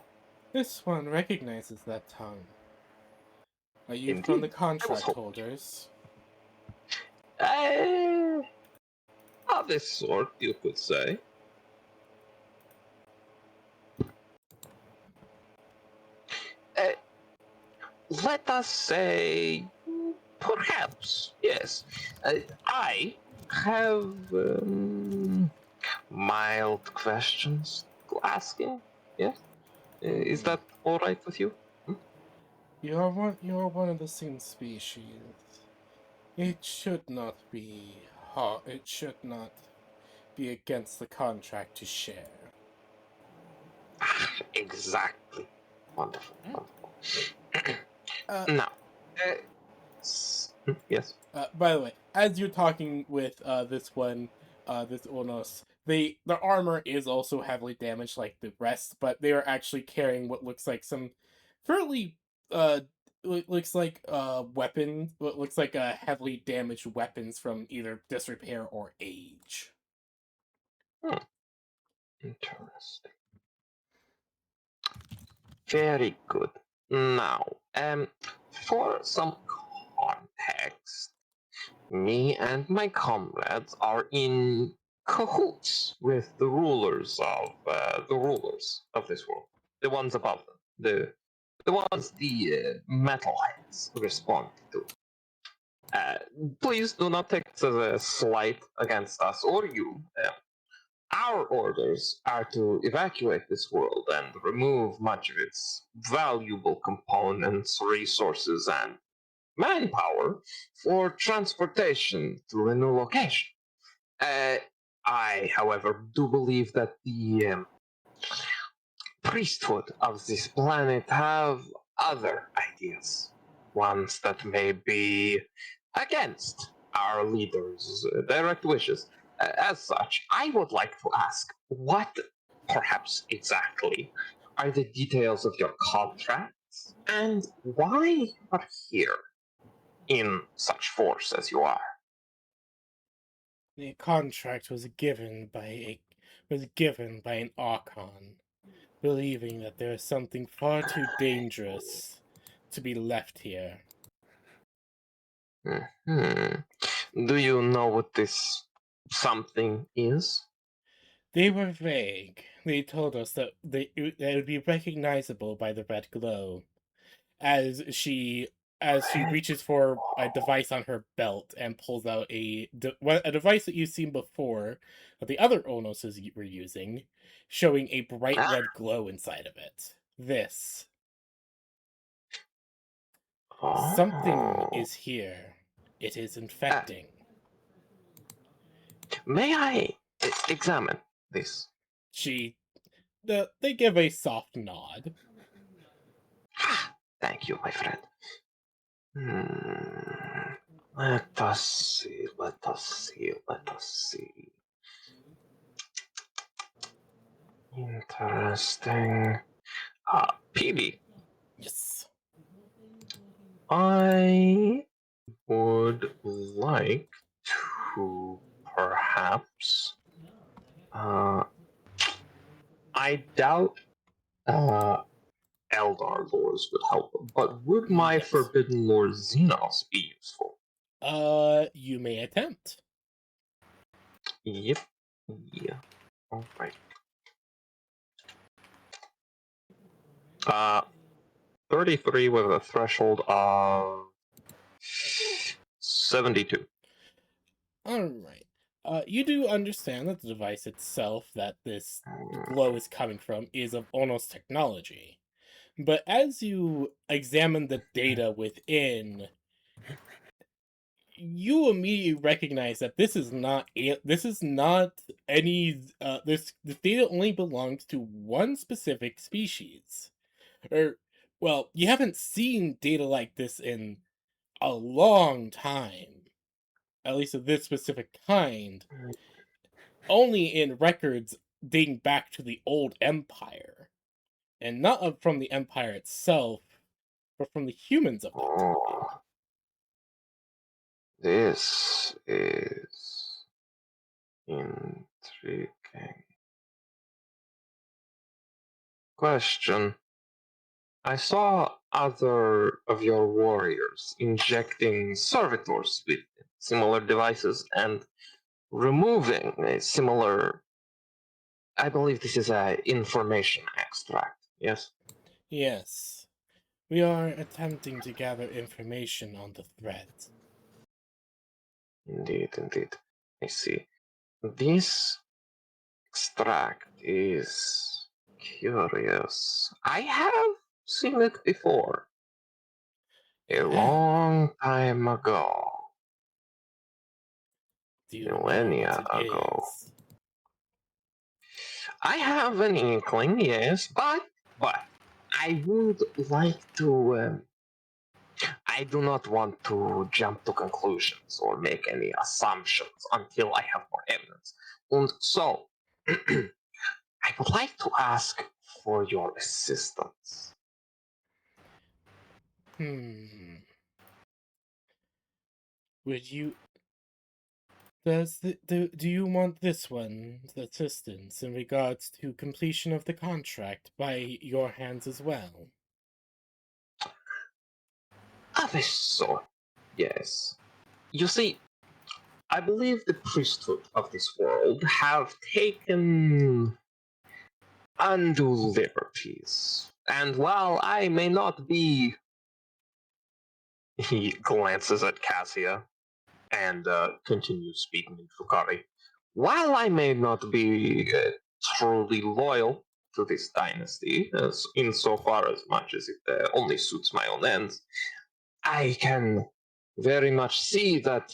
This one recognizes that tongue. Are you from the Indeed. contract hoping. holders? Of this sort, you could say. Let us say, perhaps, yes. I have mild questions to ask you. Yes? Is that all right with you? You are one of the same species. It should not be It should not be against the contract to share. Exactly. Wonderful. Wonderful. Uh, Now, yes. By the way, as you're talking with this Ulnus, their armor is also heavily damaged like the rest, but they are actually carrying what looks like some fairly looks like weapons, what looks like heavily damaged weapons from either disrepair or age. Interesting. Very good. Now, for some context, me and my comrades are in cahoots with the rulers of this world, the ones above them, the ones the metalheads respond to. Please do not take this as a slight against us or you. Our orders are to evacuate this world and remove much of its valuable components, resources, and manpower for transportation to a new location. I, however, do believe that the priesthood of this planet have other ideas, ones that may be against our leaders' direct wishes. As such, I would like to ask what, perhaps exactly, are the details of your contracts and why you are here in such force as you are? The contract was given by an Archon, believing that there is something far too dangerous to be left here. Do you know what this something is? They were vague. They told us that it would be recognizable by the red glow. As she reaches for a device on her belt and pulls out a device that you've seen before that the other Ulnuses were using, showing a bright Ah, red glow inside of it. This something oh. is here. It is Uh, infecting. may I examine this? They give a soft nod. Thank you, my friend. Let us see, let us see, let us see. Interesting. PB, Yes. I would like to perhaps. I doubt Eldar lores would help, but would my Yes. forbidden lore Xenos be useful? You may attempt. Yep. Yeah. All right. 33 with a threshold of 72. Alright. You do understand that the device itself that this glow is coming from is of Ulnus technology. But as you examine the data within, you immediately recognize that this is not any this data only belongs to one specific species. Or well, you haven't seen data like this in a long time. At least of this specific kind. Only in records dating back to the old empire. And not from the empire itself, but from the humans of that time. Oh, this is intriguing. Question. I saw other of your warriors injecting servitors with similar devices and removing a similar. I believe this is a information extract. Yes. Yes, we are attempting to gather information on the threat. Indeed, indeed. I see. This extract is curious. I have seen it before. A You have. long time ago. Do you know what Millennia it ago. is? I have an inkling, yes, but I would like to. I do not want to jump to conclusions or make any assumptions until I have more evidence. And so, I would like to ask for your assistance. Hmm. Would you Do you want this one's assistance in regards to completion of the contract by your hands as well? Of a sort, yes. You see, I believe the priesthood of this world have taken undue liberties. And while I may not be. He glances at Cassia and continues speaking in Fukari. While I may not be truly loyal to this dynasty, as insofar as much as it only suits my own ends, I can very much see that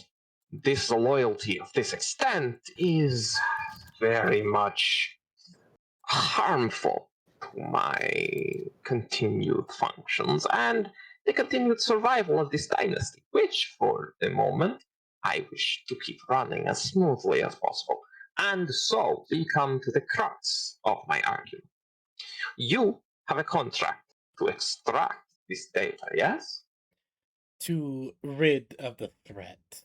this loyalty of this extent is very much harmful to my continued functions and the continued survival of this dynasty, which, for the moment, I wish to keep running as smoothly as possible. And so we come to the crux of my argument. You have a contract to extract this data, yes? To rid of the threat.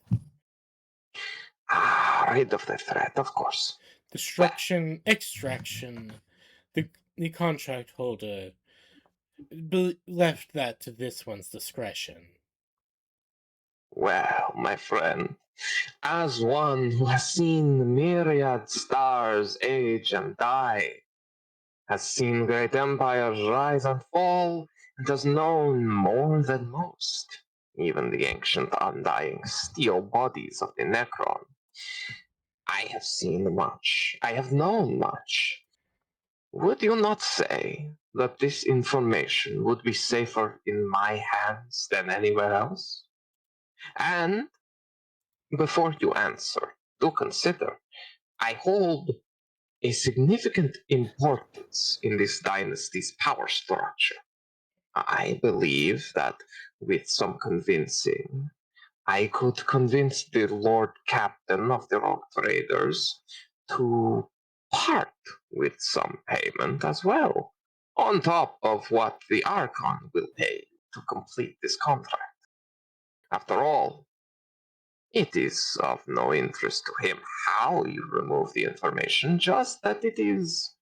Rid of the threat, of course. Extraction. The contract holder left that to this one's discretion. Well, my friend, as one who has seen myriad stars age and die, has seen great empires rise and fall, and has known more than most, even the ancient undying steel bodies of the Necron. I have seen much, I have known much. Would you not say that this information would be safer in my hands than anywhere else? And before you answer, do consider I hold a significant importance in this dynasty's power structure. I believe that with some convincing, I could convince the Lord Captain of the Rock Traders to part with some payment as well, on top of what the Archon will pay to complete this contract. After all, it is of no interest to him how you remove the information, just that it is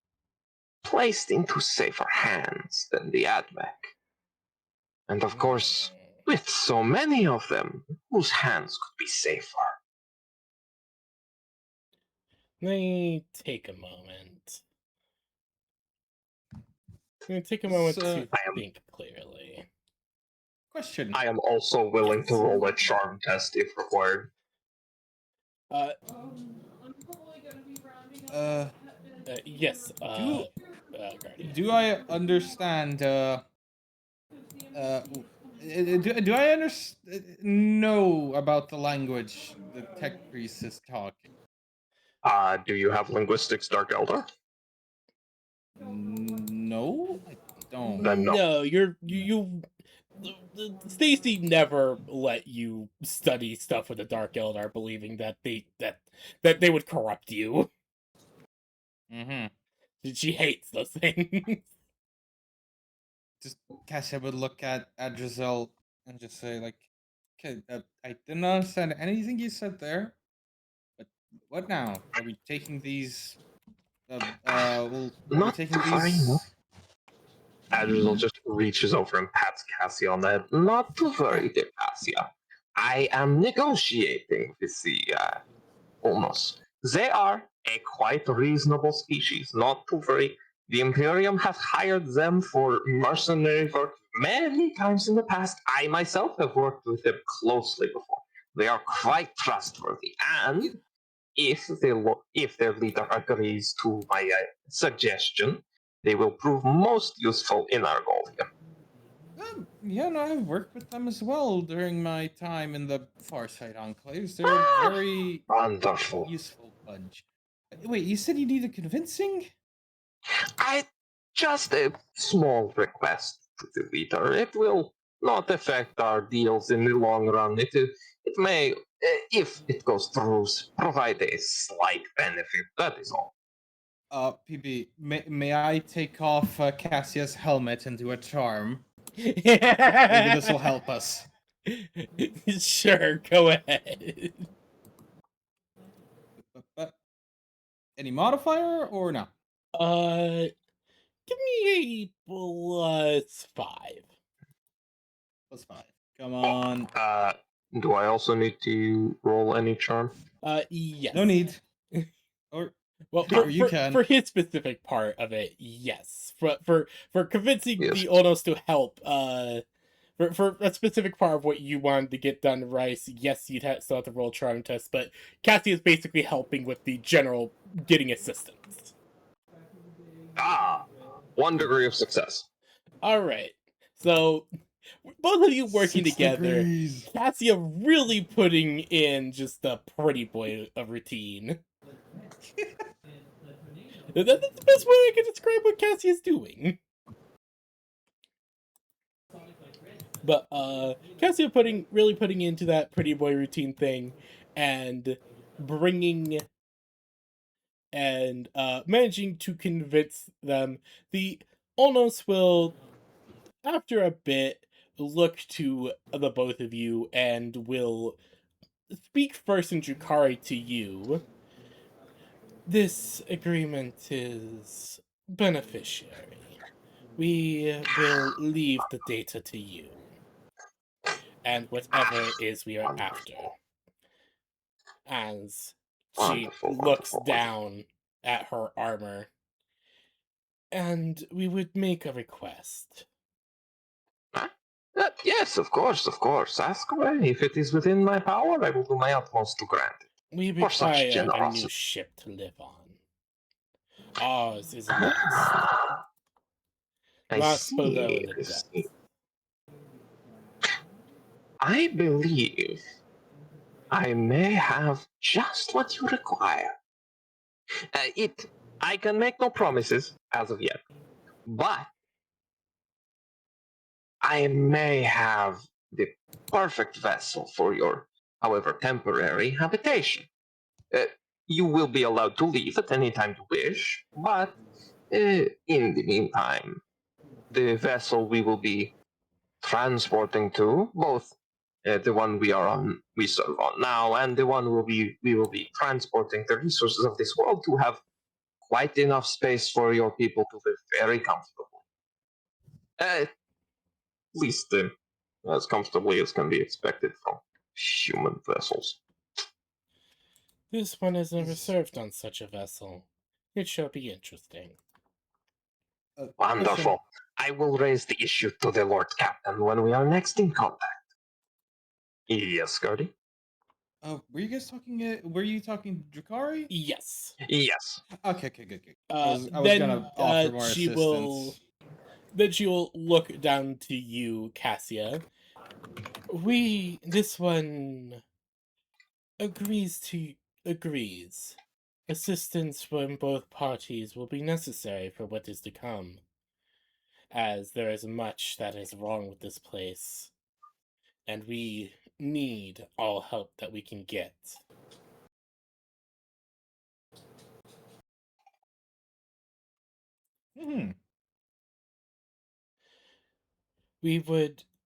placed into safer hands than the AdMech. And of course, with so many of them, whose hands could be safer? Let me take a moment. I'm gonna take a moment to think clearly. Question. I am also willing to Yes. roll a charm test if required. Yes, Do Guardian. do I understand? Do I know about the language the tech priest is talking? Do you have linguistics, Dark Elder? No, I don't. Then no. No, you Stacy never let you study stuff with the Dark Eldar, believing that they would corrupt you. Mm-hmm. She hates those things. Just Cassia would look at Adrizel and just say like, "Okay, I didn't understand anything you said there. But what now? Are we taking these? Are we Not taking to worry, no. these?" Adriel just reaches over and pats Cassia on the head. Not to worry, dear Cassia. I am negotiating with the Ulnus. They are a quite reasonable species. Not to worry. The Imperium has hired them for mercenary work many times in the past. I myself have worked with them closely before. They are quite trustworthy, and if their leader agrees to my suggestion, they will prove most useful in our goal here. Yeah, no, I've worked with them as well during my time in the Farside Enclaves. They're a very Wonderful. useful bunch. Wait, you said you needed convincing? Just a small request to the leader. It will not affect our deals in the long run. It may, if it goes through, provide a slight benefit. That is all. PB, may I take off Cassia's helmet and do a charm? Maybe this will help us. Sure, go ahead. Any modifier or no? Give me a +5. +5. Come on. Do I also need to roll any charm? Yes. No need. Or Well, or you can. for his specific part of it, yes. For convincing Yes. the Ulnus to help, for a specific part of what you wanted to get done, Rice, yes, still have to roll a charm test, but Cassie is basically helping with the general getting assistance. Ah, 1 degree of success. All right, so both of you working 6 together, degrees. Cassia really putting in just a pretty boy of routine. That's the best way I can describe what Cassie is doing. But Cassia really putting into that pretty boy routine thing, and bringing and managing to convince them. The Ulnus will, after a bit, look to the both of you and will speak first in Drukari to you. This agreement is beneficiary. We will leave the data to you. And whatever it is we are after. As she looks down at her armor. And we would make a request. Huh? Yes, of course, of course. Ask away. If it is within my power, I will do my utmost to grant it. We For such require a new generosity. ship to live on. Ours is lost. I Lost below see, the I depths. see. I believe I may have just what you require. I can make no promises as of yet, but I may have the perfect vessel for your, however temporary, habitation. You will be allowed to leave at any time you wish, but in the meantime, the vessel we will be transporting to, both the one we serve on now, and the one we will be transporting the resources of this world to have quite enough space for your people to live very comfortably. At least as comfortably as can be expected from human vessels. This one has never served on such a vessel. It shall be interesting. Wonderful. I will raise the issue to the Lord Captain when we are next in contact. Yes, Gertie? Were you guys talking? Were you talking Drakari? Yes. Yes. Okay, good. I was gonna offer more assistance. Then she will look down to you, Cassia. This one agrees. Assistance from both parties will be necessary for what is to come, as there is much that is wrong with this place, and we need all help that we can get.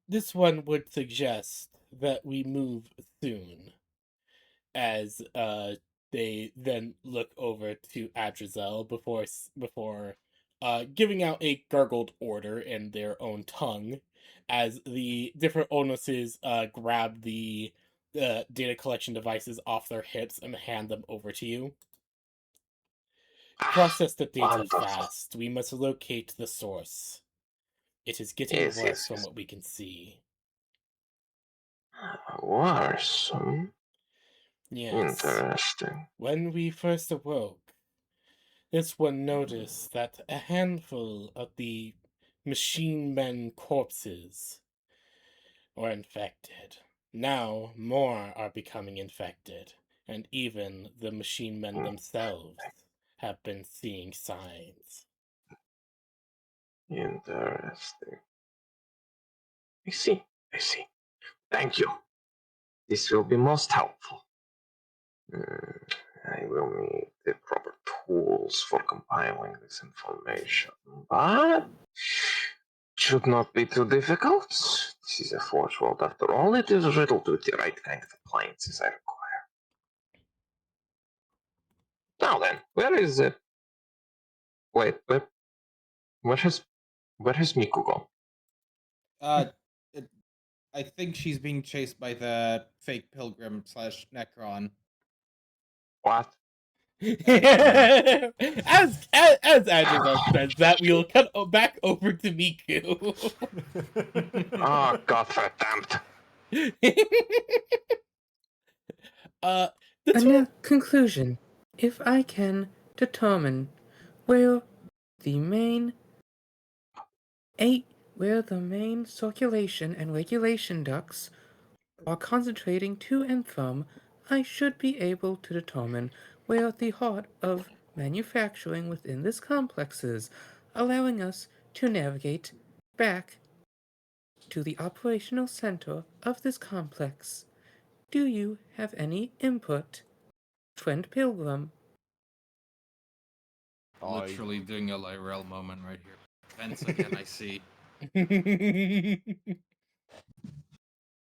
This one would suggest that we move soon, as they then look over to Adrazel before giving out a gargled order in their own tongue, as the different onuses grab the data collection devices off their hips and hand them over to you. Process the data Wonderful. fast. We must locate the source. It is getting worse from what we can see. Worse? Yes. Interesting. When we first awoke, this one noticed that a handful of the machine men corpses were infected. Now more are becoming infected, and even the machine men themselves have been seeing signs. Interesting. I see. Thank you. This will be most helpful. I will need the proper tools for compiling this information, but should not be too difficult. This is a forge world after all. It is riddled with the right kind of appliances I require. Now then, where is it? Wait, where has Miku gone? I think she's being chased by the fake pilgrim / Necron. What? as Adrazar says that, we'll cut back over to Miku. Oh, Gottverdammt. The And two now, conclusion. If I can determine where the main circulation and regulation ducts are concentrating to and from, I should be able to determine where the heart of manufacturing within this complex is, allowing us to navigate back to the operational center of this complex. Do you have any input, friend Pilgrim? Literally doing a Lyrel moment right here. Vents again, I see.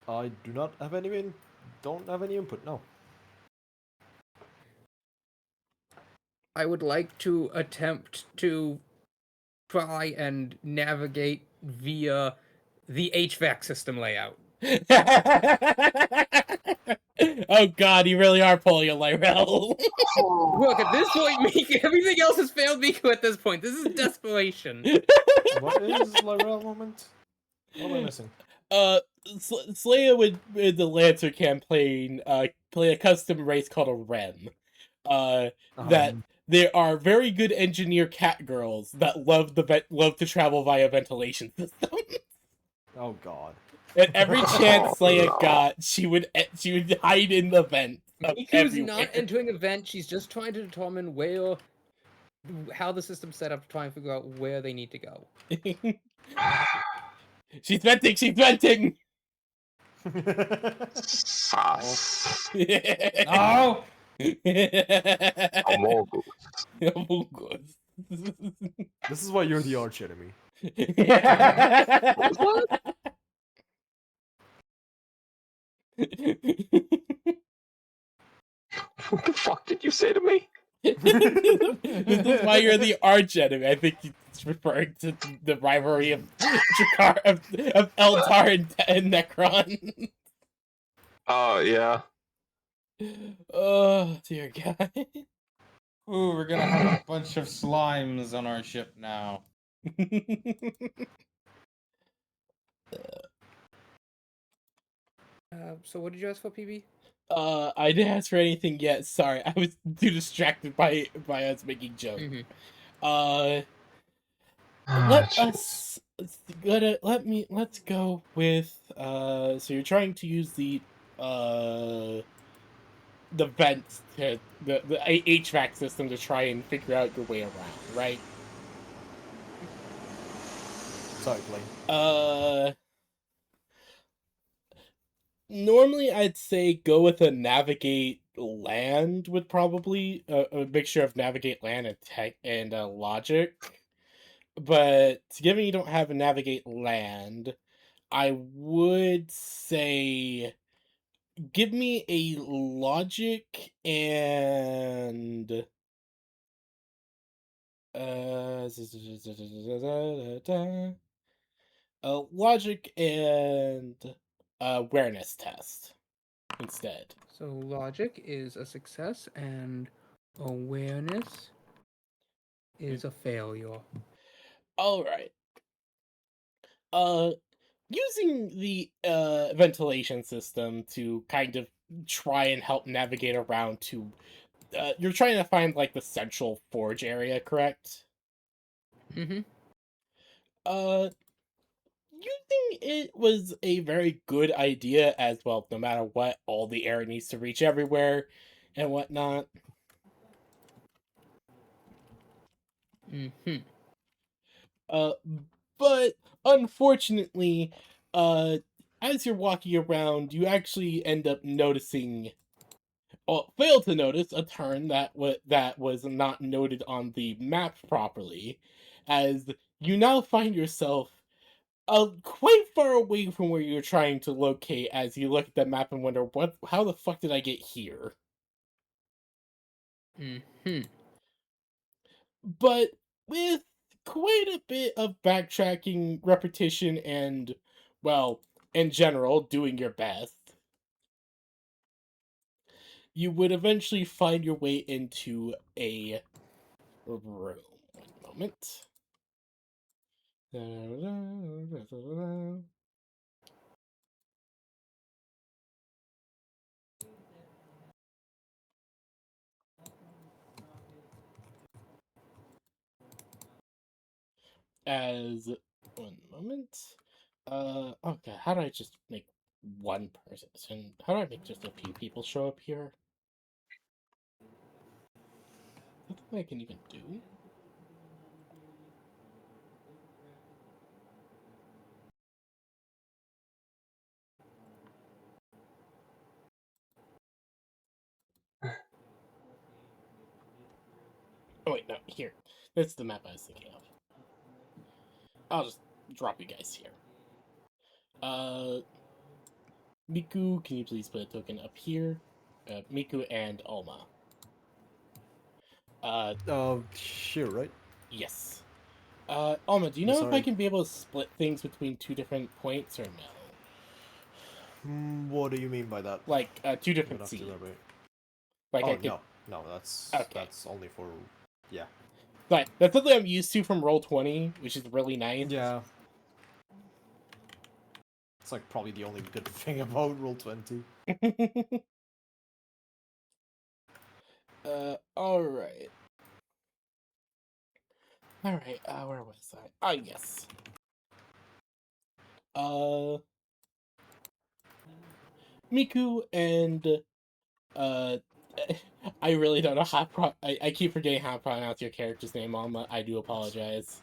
I do not have any don't have any input, no. I would like to attempt to try and navigate via the HVAC system layout. Oh god, you really are pulling a Lyrel. Look, at this point, Miku, everything else has failed Miku at this point. This is desperation. What is Lyrel moment? What am I missing? Slaya would, in the Lancer campaign, play a custom race called a REM. That there are very good engineer cat girls that love to travel via ventilation systems. Oh god. And every chance Slaya no. got, she would hide in the vent. Miku's not entering a vent. She's just trying to determine how the system's set up to try and figure out where they need to go. She's venting. She's venting. Sus. No! Amogus. This is why you're the arch enemy. What the fuck did you say to me? This is why you're the arch enemy. I think he's referring to the rivalry of Drakkar, of Eldar and Necron. Oh, yeah. Oh, dear God. Ooh, we're gonna have a bunch of slimes on our ship now. So what did you ask for, PB? I didn't ask for anything yet. Sorry, I was too distracted by us making jokes. Let's go with so you're trying to use the vents to the HVAC system to try and figure out your way around, right? Sorry, Blaine. Normally I'd say go with a navigate land with probably a mixture of navigate land and tech and logic. But given you don't have a navigate land, I would say give me a logic and logic and awareness test instead. So logic is a success and awareness is a failure. All right. Using the ventilation system to kind of try and help navigate around to you're trying to find like the central forge area, correct? Mm-hmm. Using it was a very good idea as well, no matter what, all the air needs to reach everywhere and whatnot. Mm-hmm. But unfortunately, as you're walking around, you actually end up noticing, or fail to notice, a turn that was not noted on the map properly, as you now find yourself quite far away from where you're trying to locate. As you look at the map and wonder, how the fuck did I get here? Mm-hmm. but with quite a bit of backtracking, repetition, and, well, in general, doing your best, you would eventually find your way into a room. One moment. As one moment. Okay, how do I just make one person? How do I make just a few people show up here? Is that something I can even do? Oh wait, no, here. That's the map I was thinking of. I'll just drop you guys here. Miku, can you please put a token up here? Miku and Alma. Here, right? Yes. Alma, do you Yeah, know if I sorry. can be able to split things between two different points or no? What do you mean by that? Like, two I'm gonna different have to seeds. elaborate. Like, Oh I could. no, that's Okay. only for yeah. But that's something I'm used to from Roll20, which is really nice. Yeah. It's like probably the only good thing about Roll20. Alright. Alright, where was I? Ah, yes. Miku and, I really don't know how I keep forgetting how to pronounce your character's name, Alma. I do apologize.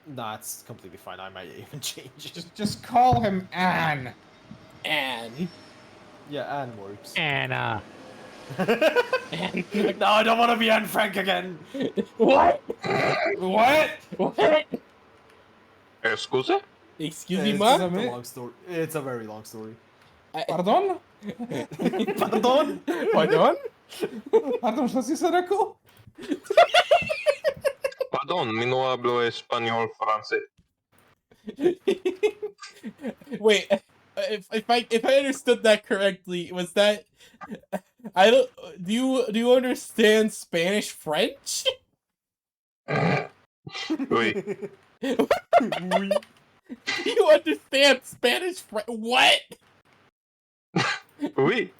Nah, it's completely fine. I might even change it. Just call him Anne. Anne. Yeah, Anne works. Anna. Anne. No, I don't want to be Anne Frank again. What? What? What? Excuse? Excuse It's, me, it's ma? a long story. It's a very long story. Pardon? Pardon? Pardon? Pardon, що si řekl? Pardon, mi no hablo español francés. Wait, if I understood that correctly, was that I don't do you understand Spanish French? Oui. Oui. Do you understand Spanish French? What? Oui.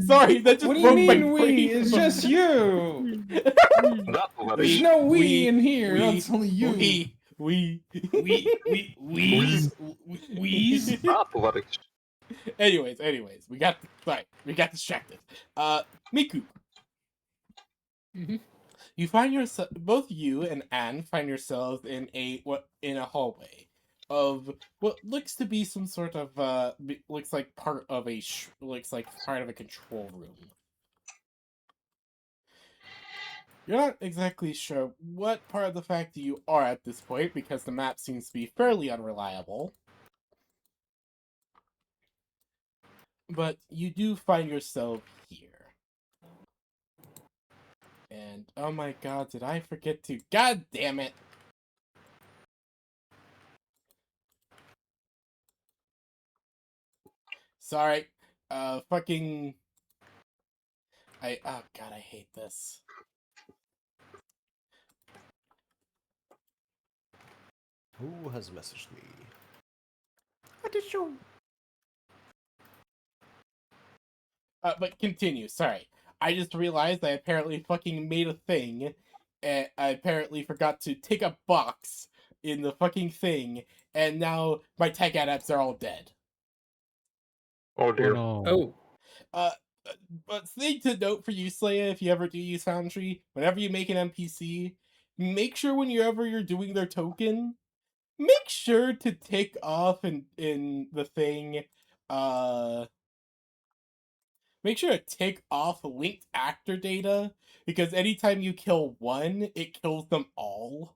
Sorry, that just What do you broke my mean we? brain. It's just you. That was There's no we in here. It's only you. We. We's. that was Anyways, we got distracted. Miku. Mhm. You find yourself, both you and Anne find yourselves in a hallway of what looks to be some sort of looks like part of a control room. You're not exactly sure what part of the factory you are at this point because the map seems to be fairly unreliable. But you do find yourself here. And oh my god, did I forget to? God damn it! Sorry. Fucking. Oh god, I hate this. Who has messaged me? What is you? But continue. Sorry. I just realized I apparently fucking made a thing, and I apparently forgot to take a box in the fucking thing, and now my tech adapts are all dead. Oh Oh dear. no. Oh, Uh, but thing to note for you, Slaya, if you ever do use Foundry, whenever you make an NPC, make sure whenever you're doing their token, make sure to take off in the thing, make sure to take off linked actor data, because anytime you kill one, it kills them all.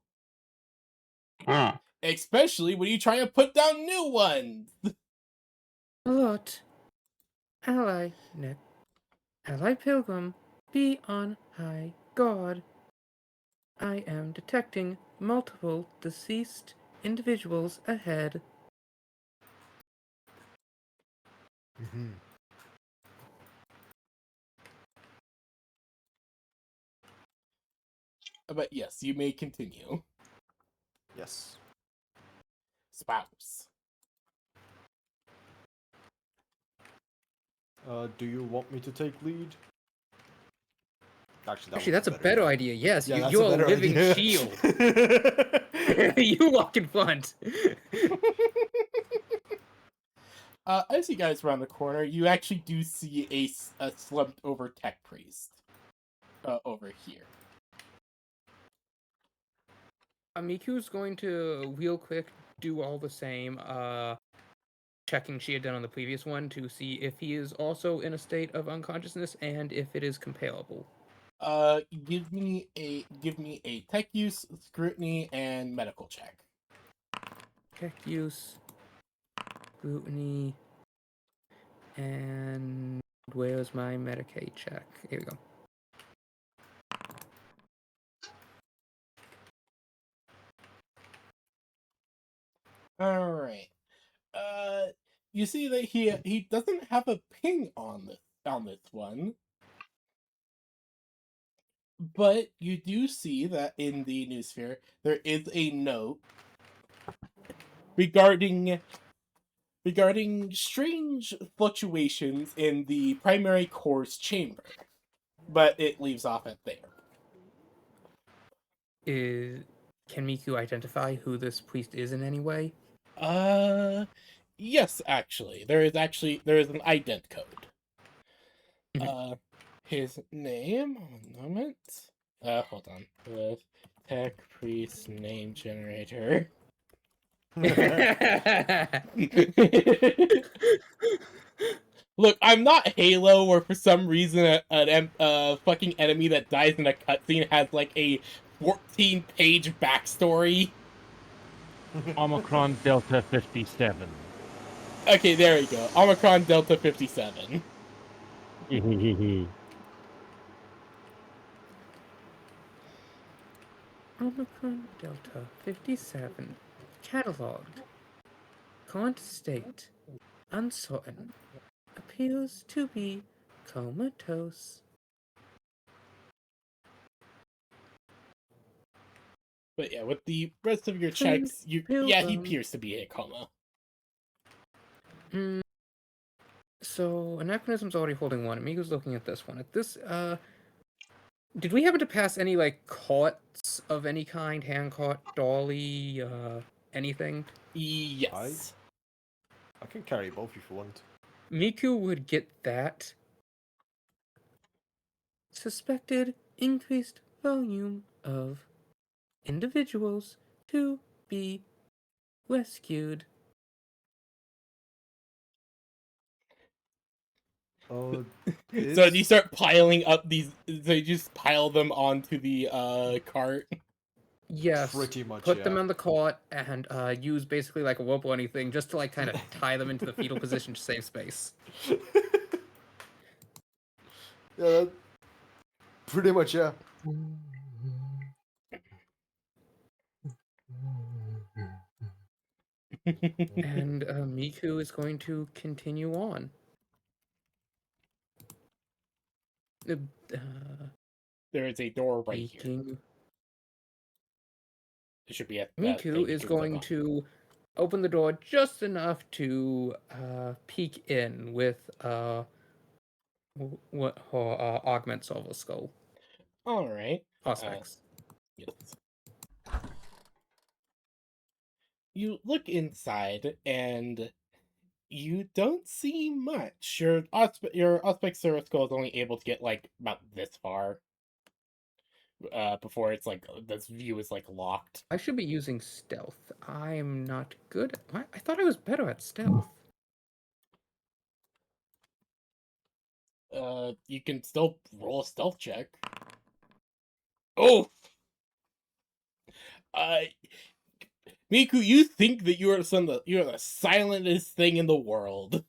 Hmm. Especially when you try to put down new ones. Lot. Ally Nick. Ally Pilgrim. Be on high. God, I am detecting multiple deceased individuals ahead. Mm-hmm. But yes, you may continue. Yes. Spouse. Do you want me to take lead? Actually, Actually, that's a better idea. Yes, Yeah, that's you're a better living idea. shield. You walk in front. As you guys round the corner, you actually do see a slumped over tech priest over here. Miku's going to real quick do all the same checking she had done on the previous one to see if he is also in a state of unconsciousness and if it is comparable. Give me a tech use, scrutiny, and medical check. Tech use, scrutiny, and where's my Medicaid check? Here we go. All right. You see that he doesn't have a ping on this one, but you do see that in the newsphere there is a note regarding strange fluctuations in the primary core's chamber, but it leaves off at there. Can Miku identify who this priest is in any way? Yes, actually, there is an ident code. His name. 1 moment. Hold on. The tech priest name generator. Look, I'm not Halo, where for some reason a fucking enemy that dies in a cutscene has like a 14-page backstory. Omicron Delta 57. Okay, there we go. Omicron Delta 57. Omicron Delta 57. Cataloged. Current state. Uncertain. Appears to be comatose. But yeah, with the rest of your Twin checks, he pilgrim. appears to be in a coma. So, Anachronism's already holding one. Amigo's looking at this one. At this, did we happen to pass any, like, carts of any kind? Hand cart, dolly, anything? Yes. I can carry both if you want. Miku would get that. Suspected increased volume of individuals to be rescued. Oh, So you start piling up these. So you just pile them onto the cart. Yes, pretty much. put them on the cart and use basically like a rope or anything just to like kind of tie them into the fetal position to save space. Yeah, pretty much. Yeah. And Miku is going to continue on. There is a door right here. Speaking. It should be at Miku is going to open the door just enough to peek in with what her augment Silver Skull All right. prospects. Yes. You look inside and you don't see much. Your Auspex Service Skull is only able to get like about this far. Before it's like this view is like locked. I should be using stealth. I'm not good. I thought I was better at stealth. You can still roll a stealth check. Oh! Miku, you think that you're the silentest thing in the world.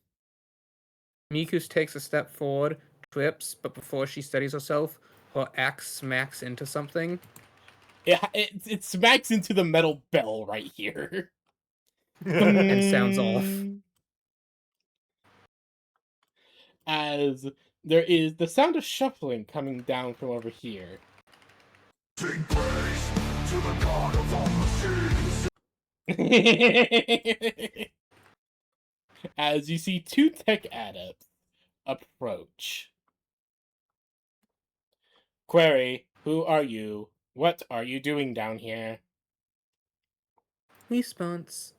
Miku takes a step forward, trips, but before she steadies herself, her axe smacks into something. It smacks into the metal bell right here. And sounds off. As there is the sound of shuffling coming down from over here. Sing praise to the god of all machines. As you see two tech adepts approach. Query, who are you? What are you doing down here? Response.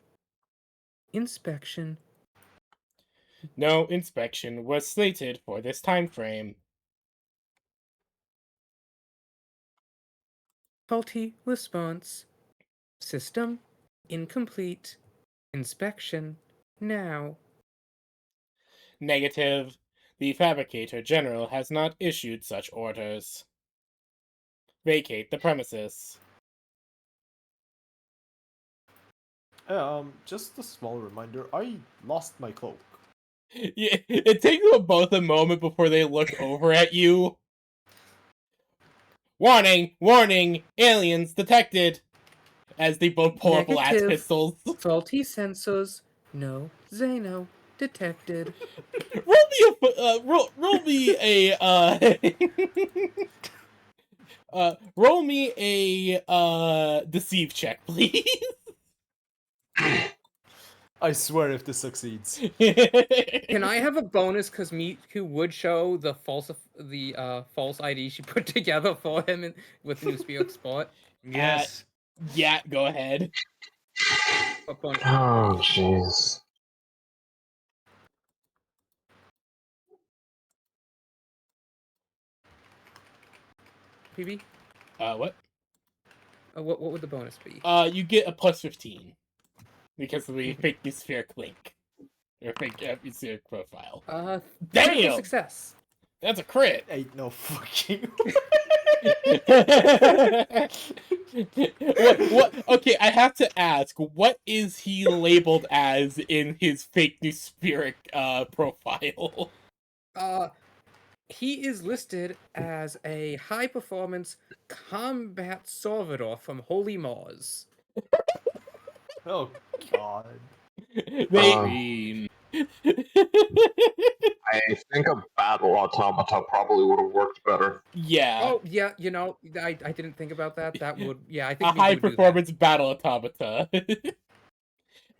Inspection. No inspection was slated for this time frame. Faulty response. System incomplete. Inspection now. Negative. The Fabricator General has not issued such orders. Vacate the premises. Just a small reminder, I lost my cloak. Yeah, it takes them both a moment before they look over at you. Warning! Warning! Aliens detected! As they both pull up blast Negative. pistols. Faulty sensors. No Xeno detected. Roll me a roll me a deceive check, please. I swear if this succeeds. Can I have a bonus because Miku would show the false ID she put together for him with New Spirit Spot? Yes. Yeah, go ahead. What bonus? Oh, jeez. PB? What? What would the bonus be? You get a plus 15 because of the fake spheric link or fake spheric profile. Critical Damn! success. That's a crit. Ain't no fucking. what? Okay, I have to ask. What is he labeled as in his fake new spirit profile? He is listed as a high performance combat servitor from Holy Mars. Oh god. They. Um, I think a battle automata probably would have worked better. Yeah. Oh yeah, I didn't think about that. That would I A think we high would do that. performance battle automata.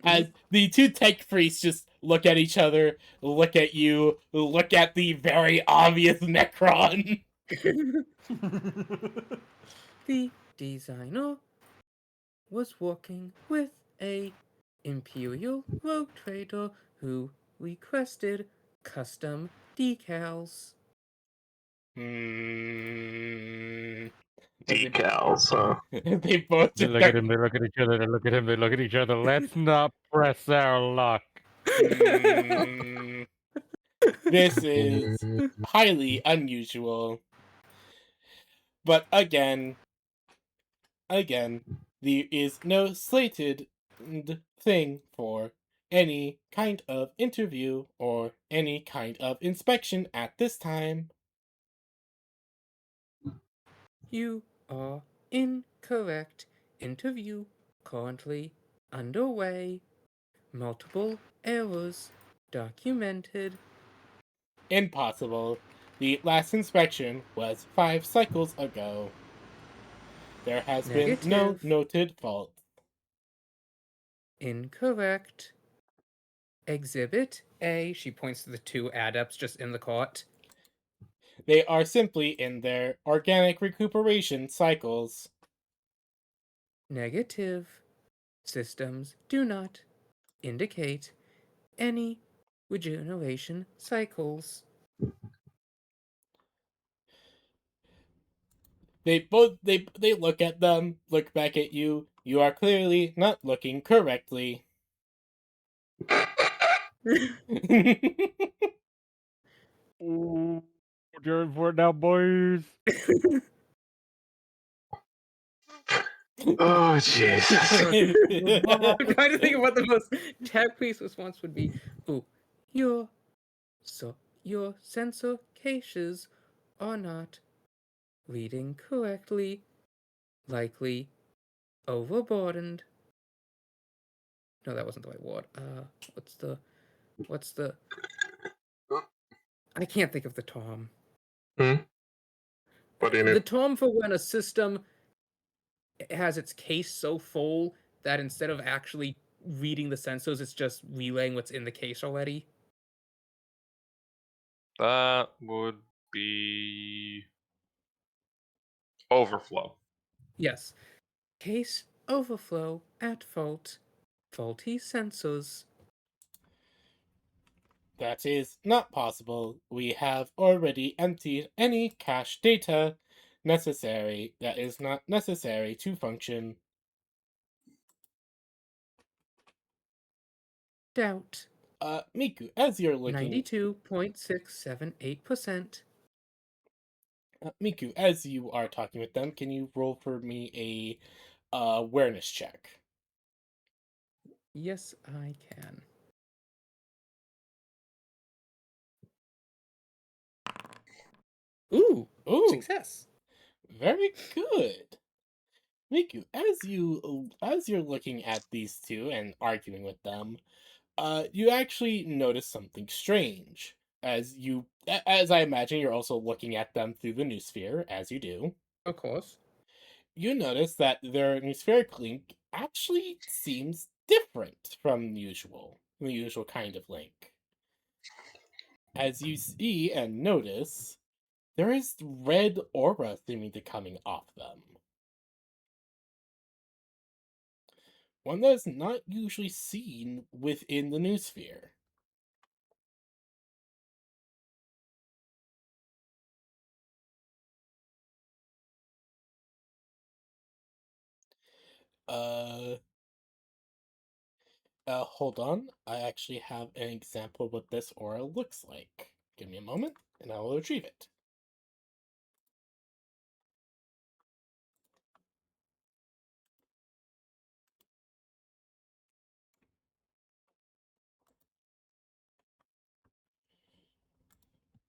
As the two tech priests just look at each other, look at you, look at the very obvious Necron. The designer was working with a Imperial rogue trader who requested custom decals. Decals, huh? They both They just look at him, they look at each other, they look at him, they look at each other. Let's not press our luck. This is highly unusual. But again, there is no slated thing for any kind of interview or any kind of inspection at this time. You are incorrect. Interview currently underway. Multiple errors documented. Impossible. The last inspection was 5 cycles ago. There has been no Negative. noted fault. Incorrect. Exhibit A. She points to the two adepts just in the cart. They are simply in their organic recuperation cycles. Negative. Systems do not indicate any regeneration cycles. They look at them, look back at you. You are clearly not looking correctly. Ooh, you're for it now, boys. Oh, Jesus. I'm trying to think of what the most tech priest response would be. Ooh, your sensor caches are not reading correctly, likely overburdened. No, that wasn't the right word. What's the? I can't think of the term. Hmm? What do you The need? term for when a system has its case so full that instead of actually reading the sensors, it's just relaying what's in the case already. That would be overflow. Yes. Case overflow at fault. Faulty sensors. That is not possible. We have already emptied any cache data necessary that is not necessary to function. Doubt. Miku, as you're looking 92.678%. Miku, as you are talking with them, can you roll for me a awareness check? Yes, I can. Ooh, Ooh, success. very good. Miku, as you're looking at these two and arguing with them, you actually notice something strange. As I imagine, you're also looking at them through the noosphere, as you do. Of course. You notice that their noospheric link actually seems different from the usual kind of link. As you see and notice, there is red aura seeming to coming off them. One that is not usually seen within the noosphere. Uh, hold on. I actually have an example of what this aura looks like. Give me a moment, and I will retrieve it.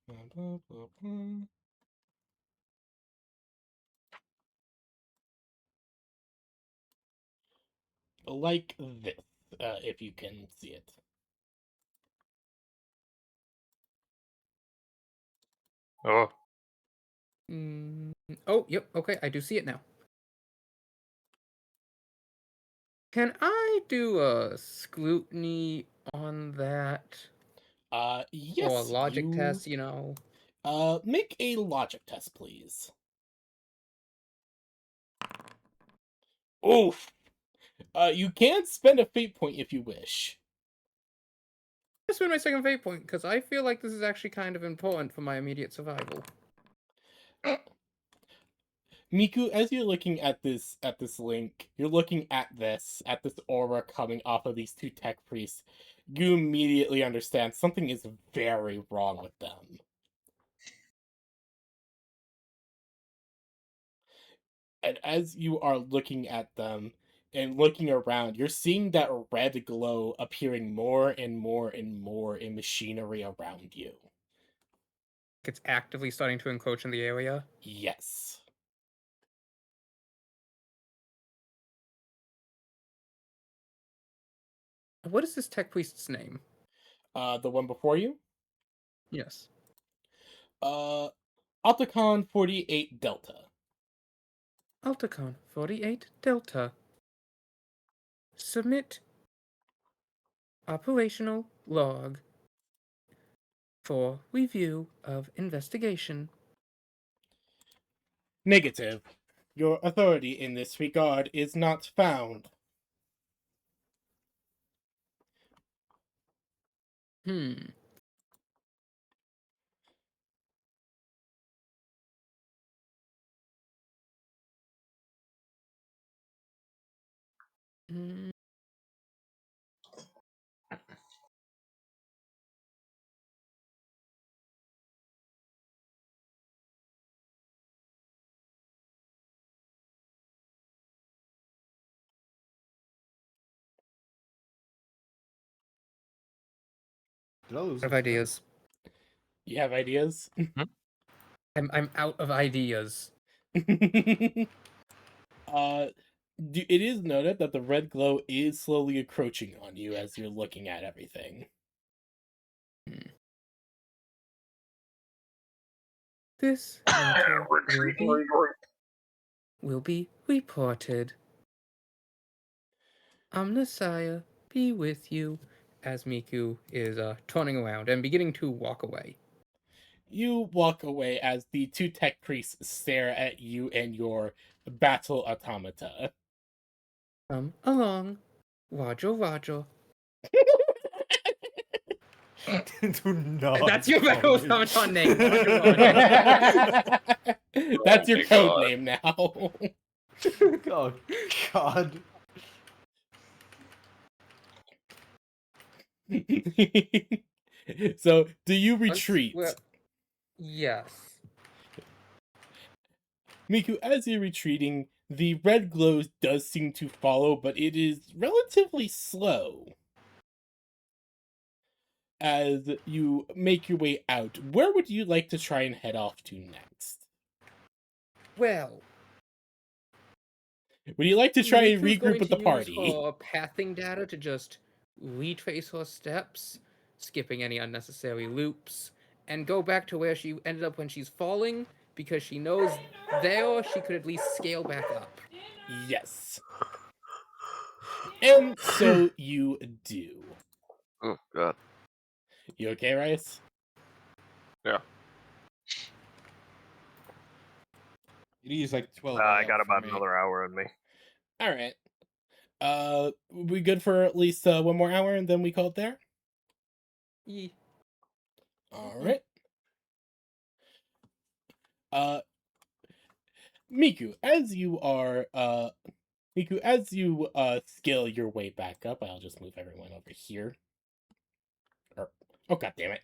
Blah, blah, blah, blah. Like this, if you can see it. Oh, Oh, yep. Okay, I do see it now. Can I do a scrutiny on that? Or a Yes, logic test, you know? make a logic test, please. Oof! You can spend a fate point if you wish. I spend my second fate point because I feel like this is actually kind of important for my immediate survival. Miku, as you're looking at this link, you're looking at this aura coming off of these two tech priests. You immediately understand something is very wrong with them. And as you are looking at them and looking around, you're seeing that red glow appearing more and more and more in machinery around you. It's actively starting to encroach in the area. Yes. What is this tech priest's name? The one before you? Yes. Opticon 48 Delta. Altacon 48 Delta. Submit operational log for review of investigation. Negative. Your authority in this regard is not found. Hmm. Mm, Did I lose of it? ideas. You have ideas? I'm out of ideas. It is noted that the red glow is slowly encroaching on you as you're looking at everything. This matter will be reported. Amnesiah be with you, as Miku is turning around and beginning to walk away. You walk away as the two tech priests stare at you and your battle automata. Come along, Roger, Roger. Do not. That's your battle call me- automaton name, Roger, Roger. That's your my code God. name now. Oh God. So, do you retreat? Well, yes. Miku, as you're retreating, the red glow does seem to follow, but it is relatively slow. As you make your way out, where would you like to try and head off to next? Well, Would you like to try and Miku's regroup going with to the use party? her pathing data to just retrace her steps, skipping any unnecessary loops, and go back to where she ended up when she's falling, because she knows there she could at least scale back up. Yes. And so you do. Oh god. You okay, Rice? Yeah. It is like 12 I a.m. got for about me. another hour in me. All right. We good for at least 1 more hour, and then we call it there. Ye- All right. Miku, as you scale your way back up, I'll just move everyone over here. Oh god damn it.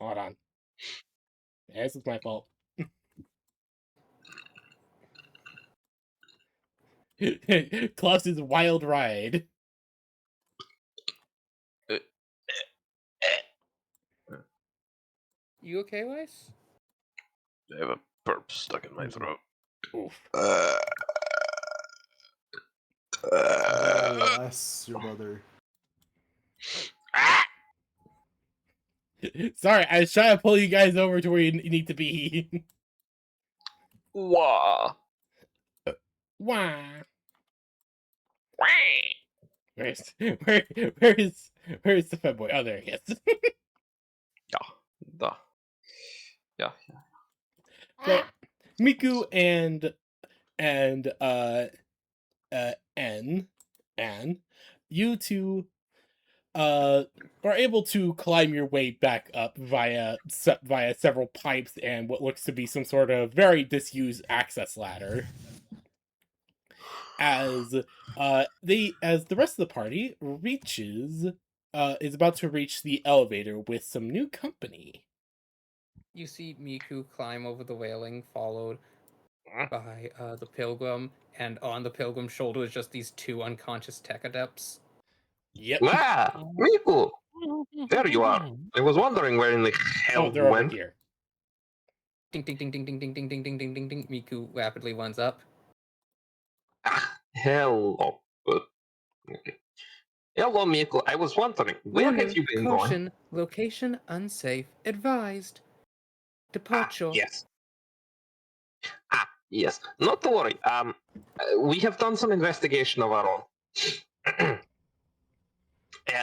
Hold on. This is my fault. Klaus's wild ride. You okay, Rice? I have a burp stuck in my throat. Oof. Bless your brother. Sorry, I was trying to pull you guys over to where you need to be. Wah. Wah. Where's where's the fanboy? Oh, there he is. Yeah. So, Miku and Anne, you two are able to climb your way back up via several pipes and what looks to be some sort of very disused access ladder. As the rest of the party is about to reach the elevator with some new company. You see Miku climb over the railing, followed by the pilgrim, and on the pilgrim's shoulder is just these two unconscious tech adepts. Yep. Ah, Miku! There you are. I was wondering where in the hell Oh, you they're over went. here. Ding ding ding ding ding ding ding ding ding ding ding ding. Miku rapidly runs up. Ah, hello. Okay. Hello, Miku. I was wondering, where Warning, have you been going? caution, location unsafe, advised. Departure. Yes. Yes. Not to worry. We have done some investigation of our own.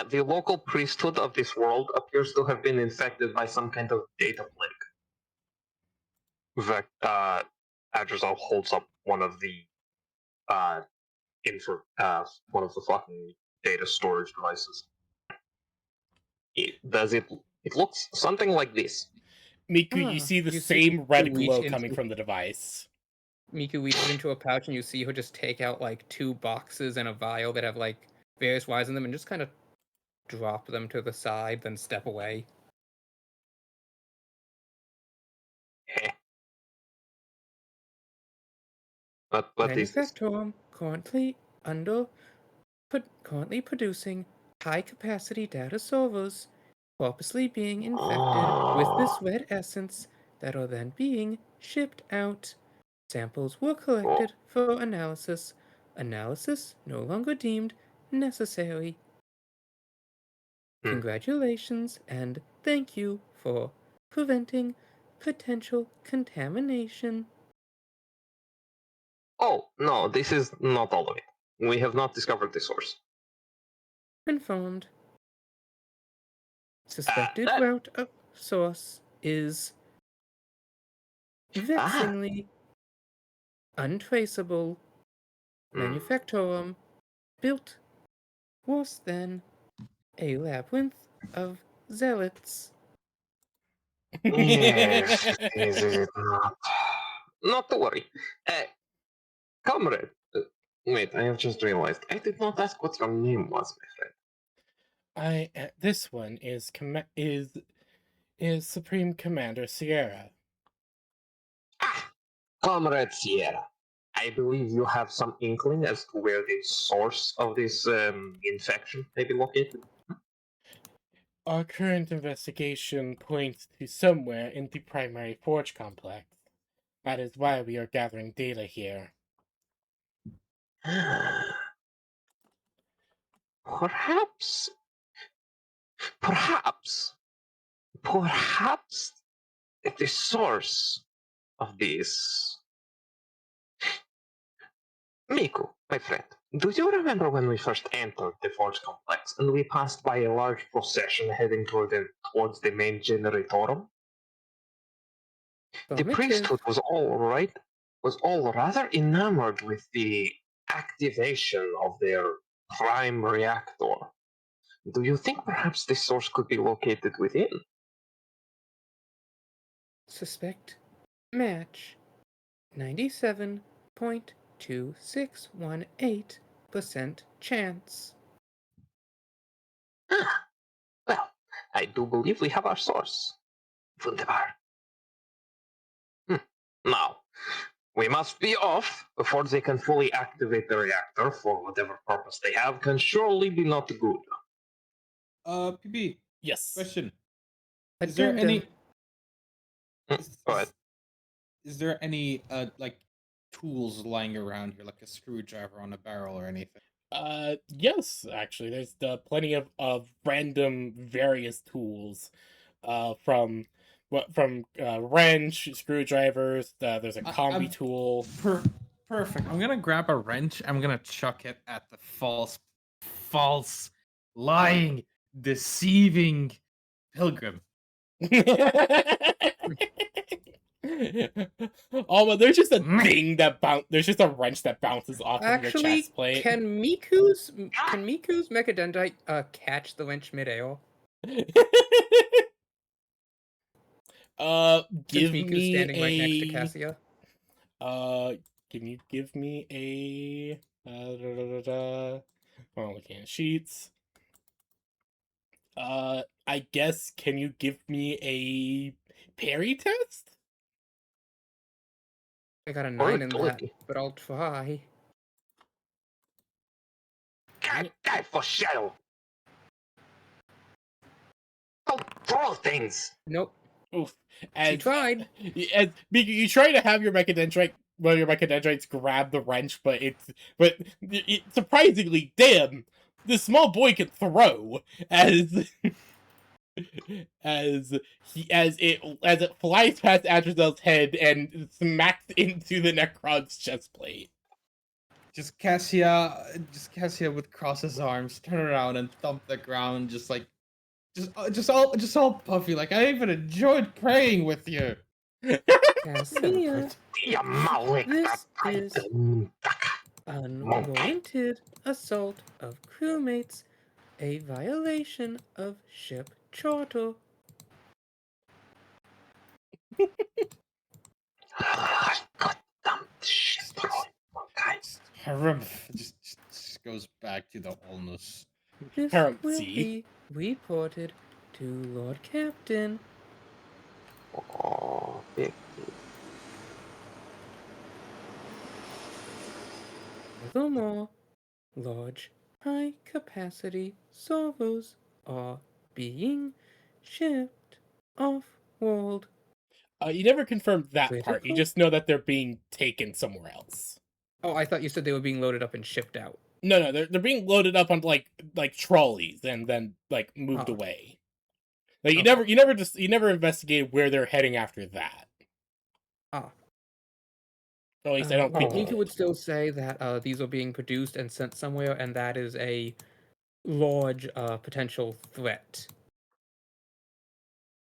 The local priesthood of this world appears to have been infected by some kind of data plague. Adrazal holds up one of the one of the fucking data storage devices. It looks something like this. Miku, you see the same red glow coming from the device. Miku reaches into a pouch and you see her just take out like 2 boxes and a vial that have like various wires in them and just kind of drop them to the side, then step away. What is this? Manufactorum currently producing high capacity data servers, purposely being infected with this red essence that are then being shipped out. Samples were collected for analysis. Analysis no longer deemed necessary. Congratulations and thank you for preventing potential contamination. Oh, no, this is not all of it. We have not discovered the source. Confirmed. Suspected that- route of source is vexingly untraceable. Manufactorum built worse than a labyrinth of zealots. Yes, is it not? Not to worry. Comrade, wait, I have just realized. I did not ask what your name was, my friend. This one is Supreme Commander Sierra. Ah, Comrade Sierra. I believe you have some inkling as to where the source of this infection may be located. Our current investigation points to somewhere in the primary forge complex. That is why we are gathering data here. Perhaps, perhaps, perhaps the source of this. Miku, my friend, do you remember when we first entered the forge complex and we passed by a large procession heading towards the main generatorum? The priesthood was all rather enamored with the activation of their prime reactor. Do you think perhaps the source could be located within? Suspect match 97.2618% chance. Ah, well, I do believe we have our source. Wunderbar. Now, we must be off before they can fully activate the reactor for whatever purpose they have can surely be not good. PB, Yes. question. Is there any Go ahead. is there any like tools lying around here, like a screwdriver on a barrel or anything? Yes, actually, there's plenty of random various tools, from wrench, screwdrivers. There's a combi tool. Perfect. I'm gonna grab a wrench. I'm gonna chuck it at the false, lying, deceiving pilgrim. Oh, but there's just a thing there's just a wrench that bounces off of your Actually, chest plate. can Miku's mechadendrite catch the winch midair? Since Give Miku's me standing right next to a. Cassia. Can you give me a? Oh, looking at sheets. I guess, can you give me a parry test? I got a Or 9 in that, agility. but I'll try. Die for shadow! Don't throw things! Nope. Oof. She tried. You try to have your mechadendrites grab the wrench, but surprisingly, damn, this small boy can throw as as it flies past Adrazel's head and smacks into the Necron's chest plate. Just Cassia would cross his arms, turn around, and thump the ground, just all puffy. Like, I even enjoyed praying with you. Cassia, this is unwarranted assault of crewmates, a violation of ship charter. Goddamn shit, okay. Just goes back to the Ulnus. This Parent will C. be reported to Lord Captain. Oh, big. Furthermore, large, high-capacity servers are being shipped off-world. You never confirmed that part. You Critical? just know that they're being taken somewhere else. Oh, I thought you said they were being loaded up and shipped out. No, they're being loaded up on like trolleys and then like moved Oh. away. Like you Okay. never investigated where they're heading after that. Ah. Or at least I don't think you Miku did. would still say that these are being produced and sent somewhere, and that is a large potential threat.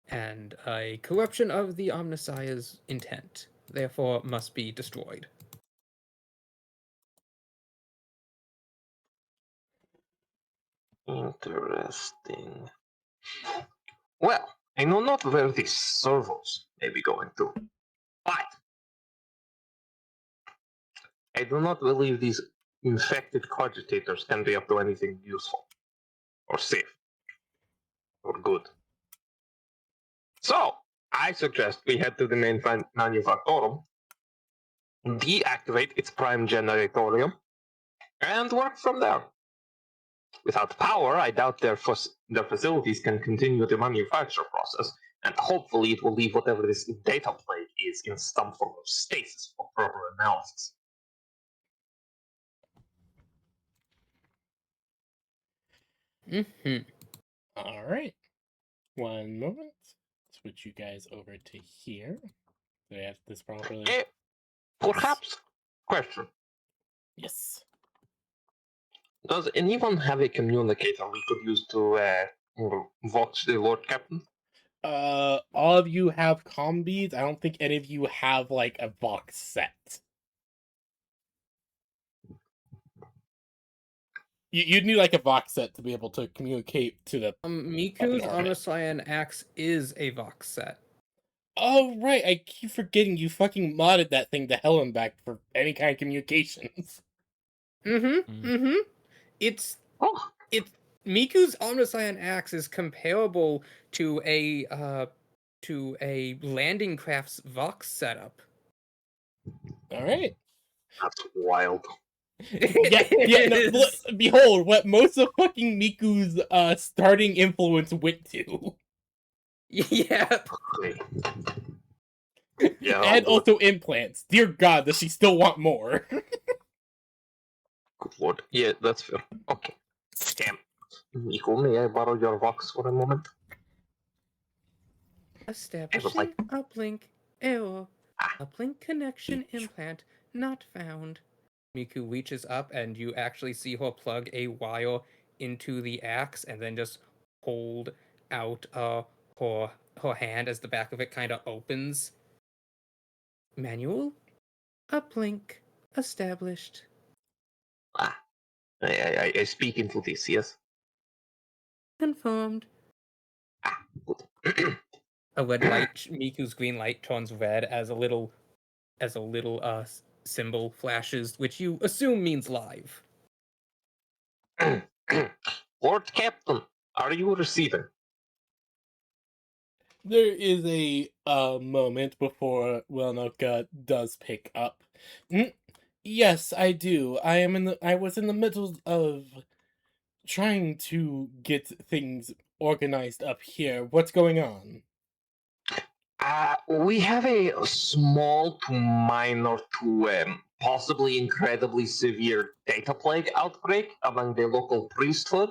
And a corruption of the Omnissiah's intent, therefore must be destroyed. Interesting. Well, I know not where these servos may be going to, but I do not believe these infected cogitators can be up to anything useful, or safe, or good. So, I suggest we head to the main manufactorum, deactivate its prime generatorium, and work from there. Without power, I doubt their facilities can continue the manufacture process, and hopefully it will leave whatever this data plague is in some form of stasis for proper analysis. Mm-hmm. All right. One moment. Switch you guys over to here. So I have this properly. Perhaps. Question. Yes. Does anyone have a communicator we could use to vox the Lord Captain? All of you have combis. I don't think any of you have like a box set. You'd need like a box set to be able to communicate to the. Miku's Okay. Omnissiah Axe is a Vox set. Oh right, I keep forgetting you fucking modded that thing to hell and back for any kind of communications. It's Oh, Miku's Omnissiah Axe is comparable to a landing craft's Vox setup. All right. that's wild. Yeah. No, look, behold, what most of fucking Miku's starting influence went to, Yeah. Okay. Yeah, and also implants. Dear God, does she still want more? good lord. Yeah, that's fair. Okay. Damn. Nico, may I borrow your vox for a moment? Establishing uplink error. Uplink connection implant not found. Miku reaches up and you actually see her plug a wire into the axe and then just hold out her hand as the back of it kind of opens. Manual uplink established. I speak into this, yes? Confirmed. Good. A red light, Miku's green light turns red as a little symbol flashes, which you assume means live. Lord Captain, are you receiving? There is a moment before Welnoka does pick up. Yes, I do. I was in the middle of trying to get things organized up here. What's going on? We have a small to minor to possibly incredibly severe data plague outbreak among the local priesthood.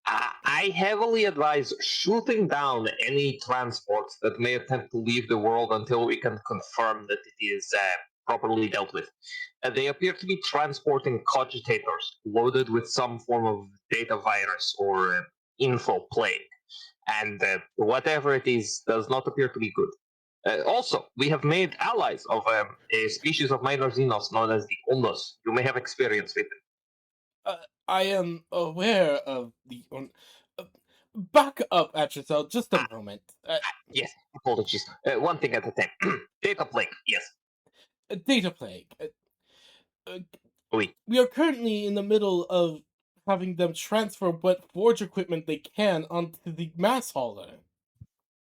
I heavily advise shooting down any transports that may attempt to leave the world until we can confirm that it is properly dealt with. They appear to be transporting cogitators loaded with some form of data virus or info plague. And whatever it is does not appear to be good. Also, we have made allies of a species of minor xenos known as the Ulnus. You may have experience with it. I am aware of the. Back up at yourself just a moment. Yes, apologies. One thing at a time. Data plague, yes. Data plague. Oui. We are currently in the middle of having them transfer what forge equipment they can onto the mass hauler.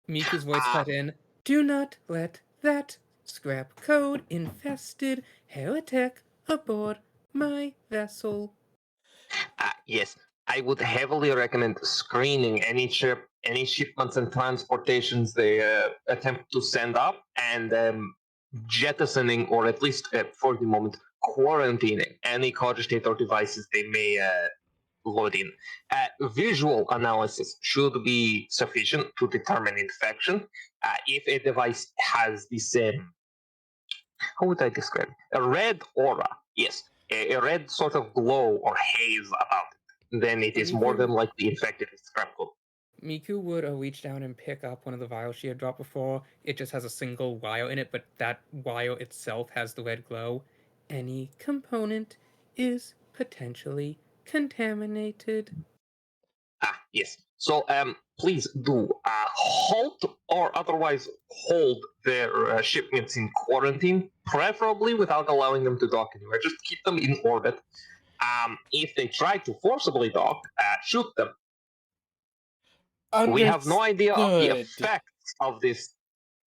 Miku's voice cut in. Do not let that scrap code infested heretic aboard my vessel. Yes. I would heavily recommend screening any shipments and transportations they attempt to send up, and jettisoning, or at least for the moment, quarantining any cogitator devices they may load in. Visual analysis should be sufficient to determine infection. If a device has the same, how would I describe it? A red aura, yes, a red sort of glow or haze about it, then it is more than likely infected with scrap code. Miku would reach down and pick up one of the vials she had dropped before. It just has a single vial in it, but that vial itself has the red glow. Any component is potentially contaminated. Yes. So, please do halt or otherwise hold their shipments in quarantine, preferably without allowing them to dock anywhere. Just keep them in orbit. If they try to forcibly dock, shoot them. We have no idea of the Understood. effects of this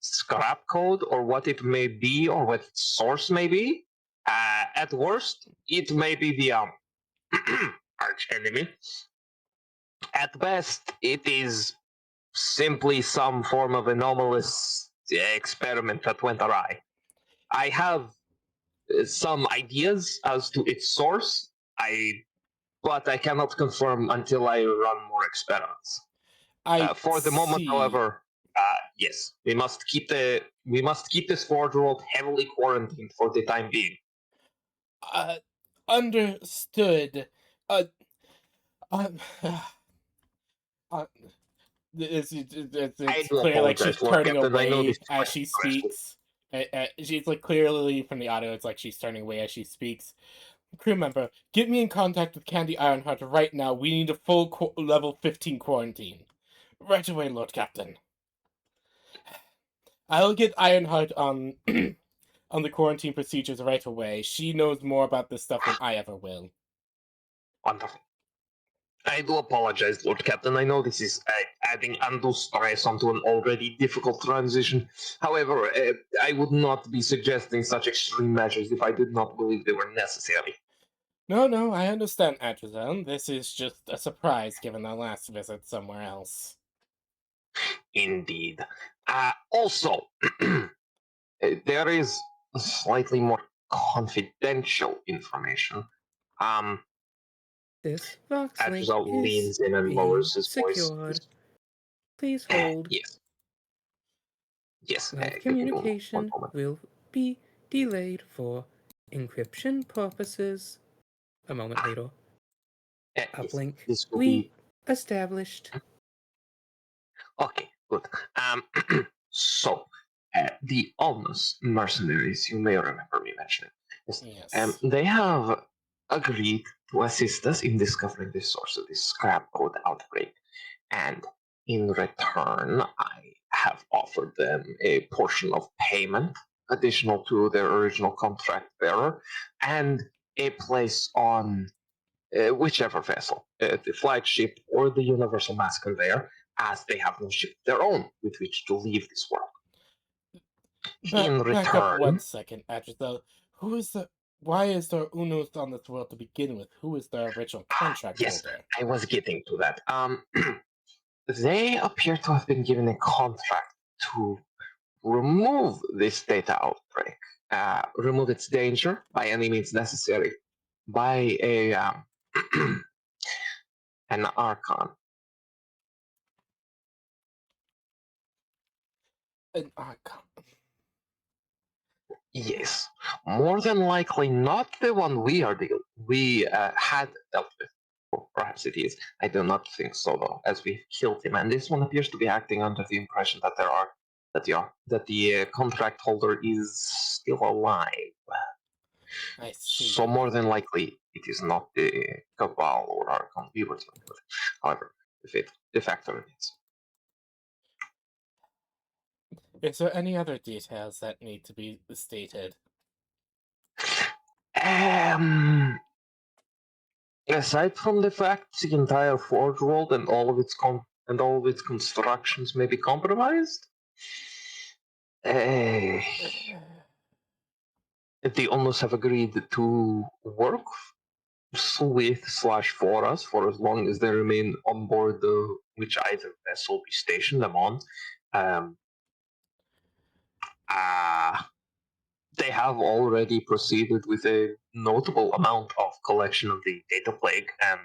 scrap code or what it may be or what its source may be. At worst, it may be the arch enemy. At best, it is simply some form of anomalous experiment that went awry. I have some ideas as to its source, but I cannot confirm until I run more experiments. For the moment, see. however, yes, we must keep this forge world heavily quarantined for the time being. Understood. Um, it's do clear like she's apologize, Lord turning Captain. I know away this is as quite she stressful. speaks. She's like clearly from the audio, it's like she's turning away as she speaks. Crew member, get me in contact with Candy Ironheart right now. We need a full level 15 quarantine. Right away, Lord Captain. I'll get Ironheart on on the quarantine procedures right away. She knows more about this stuff than I ever will. Wonderful. I do apologize, Lord Captain. I know this is adding undue stress onto an already difficult transition. However, I would not be suggesting such extreme measures if I did not believe they were necessary. No, I understand, Atrazone. This is just a surprise given our last visit somewhere else. Indeed. Also, there is slightly more confidential information. This Vox link Atrazone is leans in and being lowers his voice. secured. Please hold. Yes. Live Give me one communication moment. will be delayed for encryption purposes. A moment later. Yes, Uplink this will be established. okay. Good. So, the Ulnus mercenaries, you may remember me mentioning. Yes. They have agreed to assist us in discovering the source of this scrap code outbreak, and in return, I have offered them a portion of payment additional to their original contract bearer, and a place on whichever vessel, the flagship or the universal mass conveyor, as they have no ship of their own with which to leave this world. Back up 1 second, Atrazone. Why is there Ulnus on this world to begin with? Who is the original contract holder? I was getting to that. They appear to have been given a contract to remove this data outbreak, remove its danger by any means necessary, by an archon. An archon. Yes, more than likely not the one we had dealt with. Or perhaps it is. I do not think so, though, as we killed him, and this one appears to be acting under the impression that the contract holder is still alive. I see. So more than likely, it is not the Cabal or Archon we were dealing with. However, the fact remains. Is there any other details that need to be stated? Aside from the fact the entire Forge world and all of its constructions may be compromised, the Ulnus have agreed to work with/for us for as long as they remain on board the whichever vessel we station them on. Um, they have already proceeded with a notable amount of collection of the data plague, and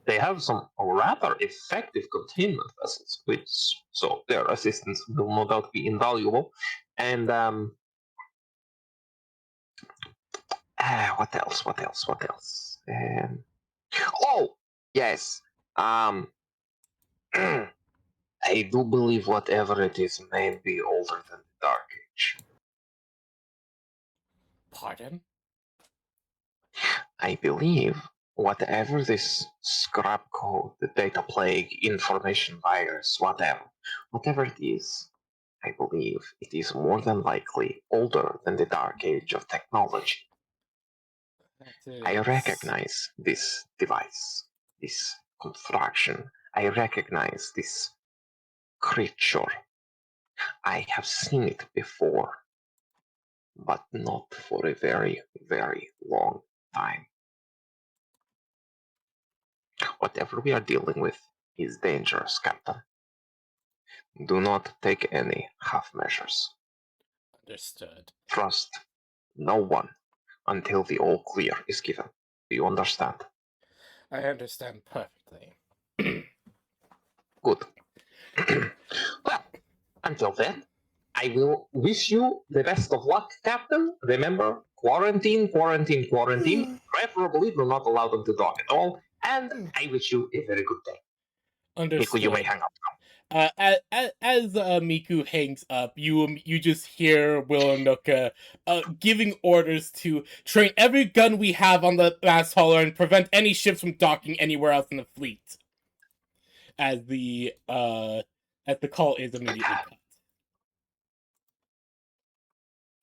they have some rather effective containment vessels, which so their assistance will no doubt be invaluable. And what else? What else? What else? Oh yes. I do believe whatever it is may be older than the Dark Age. Pardon? I believe whatever this scrap code, the data plague, information virus, whatever it is, I believe it is more than likely older than the Dark Age of technology. I recognize this device, this construction. I recognize this creature. I have seen it before, but not for a very, very long time. Whatever we are dealing with is dangerous, Captain. Do not take any half measures. Understood. Trust no one until the all clear is given. Do you understand? I understand perfectly. Good. Well, until then, I will wish you the best of luck, Captain. Remember, quarantine, quarantine, quarantine. Preferably do not allow them to dock at all. And I wish you a very good day. Miku, you may Understood. hang up. As Miku hangs up, you just hear Willonuka giving orders to train every gun we have on the mass hauler and prevent any ships from docking anywhere else in the fleet. As the call is immediately cut.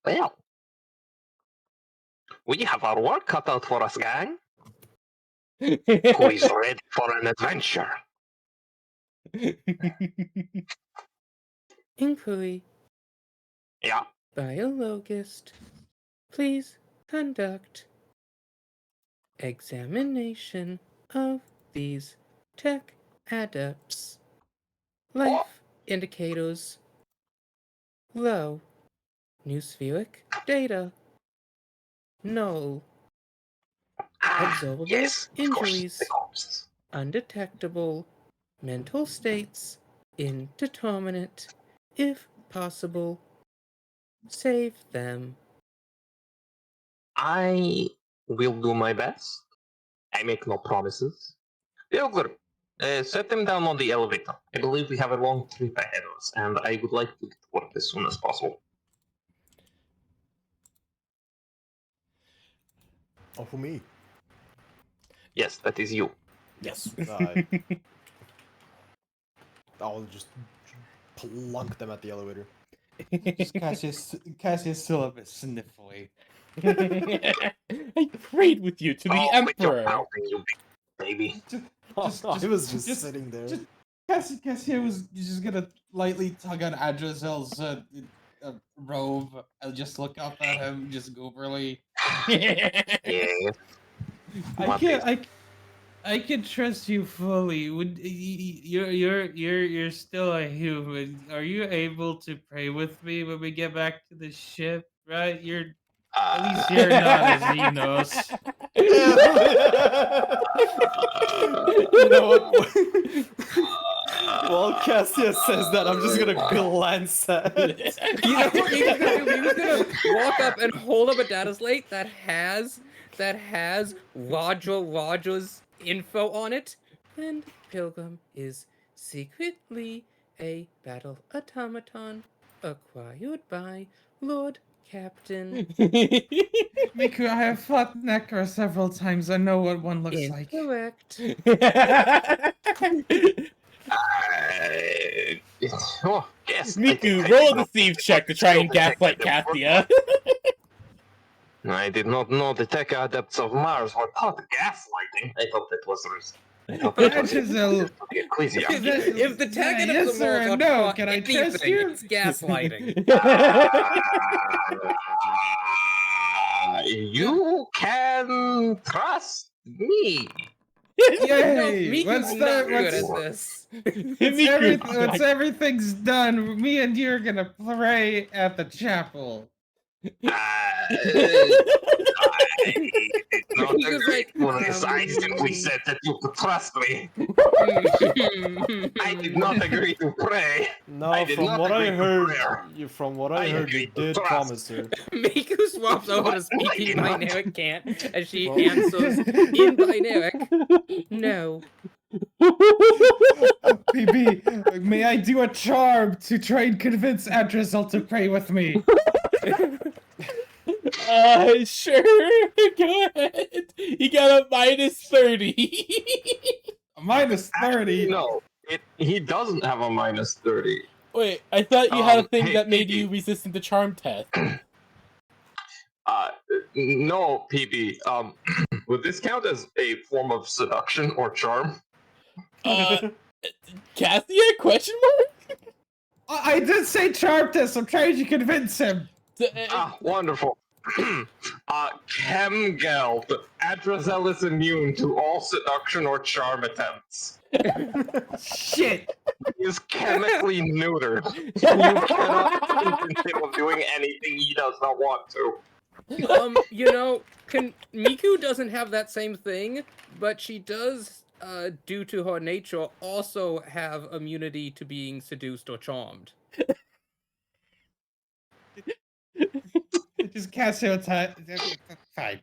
Well, we have our work cut out for us, gang. Who is ready for an adventure? Inquiry Yeah. biologist. Please conduct examination of these tech adepts. Life indicators low. Newspheric data null. Observable Yes, of course, the injuries corpses. undetectable. Mental states indeterminate. If possible, save them. I will do my best. I make no promises. Pilgrim, set them down on the elevator. I believe we have a long trip ahead of us, and I would like to get to work as soon as possible. Oh, for me. Yes, that is you. Yes. I'll just plunk them at the elevator. Just Cassius still a bit sniffly. I prayed with you to the Quit your Emperor. pouting, you big baby. I was just sitting there. Cassius was just gonna lightly tug on Adrazel's robe and just look up at him, just goberly. Yeah. I can trust you fully. Would you're still a human? Are you able to pray with me when we get back to the ship? Right? At least you're not as Xenos. You know what? While Cassius says that, I'm just gonna glance at. You know what he was gonna do? He was gonna walk up and hold up a data slate that has Roger's info on it, and Pilgrim is secretly a battle automaton acquired by Lord Captain. Miku, I have fought Necro several times. I know what one looks like. Incorrect. Yes. Miku, roll a deceive check to try and gaslight Cassia. I did not know the tech adepts of Mars were taught gaslighting. I thought that was the reason. If If the tech adepts yes of Mars or are no, taught can I anything, trust you? it's gaslighting. You can trust Me. Yay! Miku's What's not the good what's at this. once everything's done, me and you are gonna pray at the chapel. I did not He was agree like, to this. I simply said that you could trust me. I did not agree to pray. No, I did from not what I agree to heard, prayer. from what I I heard, you agreed to did trust. promise her. Miku swaps over to What? speaking Why not? Binaric Cant as she Well- answers in Binaric. No. PB, may I do a charm to try and convince Adrizel to pray with me? Sure. Go ahead. You got a minus 30. Minus 30. No, he doesn't have a minus 30. Wait, I thought you had a thing Hey, that made PB. you resistant to charm test. No, PB. Would this count as a form of seduction or charm? Cassia? Question mark? I did say charm test. I'm trying to convince him. Wonderful. Chemgeld. Adrizel is immune to all seduction or charm attempts. Shit. He is chemically neutered. You cannot convince him of doing anything he does not want to. Miku doesn't have that same thing, but she does, due to her nature, also have immunity to being seduced or charmed. Just cast your time. Fine.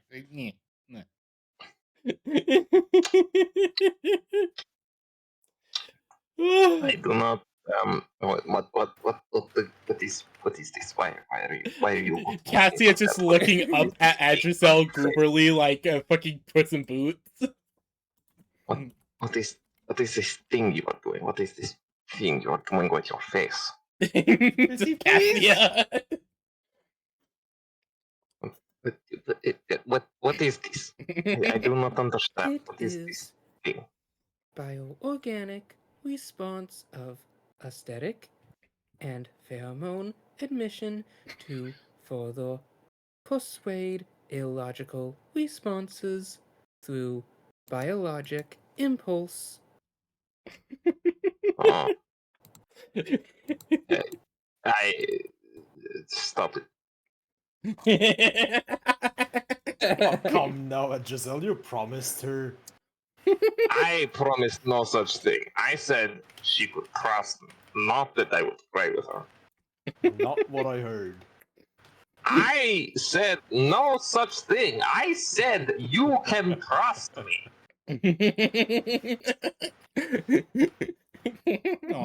I do not. What is this? Why are you? Cassia just looking up at Adrizel gooberly like a fucking Puss in Boots. What is this thing you are doing? What is this thing you are doing with your face? Just Cassia. What is this? I do not understand. It What is this is thing? bioorganic response of aesthetic and pheromone admission to further persuade illogical responses through biologic impulse. Oh, I stop it. Oh, come now, Giselle, you promised her. I promised no such thing. I said she could trust me, not that I would pray with her. Not what I heard. I said no such thing. I said you can trust me.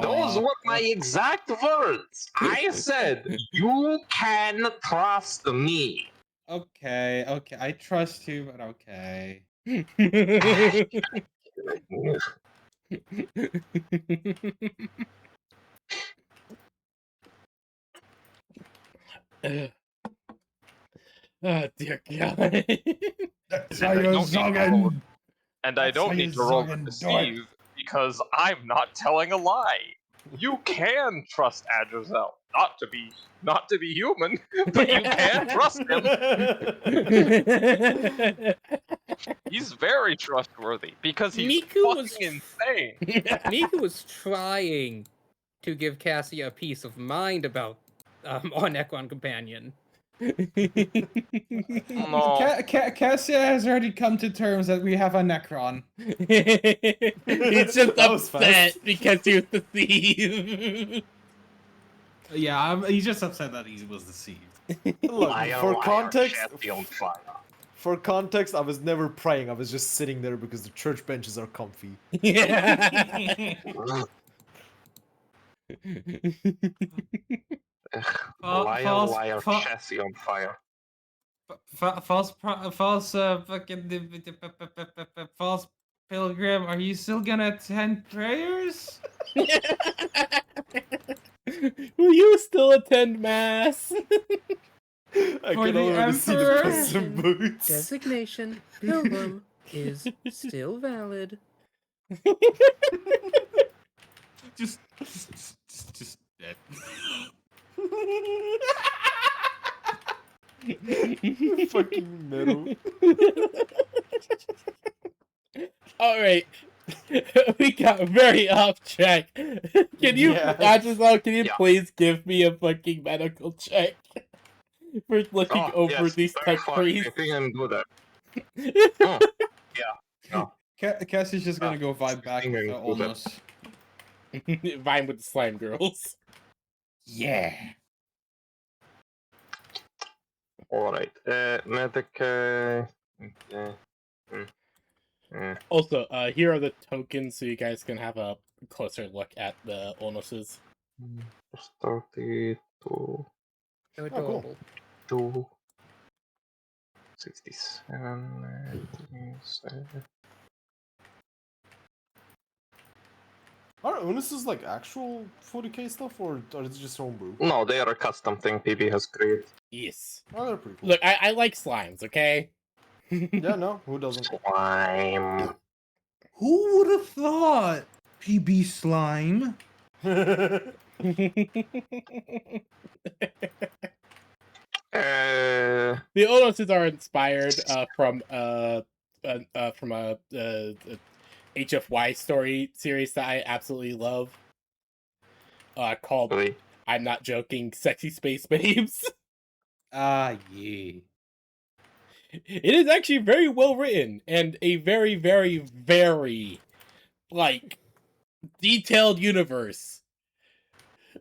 Those were my exact words. I said you can trust me. Okay. I trust you, but okay. Oh dear God. That's And how I you're don't need to roll zogging. with- and I That's how don't you need to roll zogging with dork. Steve because I'm not telling a lie. You can trust Adrizel. Not to be human, but you can trust him. He's very trustworthy because he's Miku was fucking insane. Miku was trying to give Cassia a peace of mind about our Necron companion. No. Cassia has already come to terms that we have a Necron. He's just That was upset fast. because he was deceived. Yeah, he's just upset that he was deceived. Look, Liar, for liar, context, Chesty on fire. for context, I was never praying. I was just sitting there because the church benches are comfy. Yeah. Liar, Chesty on fire. False pilgrim. Are you still gonna attend prayers? Will you still attend mass? I For can the already see the Emperor? Puss in Boots. Designation Pilgrim is still valid. Just dead. Fucking metal. All right. We got very off track. Can you, Yes. Adrazal, can you Yeah. please give me a fucking medical check for looking Oh, over yes. these Very tech fine. I priests? think I can do that. Oh, no. Cassie's just gonna go vibe back with Fingering to that. Ulnus. Vine with the slime girls. Yeah. All right. Medic. Okay. Also, here are the tokens so you guys can have a closer look at the Ulnuses. 32, Adorable. 2, 67, 87. Are Ulnus like actual 40k stuff, or are it just homebrew? No, they are a custom thing PB has created. Yes. Oh, they're pretty cool. Look, I like slimes, okay? Yeah, no, who doesn't? Slime. Who would have thought? PB slime. The Ulnuses are inspired from a HFY story series that I absolutely love. Called Really? I'm Not Joking, Sexy Space Babes. Ah, yeah. It is actually very well written and a very, very, very like detailed universe.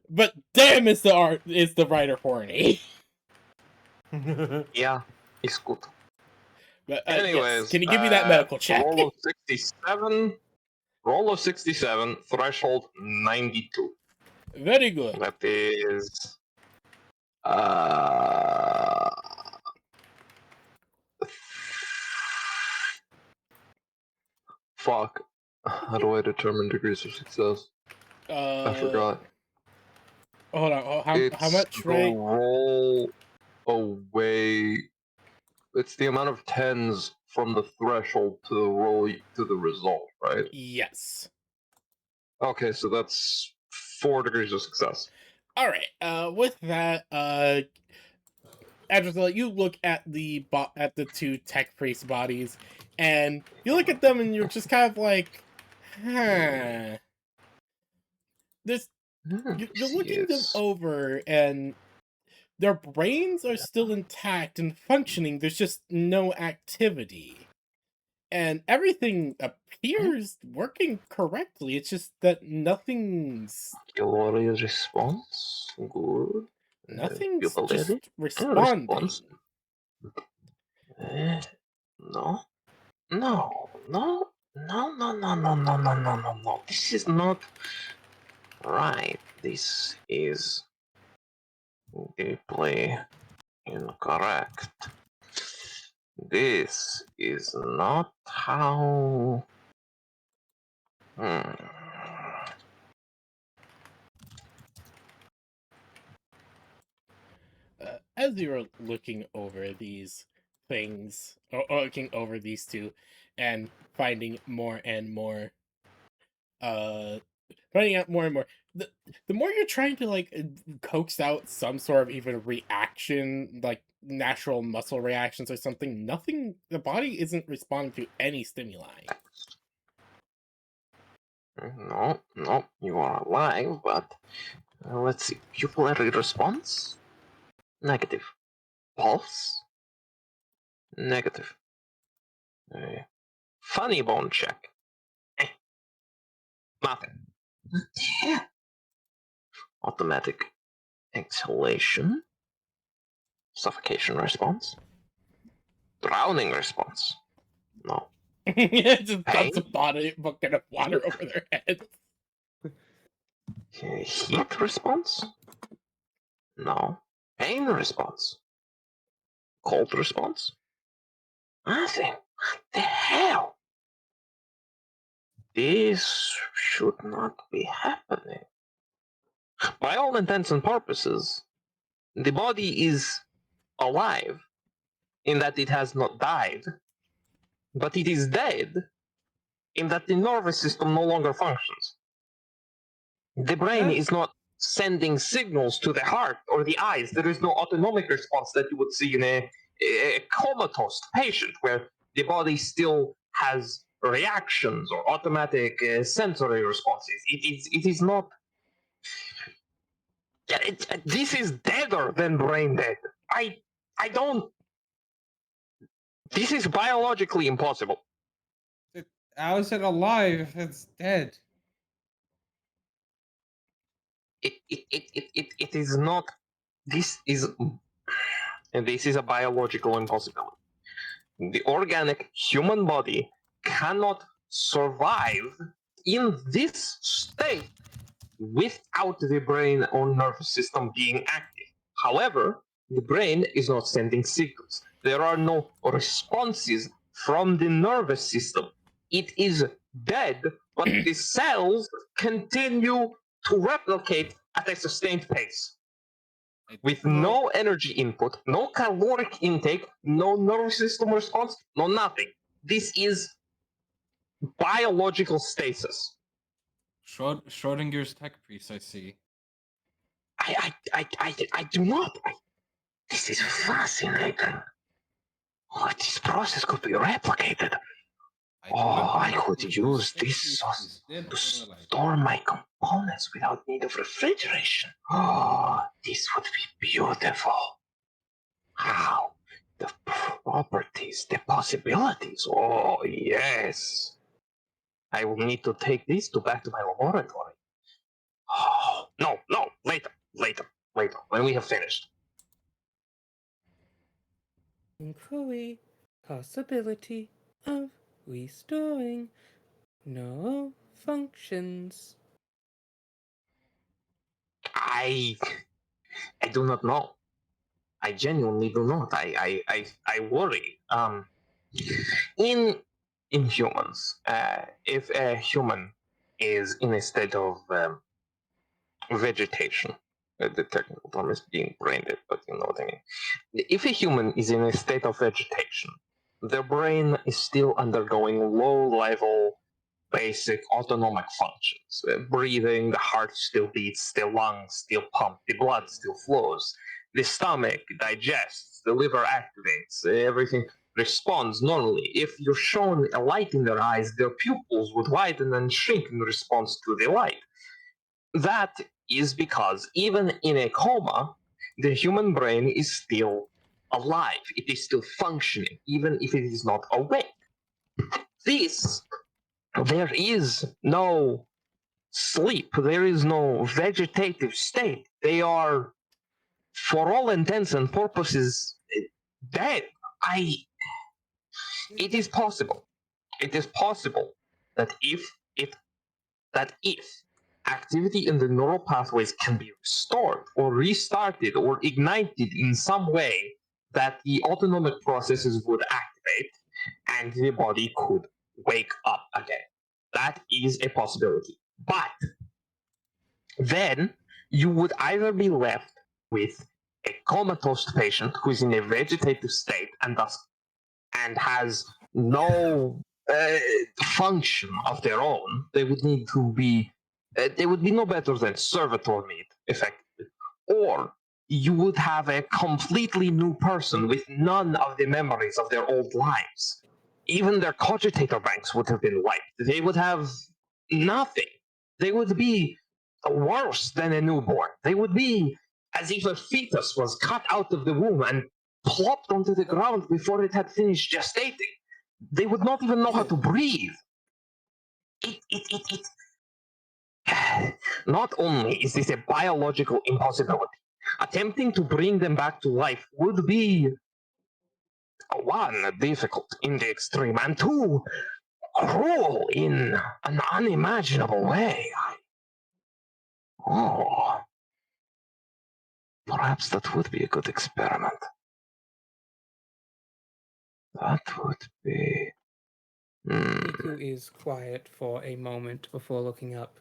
But damn, is the writer horny. Yeah, it's good. But Anyways, yes, can you give me that medical check? Roll of 67. Roll of 67. Threshold 92. Very good. That is. Fuck. How do I determine degrees of success? I forgot. Hold on. How It's much, the right? roll away. It's the amount of tens from the threshold to the roll to the result, right? Yes. Okay, so that's 4 degrees of success. All right. With that, Adrazal, you look at the two tech priest bodies, and you look at them, and you're just kind of like, huh. You're looking them Yes. over, and their brains are still intact and functioning. There's just no activity. And everything appears working correctly. It's just that nothing's Your response. Good. nothing's Pupil just edit. responding. Response. No. No. No. No, no, no, no, no, no, no, no, no. This is not right. This is deeply incorrect. This is not how. As you're looking over these things, or looking over these two, and finding more and more, finding out more and more, the more you're trying to like coax out some sort of even reaction, like natural muscle reactions or something, nothing. The body isn't responding to any stimuli. No, no, you are alive, but let's see. Pupillary response? Negative. Pulse? Negative. Funny bone check? Nothing. Yeah. Automatic exhalation? Suffocation response? Drowning response? No. Just Pain? dumps a bucket of water over their heads. Heat response? No. Pain response? Cold response? Nothing. What the hell? This should not be happening. By all intents and purposes, the body is alive in that it has not died, but it is dead in that the nervous system no longer functions. The brain is not sending signals to the heart or the eyes. There is no autonomic response that you would see in a comatose patient where the body still has reactions or automatic sensory responses. It is not. This is deader than brain dead. I don't. This is biologically impossible. How is it alive if it's dead? It is not. This is a biological impossibility. The organic human body cannot survive in this state without the brain or nervous system being active. However, the brain is not sending signals. There are no responses from the nervous system. It is dead, but the cells continue to replicate at a sustained pace with no energy input, no caloric intake, no nervous system response, no nothing. This is biological stasis. Schrodinger's tech priest, I see. I do not. This is fascinating. Oh, this process could be replicated. I could use this to store my components without need of refrigeration. Oh, this would be beautiful. How? The properties, the possibilities. Oh, yes. I will need to take this back to my laboratory. Oh, no, later, when we have finished. Inquiry, possibility of restoring no functions. I do not know. I genuinely do not. I worry. In humans, if a human is in a state of vegetation, the technical term is being brain dead, but you know what I mean. If a human is in a state of vegetation, their brain is still undergoing low-level basic autonomic functions. Breathing, the heart still beats, the lungs still pump, the blood still flows, the stomach digests, the liver activates, everything responds normally. If you're shown a light in their eyes, their pupils would widen and shrink in response to the light. That is because even in a coma, the human brain is still alive. It is still functioning, even if it is not awake. There is no sleep. There is no vegetative state. They are, for all intents and purposes, dead. It is possible. It is possible that if activity in the neural pathways can be restored or restarted or ignited in some way, that the autonomic processes would activate and the body could wake up again. That is a possibility. But then you would either be left with a comatose patient who is in a vegetative state and has no function of their own. They would need to be. They would be no better than servitor meat, effectively. Or you would have a completely new person with none of the memories of their old lives. Even their cogitator banks would have been wiped. They would have nothing. They would be worse than a newborn. They would be as if a fetus was cut out of the womb and plopped onto the ground before it had finished gestating. They would not even know how to breathe. Not only is this a biological impossibility, attempting to bring them back to life would be, one, difficult in the extreme, and two, cruel in an unimaginable way. Perhaps that would be a good experiment. That would be. Miku is quiet for a moment before looking up.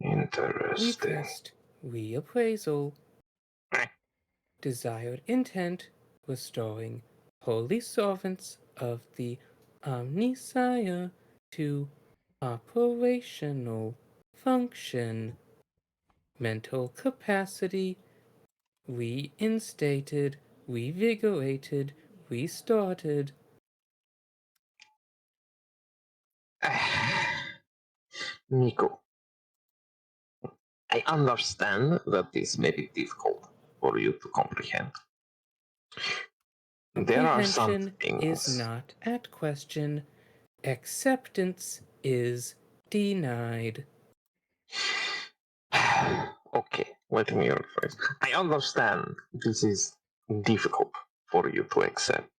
Interesting. Request reappraisal. Desired intent, restoring holy servants of the Omnisire to operational function. Mental capacity reinstated, revigorated, restarted. Nico, I understand that this may be difficult for you to comprehend. There are some Comprehension is things. not at question. Acceptance is denied. Okay, let me rephrase. I understand this is difficult for you to accept.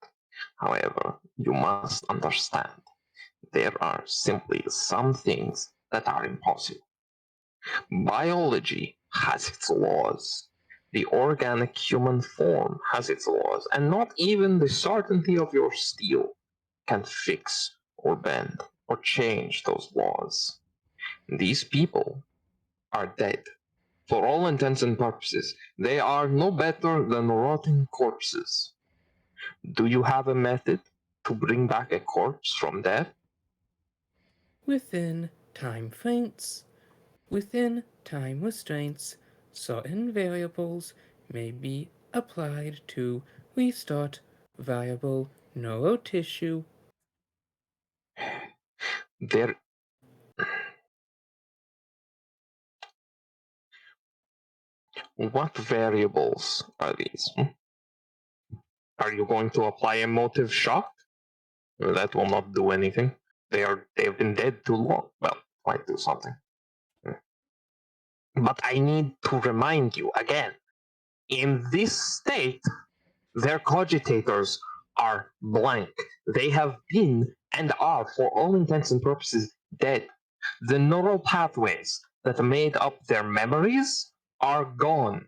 However, you must understand there are simply some things that are impossible. Biology has its laws. The organic human form has its laws, and not even the certainty of your steel can fix or bend or change those laws. These people are dead. For all intents and purposes, they are no better than rotting corpses. Do you have a method to bring back a corpse from death? Within time feints, within time restraints, certain variables may be applied to restart viable neurotissue. There. What variables are these? Are you going to apply emotive shock? That will not do anything. They've been dead too long. Well, might do something. But I need to remind you again. In this state, their cogitators are blank. They have been and are, for all intents and purposes, dead. The neural pathways that made up their memories are gone.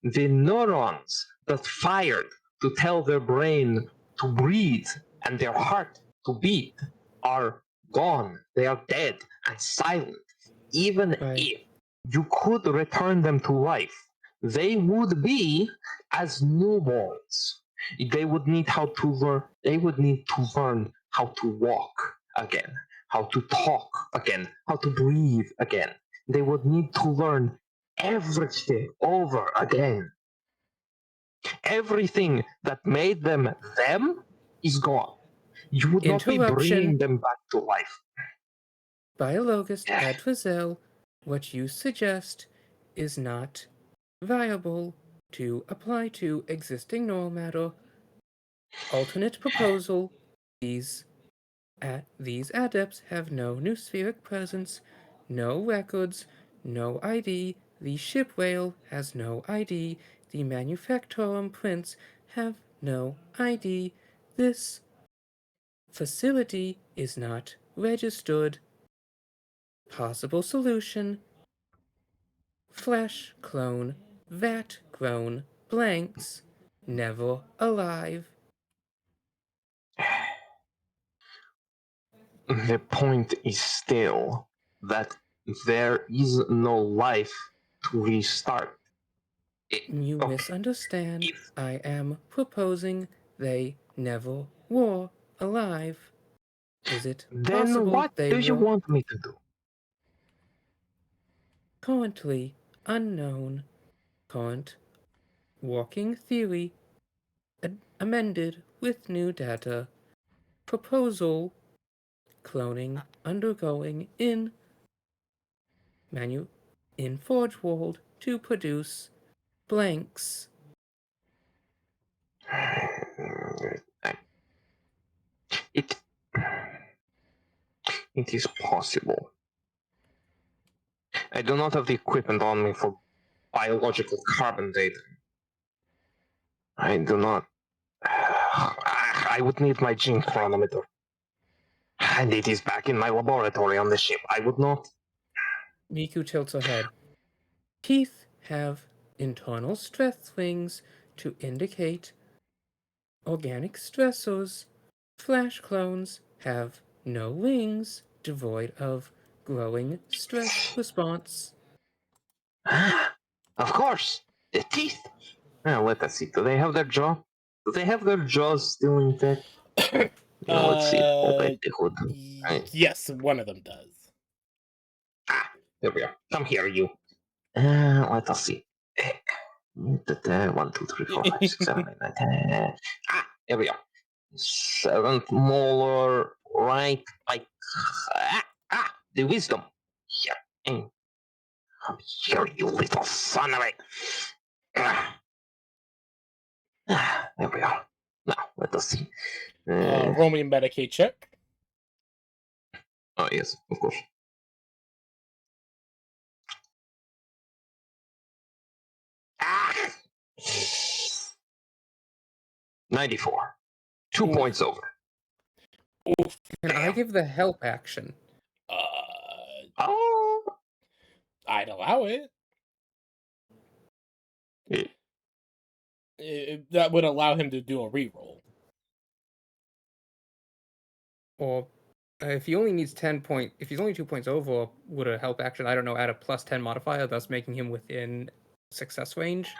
The neurons that fired to tell their brain to breathe and their heart to beat are gone. They are dead and silent. Even Right. if you could return them to life, they would be as newborns. They would need how to learn. They would need to learn how to walk again, how to talk again, how to breathe again. They would need to learn everything over again. Everything that made them is gone. You would not be bringing Interruption. them back to life. Biologist Advazel, what you suggest is not viable to apply to existing neural matter. Alternate proposal. These adepts have no noospheric presence, no records, no ID. The ship whale has no ID. The manufactorum prints have no ID. This facility is not registered. Possible solution: flesh clone, vat grown, blanks, never alive. The point is still that there is no life to restart. You Okay, misunderstand. if I am proposing they never were alive. Is it then possible what they do you were? want me to do? Currently unknown. Current working theory amended with new data. Proposal: cloning undergoing in Forge World to produce blanks. It it is possible. I do not have the equipment on me for biological carbon dating. I do not. I would need my gene chronometer. And it is back in my laboratory on the ship. I would not. Miku tilts her head. Teeth have internal stress swings to indicate organic stressors. Flash clones have no wings, devoid of growing stress response. Of course, the teeth. Now let us see. Do they have their jaw? Do they have their jaws still intact? Let's see. Open the hood. Right. Yes, one of them does. There we are. Come here, you. Let us see. 1, 2, 3, 4, 5, 6, 7, 8, 9, 10. Here we are. 7th molar, right, like, the wisdom. Here. Come here, you little son of a. There we are. Now, let us see. Roll me a Medicaid check. Oh, yes, of course. Ah! 94. 2 Oof. points over. Oof. Can I Damn. give the help action? Oh. I'd allow it. Yeah. That would allow him to do a reroll. Or if he only needs 10 point, if he's only 2 points over, would a help action, I don't know, add a +10 modifier, thus making him within success range?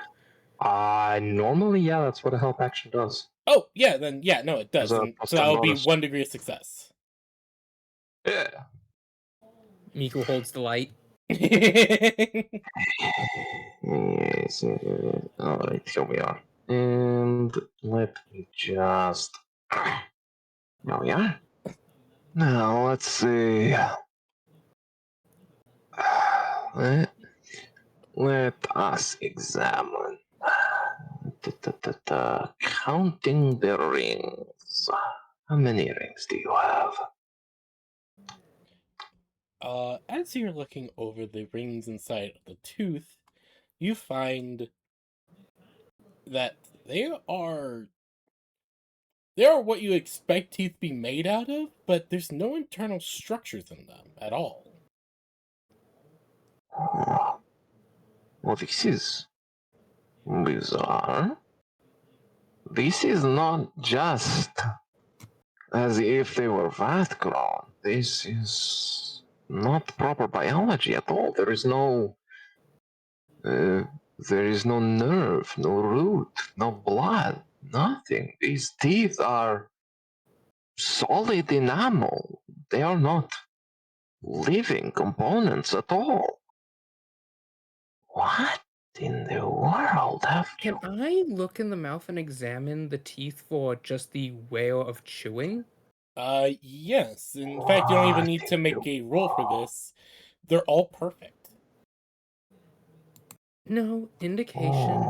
Normally, yeah, that's what a help action does. Oh, yeah, then, yeah, no, it does. There's a And plus so that 10 would be bonus. 1 degree of success. Yeah. Miku holds the light. Yes. Alright, here we are. And let me just. There we are. Now, let's see. Let us examine. Counting the rings. How many rings do you have? As you're looking over the rings inside of the tooth, you find that they are what you expect teeth to be made out of, but there's no internal structures in them at all. Well, this is bizarre. This is not just as if they were vat grown. This is not proper biology at all. There is no nerve, no root, no blood, nothing. These teeth are solid enamel. They are not living components at all. What in the world have you? Can I look in the mouth and examine the teeth for just the way of chewing? Yes. In fact, you don't even need to make a roll for this. They're all perfect. No indication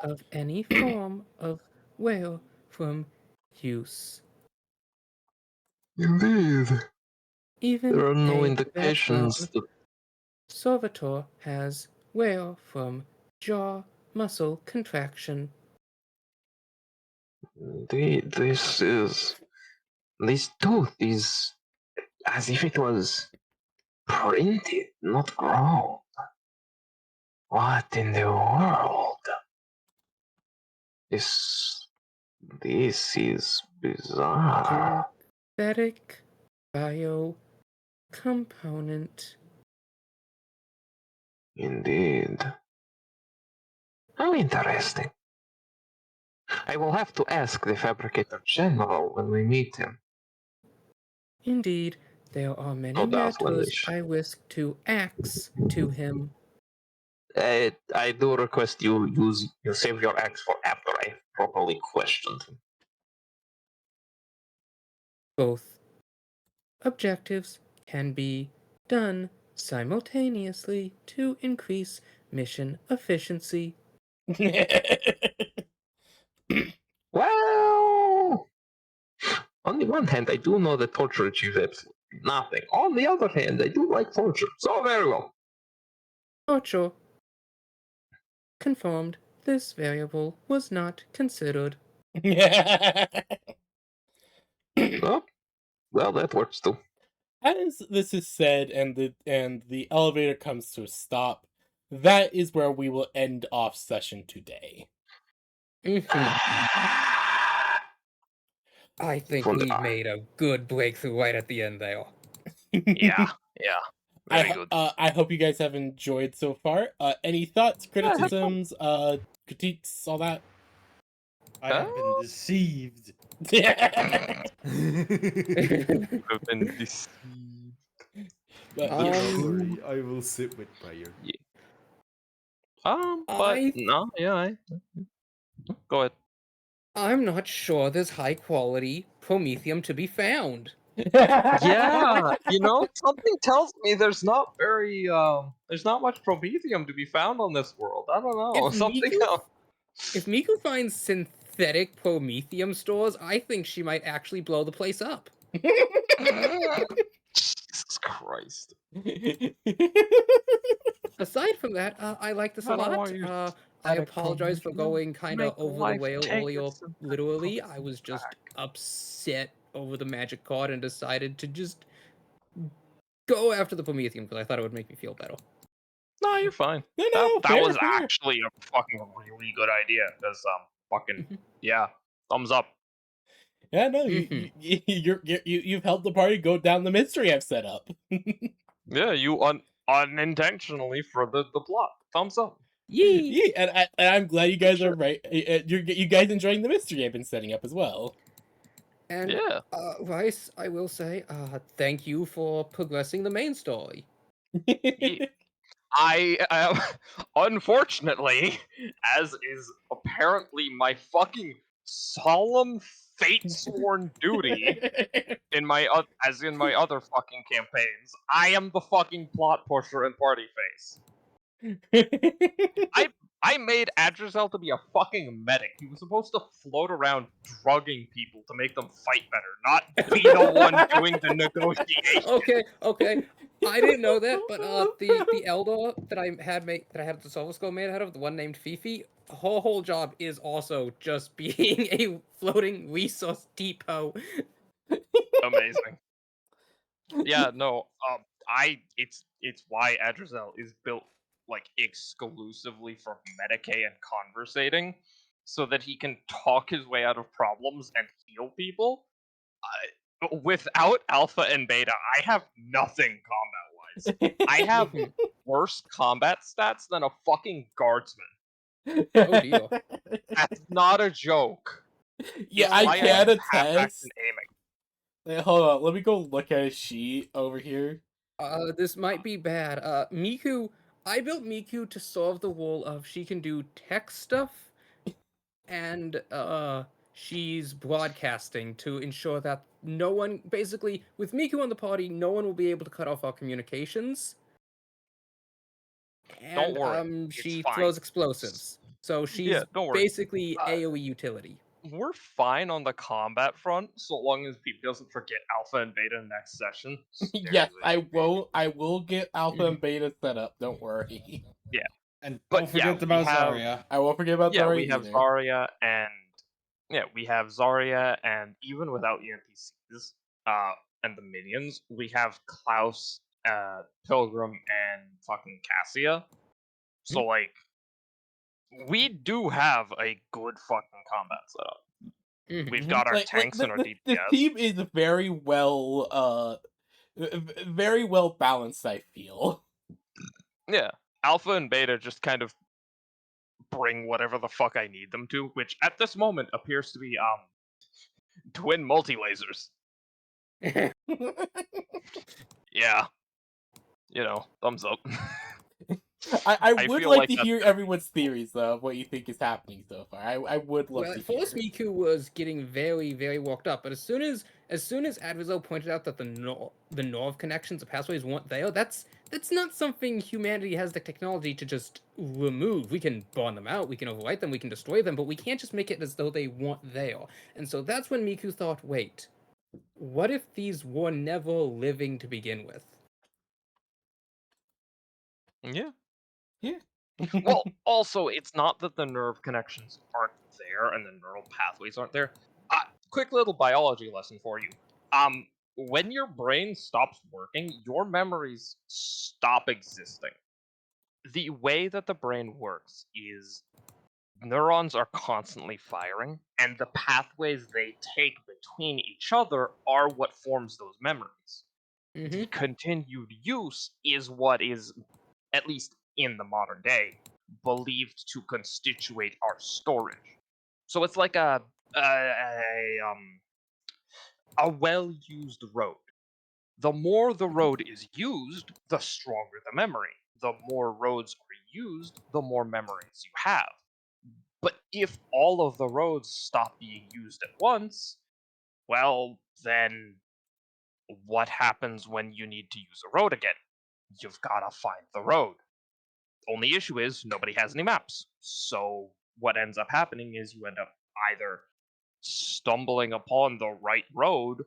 of any form of whale from use. Indeed. Even There are no a indications background that servitor has whale from jaw muscle contraction. this tooth is as if it was printed, not grown. What in the world? This is bizarre. Synthetic bio component. Indeed. How interesting. I will have to ask the Fabricator General when we meet him. Indeed, there are many No doubt when matters we I wish to axe to him. I do request you save your axe for after I properly questioned him. Both objectives can be done simultaneously to increase mission efficiency. Well, on the one hand, I do know that torture achieves absolutely nothing. On the other hand, I do like torture, so very well. Torture. Confirmed. This variable was not considered. Oh, well, that works too. As this is said and the elevator comes to a stop, that is where we will end off session today. I think we Wunderbar. made a good breakthrough right at the end there. Yeah, very good. I hope you guys have enjoyed so far. Any thoughts, criticisms, critiques, all that? I have been deceived. But I've been deceived. Don't worry, I will sit with prayer. But no, yeah, go ahead. I'm not sure there's high quality promethium to be found. Yeah, something tells me there's not much promethium to be found on this world. I don't know. If Something Miku, else. if Miku finds synthetic promethium stores, I think she might actually blow the place up. Jesus Christ. Aside from that, I like this a I don't lot. want your I synthetic apologize for promethium. going kind of Make over the life whale take earlier. its synthetic Literally, I promethium was just back. upset over the magic card and decided to just go after the promethium because I thought it would make me feel better. No, you're fine. No, That fair, was fair. actually a fucking really good idea. Because fucking Mhm. yeah, thumbs up. Yeah, no, Mhm. you've helped the party go down the mystery I've set up. Yeah, you unintentionally furthered the plot. Thumbs up. Yee! Yeah, and I'm glad you guys Sure. are right. You guys enjoying the mystery I've been setting up as well. And Yeah. Rice, I will say, thank you for progressing the main story. Yeah. I unfortunately, as is apparently my fucking solemn fate sworn duty in my as in my other fucking campaigns, I am the fucking plot pusher and party face. I made Adrizel to be a fucking medic. He was supposed to float around drugging people to make them fight better, not be the one doing the negotiation. Okay. I didn't know that, but the elder that I had at the Soul Skull made out of, the one named Fifi, her whole job is also just being a floating resource depot. Amazing. Yeah, no. It's why Adrizel is built like exclusively for Medicae and conversating, so that he can talk his way out of problems and heal people. Without Alpha and Beta, I have nothing combat wise. I have worse combat stats than a fucking guardsman. Oh dear. That's not a joke. Yeah, It's I why I can use half-axe attest. and aiming. Wait, hold on, let me go look at a sheet over here. This might be bad. Miku, I built Miku to solve the role of she can do tech stuff, and she's broadcasting to ensure that no one, basically, with Miku in the party, no one will be able to cut off our communications. Don't And worry, it's she fine. throws explosives. So she's don't worry. basically AoE utility. We're fine on the combat front, so long as Pete doesn't forget Alpha and Beta next session. Yes, I Seriously. will get Alpha and Beta set up, don't worry. And But don't yeah, forget about we have- Zarya. I won't forget about Yeah, Zarya we have either. Zarya and even without ENPCs, and the minions, we have Klaus, Pilgrim, and fucking Cassia. So like, we do have a good fucking combat setup. We've got our tanks and our DPS. The team is very well balanced, I feel. Yeah, Alpha and Beta just kind of bring whatever the fuck I need them to, which at this moment appears to be twin multi-lasers. Yeah. Thumbs up. I I would feel like like to that's hear fair. everyone's theories though of what you think is happening so far. I would love Well, to at hear. first Miku was getting very, very worked up, but as soon as Advizel pointed out that the Norv connections, the pathways weren't there, that's not something humanity has the technology to just remove. We can burn them out, we can overwrite them, we can destroy them, but we can't just make it as though they weren't there. And so that's when Miku thought, wait, what if these were never living to begin with? Yeah. Yeah. Well, also, it's not that the nerve connections aren't there and the neural pathways aren't there. Quick little biology lesson for you. When your brain stops working, your memories stop existing. The way that the brain works is neurons are constantly firing, and the pathways they take between each other are what forms those memories. The continued use is what is, at least in the modern day, believed to constitute our storage. So it's like a well-used road. The more the road is used, the stronger the memory. The more roads are used, the more memories you have. But if all of the roads stop being used at once, well, then what happens when you need to use a road again? You've got to find the road. Only issue is nobody has any maps. So what ends up happening is you end up either stumbling upon the right road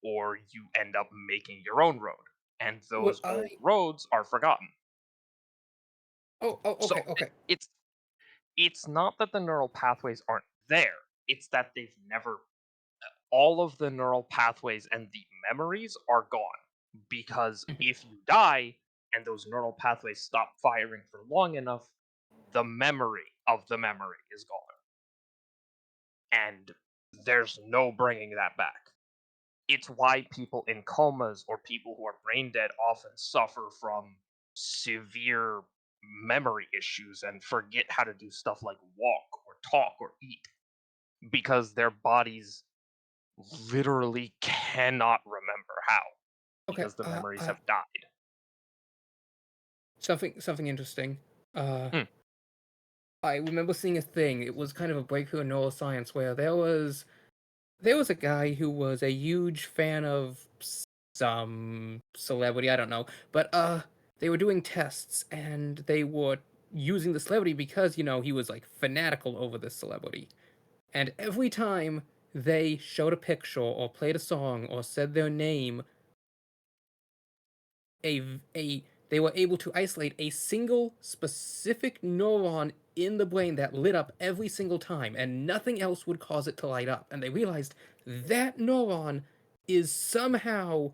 or you end up making your own road. And What those old I roads are forgotten. So okay. it's not that the neural pathways aren't there. It's that they've never all of the neural pathways and the memories are gone because Mhm. if you die and those neural pathways stop firing for long enough, the memory of the memory is gone. And there's no bringing that back. It's why people in comas or people who are brain dead often suffer from severe memory issues and forget how to do stuff like walk or talk or eat because their bodies literally cannot remember how Okay, because the memories have died. something interesting. Mm. I remember seeing a thing. It was kind of a breakthrough in neuroscience where there was a guy who was a huge fan of some celebrity, I don't know, but they were doing tests and they were using the celebrity because, he was like fanatical over this celebrity. And every time they showed a picture or played a song or said their name, they were able to isolate a single specific neuron in the brain that lit up every single time, and nothing else would cause it to light up. And they realized that neuron is somehow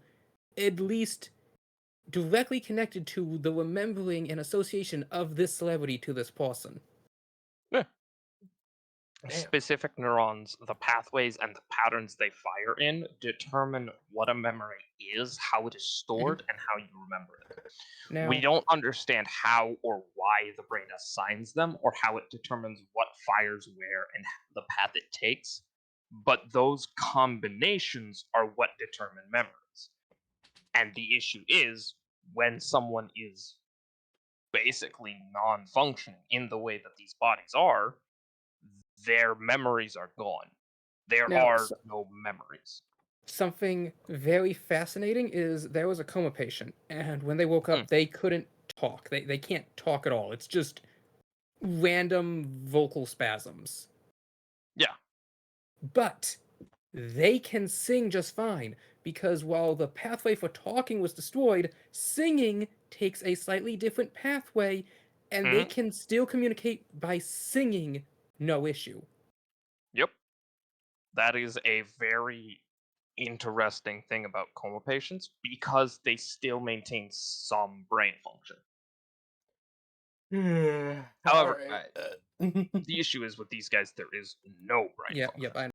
at least directly connected to the remembering and association of this celebrity to this person. Yeah. Damn. Specific neurons, the pathways and the patterns they fire in determine what a memory is, how it is stored, and how you remember it. We Now, don't understand how or why the brain assigns them or how it determines what fires where and the path it takes, but those combinations are what determine memories. And the issue is when someone is basically non functioning in the way that these bodies are, their memories are gone. There now, are no memories. something very fascinating is there was a coma patient, and when they woke up, they couldn't talk. They can't talk at all. It's just random vocal spasms. Yeah. But they can sing just fine because while the pathway for talking was destroyed, singing takes a slightly different pathway and they Mhm. can still communicate by singing, no issue. Yep. That is a very interesting thing about coma patients because they still maintain some brain function. However, Alright. the issue is with these guys, there is no brain Yep, function. I